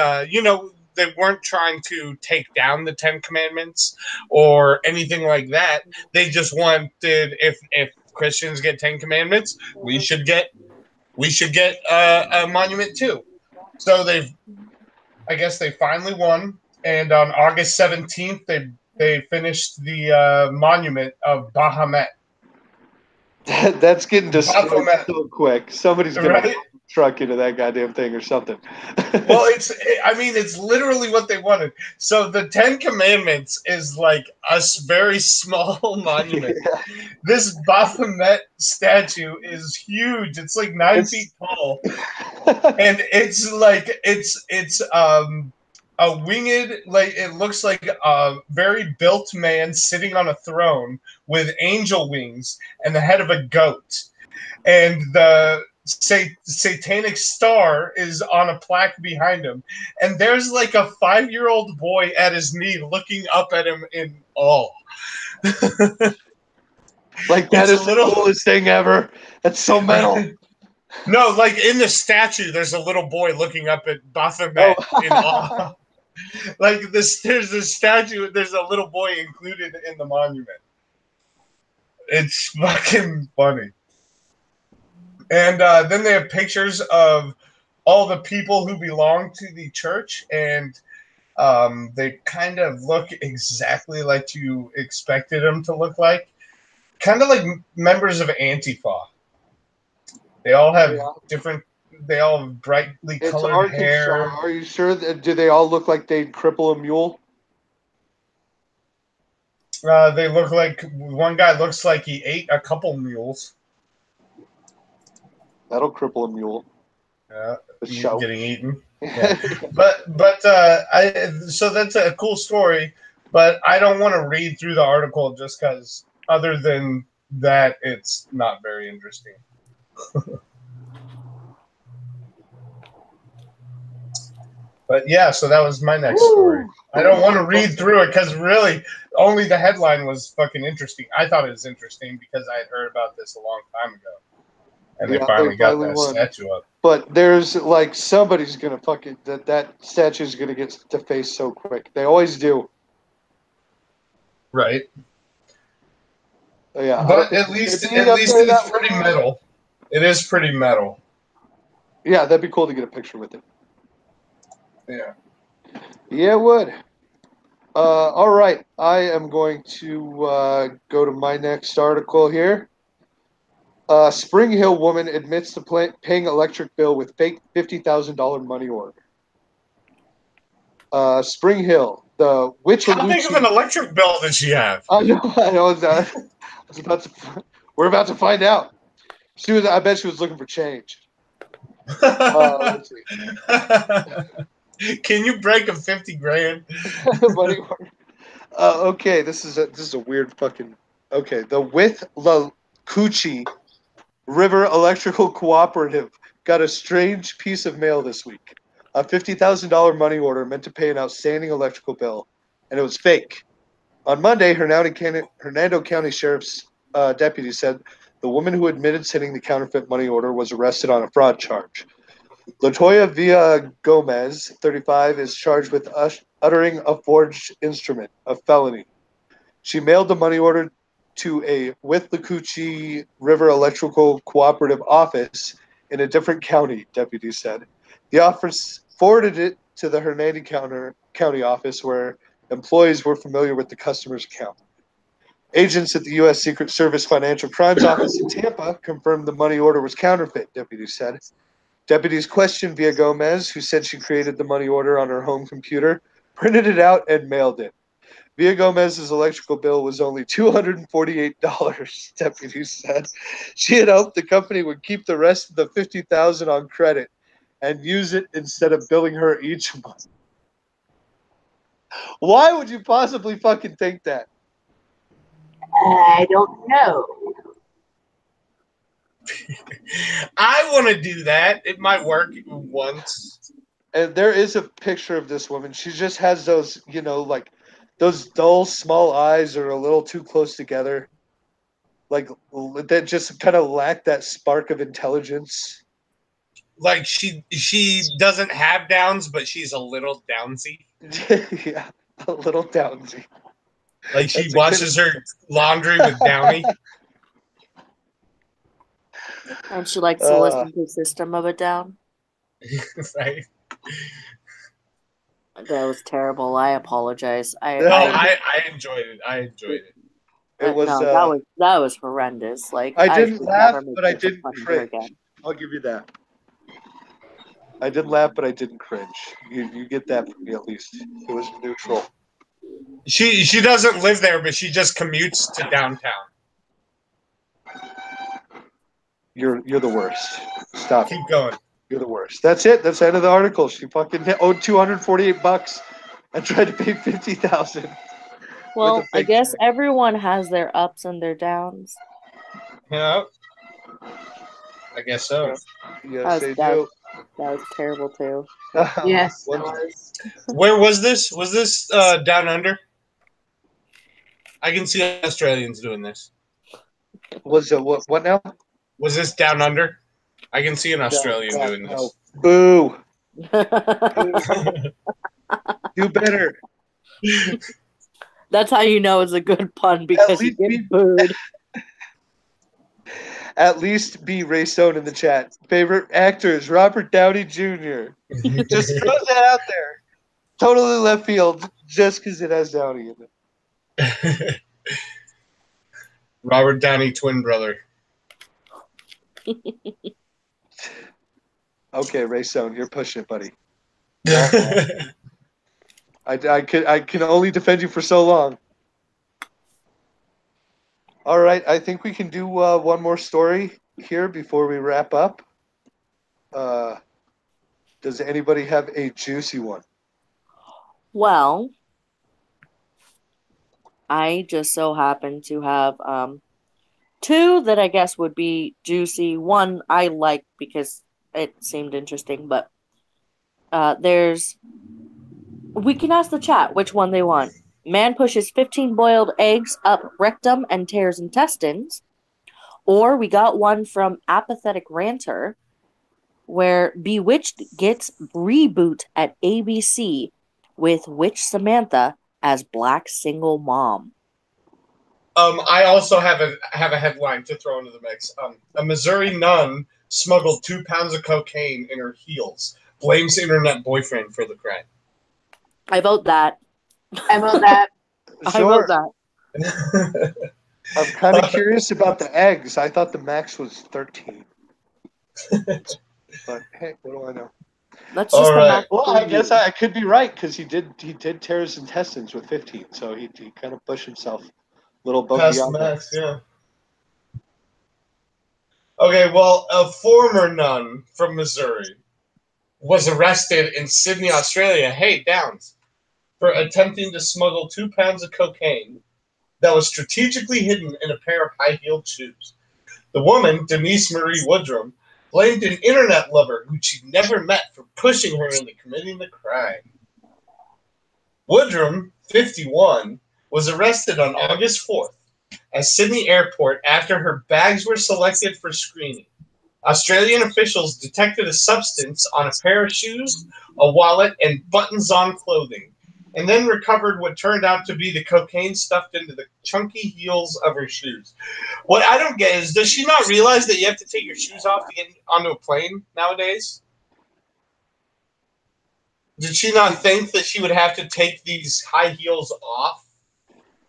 Speaker 2: they weren't trying to take down the 10 Commandments or anything like that. They just wanted, if Christians get 10 Commandments, we should get a monument too. So I guess they finally won, and on August 17th, they finished the monument of Bahamut.
Speaker 1: That's getting destroyed so quick. Somebody's gonna truck into that goddamn thing or something.
Speaker 2: Well, it's literally what they wanted. So the 10 Commandments is like a very small monument. Yeah. This Baphomet statue is huge. It's like 9 feet tall, and it's a winged, it looks like a very built man sitting on a throne with angel wings and the head of a goat. And satanic star is on a plaque behind him, and there's like a 5-year-old boy at his knee looking up at him in awe.
Speaker 1: Like that is the coolest thing ever. That's so metal.
Speaker 2: No, like in the statue, there's a little boy looking up at Baphomet in awe. Like this, there's a statue. There's a little boy included in the monument. It's fucking funny. And then they have pictures of all the people who belong to the church, and they kind of look exactly like you expected them to look like. Kind of like members of Antifa. They all have different. They all have brightly colored hair.
Speaker 1: Are you sure? Do they all look like they'd cripple a mule?
Speaker 2: They look like one guy looks like he ate a couple mules.
Speaker 1: That'll cripple a mule.
Speaker 2: Yeah, getting eaten. Yeah. So that's a cool story, but I don't want to read through the article just because. Other than that, it's not very interesting. But yeah, so that was my next story. I don't want to read through it because really only the headline was fucking interesting. I thought it was interesting because I had heard about this a long time ago. And they finally got that statue up.
Speaker 1: But there's like somebody's going to fucking, that statue's going to get defaced so quick. They always do.
Speaker 2: Right.
Speaker 1: Yeah.
Speaker 2: But at least it's pretty metal. It is pretty metal.
Speaker 1: Yeah, that'd be cool to get a picture with it.
Speaker 2: Yeah.
Speaker 1: Yeah, it would. All right. I am going to go to my next article here. Spring Hill woman admits to paying electric bill with fake $50,000 money order. Spring Hill, the witch.
Speaker 2: How big of an electric bill does she have?
Speaker 1: I know. We're about to find out. I bet she was looking for change. Let's
Speaker 2: see. Can you break a 50 grand?
Speaker 1: Money order. Okay, this is a weird fucking. Okay, the With La Coochie River Electrical Cooperative got a strange piece of mail this week. A $50,000 money order meant to pay an outstanding electrical bill, and it was fake. On Monday, Hernando County Sheriff's deputy said the woman who admitted sending the counterfeit money order was arrested on a fraud charge. Latoya Villa-Gomez, 35, is charged with uttering a forged instrument, a felony. She mailed the money order to a With the Coochie River Electrical Cooperative office in a different county, deputies said. The office forwarded it to the Hernando County office where employees were familiar with the customer's account. Agents at the U.S. Secret Service Financial Crimes Office in Tampa confirmed the money order was counterfeit, deputies said. Deputies questioned Villa-Gomez, who said she created the money order on her home computer, printed it out, and mailed it. Villa-Gomez's electrical bill was only $248, deputies said. She had hoped the company would keep the rest of the $50,000 on credit and use it instead of billing her each month. Why would you possibly fucking think that?
Speaker 3: I don't know.
Speaker 2: I want to do that. It might work once.
Speaker 1: And there is a picture of this woman. She just has those, like those dull, small eyes are a little too close together. Like that just kind of lack that spark of intelligence.
Speaker 2: Like she doesn't have downs, but she's a little downsy.
Speaker 1: Yeah, a little downsy.
Speaker 2: Like she washes her laundry with Downy.
Speaker 4: And she likes to listen to System of a Down.
Speaker 2: Right.
Speaker 4: That was terrible. I apologize.
Speaker 2: I enjoyed it. I enjoyed it.
Speaker 1: It was
Speaker 4: that was horrendous. Like
Speaker 1: I didn't laugh, but I didn't cringe. I'll give you that. I did laugh, but I didn't cringe. You get that from me at least. It was neutral.
Speaker 2: She doesn't live there, but she just commutes to downtown.
Speaker 1: You're the worst. Stop.
Speaker 2: Keep going.
Speaker 1: You're the worst. That's it. That's the end of the article. She fucking owed $248 and tried to pay $50,000.
Speaker 4: Well, I guess everyone has their ups and their downs.
Speaker 2: Yeah. I guess so.
Speaker 1: Yes, they do.
Speaker 4: That was terrible too.
Speaker 3: Yes, that was.
Speaker 2: Where was this? Was this down under? I can see Australians doing this.
Speaker 1: Was it what now?
Speaker 2: Was this down under? I can see an Australian doing this.
Speaker 1: Boo. Do better.
Speaker 4: That's how you know it's a good pun, because you get booed.
Speaker 1: At least be Ray Stone in the chat. Favorite actors: Robert Downey Jr. Just throw that out there. Totally left field, just because it has Downey in it.
Speaker 2: Robert Downey, twin brother.
Speaker 1: Okay, Ray Stone, you're pushing it, buddy. I can only defend you for so long. All right, I think we can do one more story here before we wrap up. Does anybody have a juicy one?
Speaker 4: Well, I just so happen to have two that I guess would be juicy. One I like because it seemed interesting, but we can ask the chat which one they want. Man pushes 15 boiled eggs up rectum and tears intestines. Or we got one from Apathetic Ranter, where Bewitched gets reboot at ABC with Witch Samantha as Black Single Mom.
Speaker 2: I also have a headline to throw into the mix. A Missouri nun smuggled 2 pounds of cocaine in her heels. Blames internet boyfriend for the crime.
Speaker 4: I vote that.
Speaker 3: I vote that.
Speaker 1: Sure.
Speaker 4: I vote that.
Speaker 1: I'm kind of curious about the eggs. I thought the max was 13. But hey, what do I know?
Speaker 4: That's just
Speaker 2: all right.
Speaker 1: Well, I guess I could be right, because he did tear his intestines with 15, so he kind of pushed himself a little above
Speaker 2: Past
Speaker 1: beyond
Speaker 2: the max, yeah. Okay, well, a former nun from Missouri was arrested in Sydney, Australia, Downs, for attempting to smuggle 2 pounds of cocaine that was strategically hidden in a pair of high-heeled shoes. The woman, Denise Marie Woodrum, blamed an internet lover who she never met for pushing her into committing the crime. Woodrum, 51, was arrested on August 4th at Sydney Airport after her bags were selected for screening. Australian officials detected a substance on a pair of shoes, a wallet, and buttons-on clothing, and then recovered what turned out to be the cocaine stuffed into the chunky heels of her shoes. What I don't get is, does she not realize that you have to take your shoes off to get onto a plane nowadays? Did she not think that she would have to take these high heels off?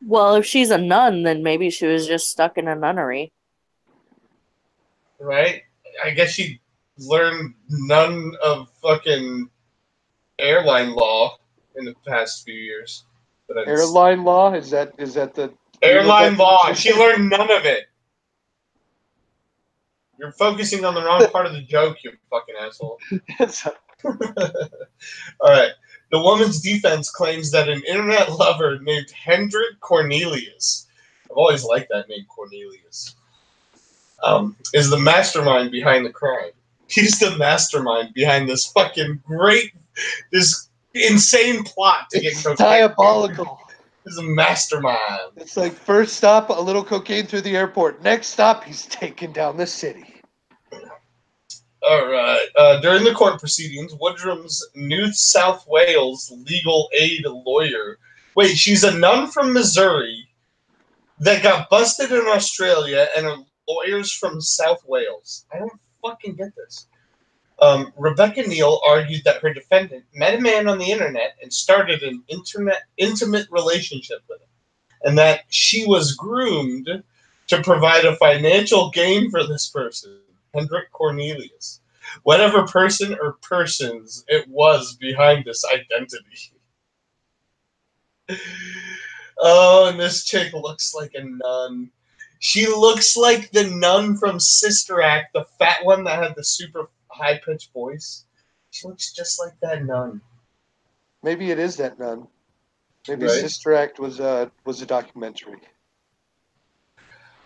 Speaker 4: Well, if she's a nun, then maybe she was just stuck in a nunnery.
Speaker 2: Right? I guess she learned none of fucking airline law in the past few years. But
Speaker 1: airline law? Is that the
Speaker 2: airline law? She learned none of it. You're focusing on the wrong part of the joke, you fucking asshole. All right. The woman's defense claims that an internet lover named Hendrik Cornelius, I've always liked that name, Cornelius, is the mastermind behind the crime. He's the mastermind behind this this insane plot to get cocaine.
Speaker 1: Diabolical.
Speaker 2: He's a mastermind.
Speaker 1: It's like, first stop, a little cocaine through the airport. Next stop, he's taking down the city.
Speaker 2: All right. During the court proceedings, Woodrum's New South Wales legal aid lawyer. Wait, she's a nun from Missouri that got busted in Australia, and her lawyer's from South Wales. I don't fucking get this. Rebecca Neal argued that her defendant met a man on the internet and started an intimate relationship with him, and that she was groomed to provide a financial gain for this person, Hendrik Cornelius, whatever person or persons it was behind this identity. Oh, and this chick looks like a nun. She looks like the nun from Sister Act, the fat one that had the super high-pitched voice. She looks just like that nun.
Speaker 1: Maybe it is that nun. Maybe
Speaker 2: Right.
Speaker 1: Sister Act was a documentary.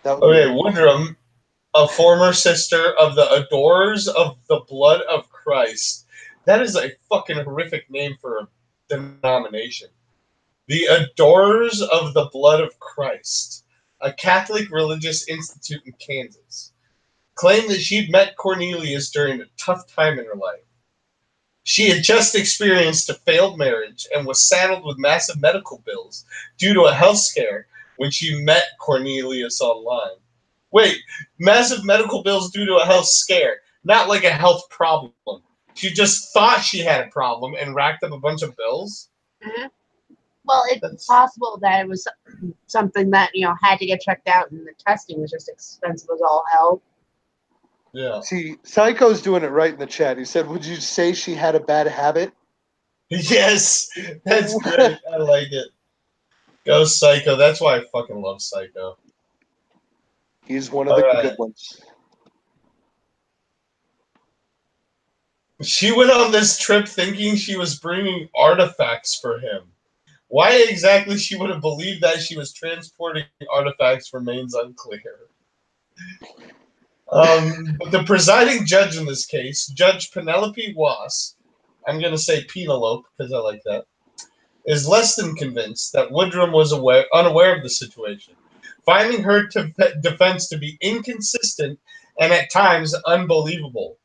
Speaker 2: Okay, Woodrum a former sister of the Adorers of the Blood of Christ. That is a fucking horrific name for a denomination. The Adorers of the Blood of Christ, a Catholic religious institute in Kansas, claimed that she'd met Cornelius during a tough time in her life. She had just experienced a failed marriage and was saddled with massive medical bills due to a health scare when she met Cornelius online. Wait, massive medical bills due to a health scare, not like a health problem. She just thought she had a problem and racked up a bunch of bills?
Speaker 3: Mm-hmm. Well, it's possible that it was something that, had to get checked out, and the testing was just expensive as all hell.
Speaker 2: Yeah.
Speaker 1: See, Psycho's doing it right in the chat. He said, would you say she had a bad habit?
Speaker 2: Yes, that's great. I like it. Go Psycho. That's why I fucking love Psycho.
Speaker 1: He's one of the good ones.
Speaker 2: She went on this trip thinking she was bringing artifacts for him. Why exactly she would have believed that she was transporting artifacts remains unclear. But the presiding judge in this case, Judge Penelope Was, I'm going to say Penelope because I like that, is less than convinced that Woodrum was unaware of the situation, finding her defense to be inconsistent and at times unbelievable.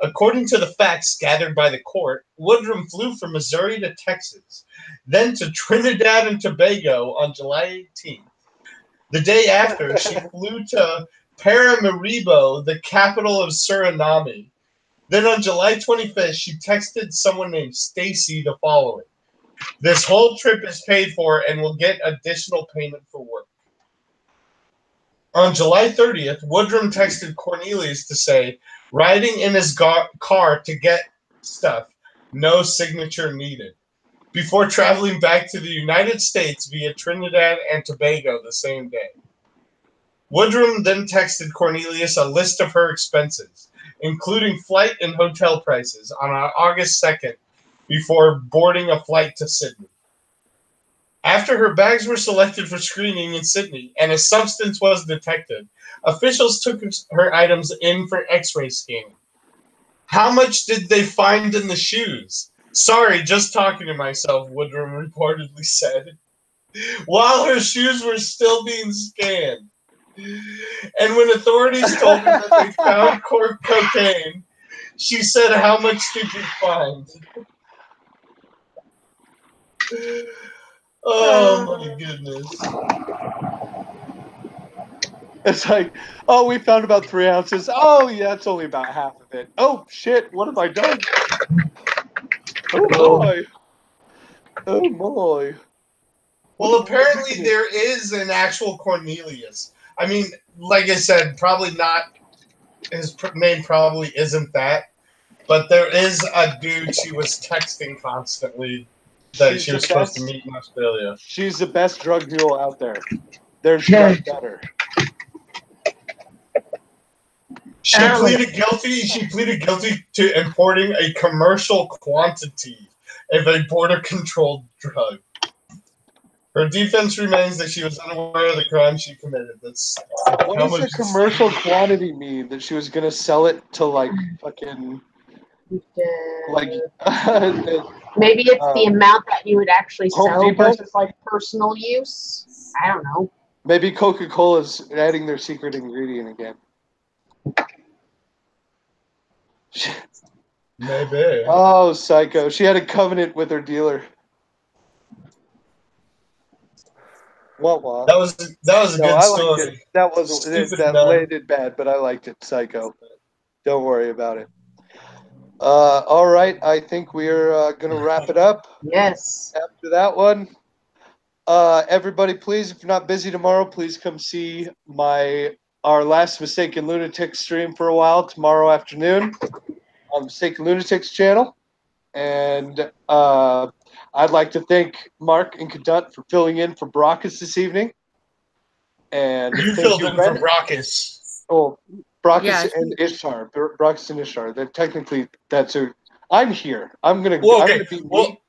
Speaker 2: According to the facts gathered by the court, Woodrum flew from Missouri to Texas, then to Trinidad and Tobago on July 18th. The day after, she flew to Paramaribo, the capital of Suriname. Then on July 25th, she texted someone named Stacy the following: "This whole trip is paid for and will get additional payment for work." On July 30th, Woodrum texted Cornelius to say, riding in his car to get stuff, no signature needed, before traveling back to the United States via Trinidad and Tobago the same day. Woodrum then texted Cornelius a list of her expenses, including flight and hotel prices, on August 2nd before boarding a flight to Sydney. After her bags were selected for screening in Sydney and a substance was detected, officials took her items in for x-ray scanning. How much did they find in the shoes? Sorry, just talking to myself, Woodrum reportedly said, while her shoes were still being scanned. And when authorities told her that they found cocaine, she said, "How much did you find?" Oh my goodness.
Speaker 1: It's like, oh, we found about 3 ounces. Oh, yeah, it's only about half of it. Oh, shit, what have I done? Oh, boy. Oh, boy.
Speaker 2: Well, apparently there is an actual Cornelius. I mean, like I said, probably not. His name probably isn't that. But there is a dude she was texting constantly that she was supposed to meet in Australia.
Speaker 1: She's the best drug mule out there. There's none better.
Speaker 2: She pleaded guilty to importing a commercial quantity of a border-controlled drug. Her defense remains that she was unaware of the crime she committed.
Speaker 1: What does a commercial quantity mean? That she was going to sell it to, like, fucking... like...
Speaker 3: maybe it's the amount that you would actually sell versus, like, personal use. I don't know.
Speaker 1: Maybe Coca-Cola's adding their secret ingredient again.
Speaker 2: Maybe.
Speaker 1: Oh, Psycho. She had a covenant with her dealer. What?
Speaker 2: That was a good story.
Speaker 1: Liked it. That wasn't that landed bad, but I liked it, Psycho. Don't worry about it. All right, I think we're gonna wrap it up.
Speaker 3: Yes.
Speaker 1: After that one, everybody, please, if you're not busy tomorrow, please come see our Last Mistaken Lunatic stream for a while tomorrow afternoon on Mistaken Lunatics channel, and I'd like to thank Mark and Cunt for filling in for Brockus this evening. And
Speaker 2: you filled in for Brockus.
Speaker 1: Oh, Brockus and Ishtar. Brockus and Ishtar. Technically, I'm here. I'm gonna be me.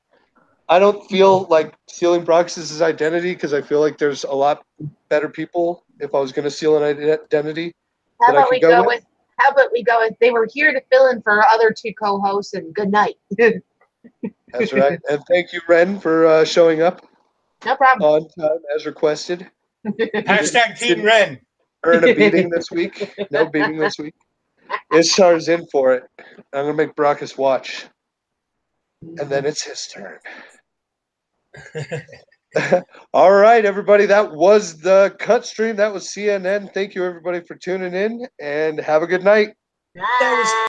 Speaker 1: I don't feel like stealing Brockus' identity because I feel like there's a lot better people if I was gonna steal an identity.
Speaker 3: How about we go with? How about we go with? They were here to fill in for our other two co-hosts, and good night.
Speaker 1: That's right. And thank you, Ren, for showing up.
Speaker 3: No problem.
Speaker 1: On time as requested.
Speaker 2: Hashtag Team Ren.
Speaker 1: Earn a beating this week. No beating this week. Ishar's in for it. I'm going to make Brockus watch. And then it's his turn. All right, everybody. That was the Cut stream. That was CNN. Thank you, everybody, for tuning in. And have a good night.
Speaker 3: Bye.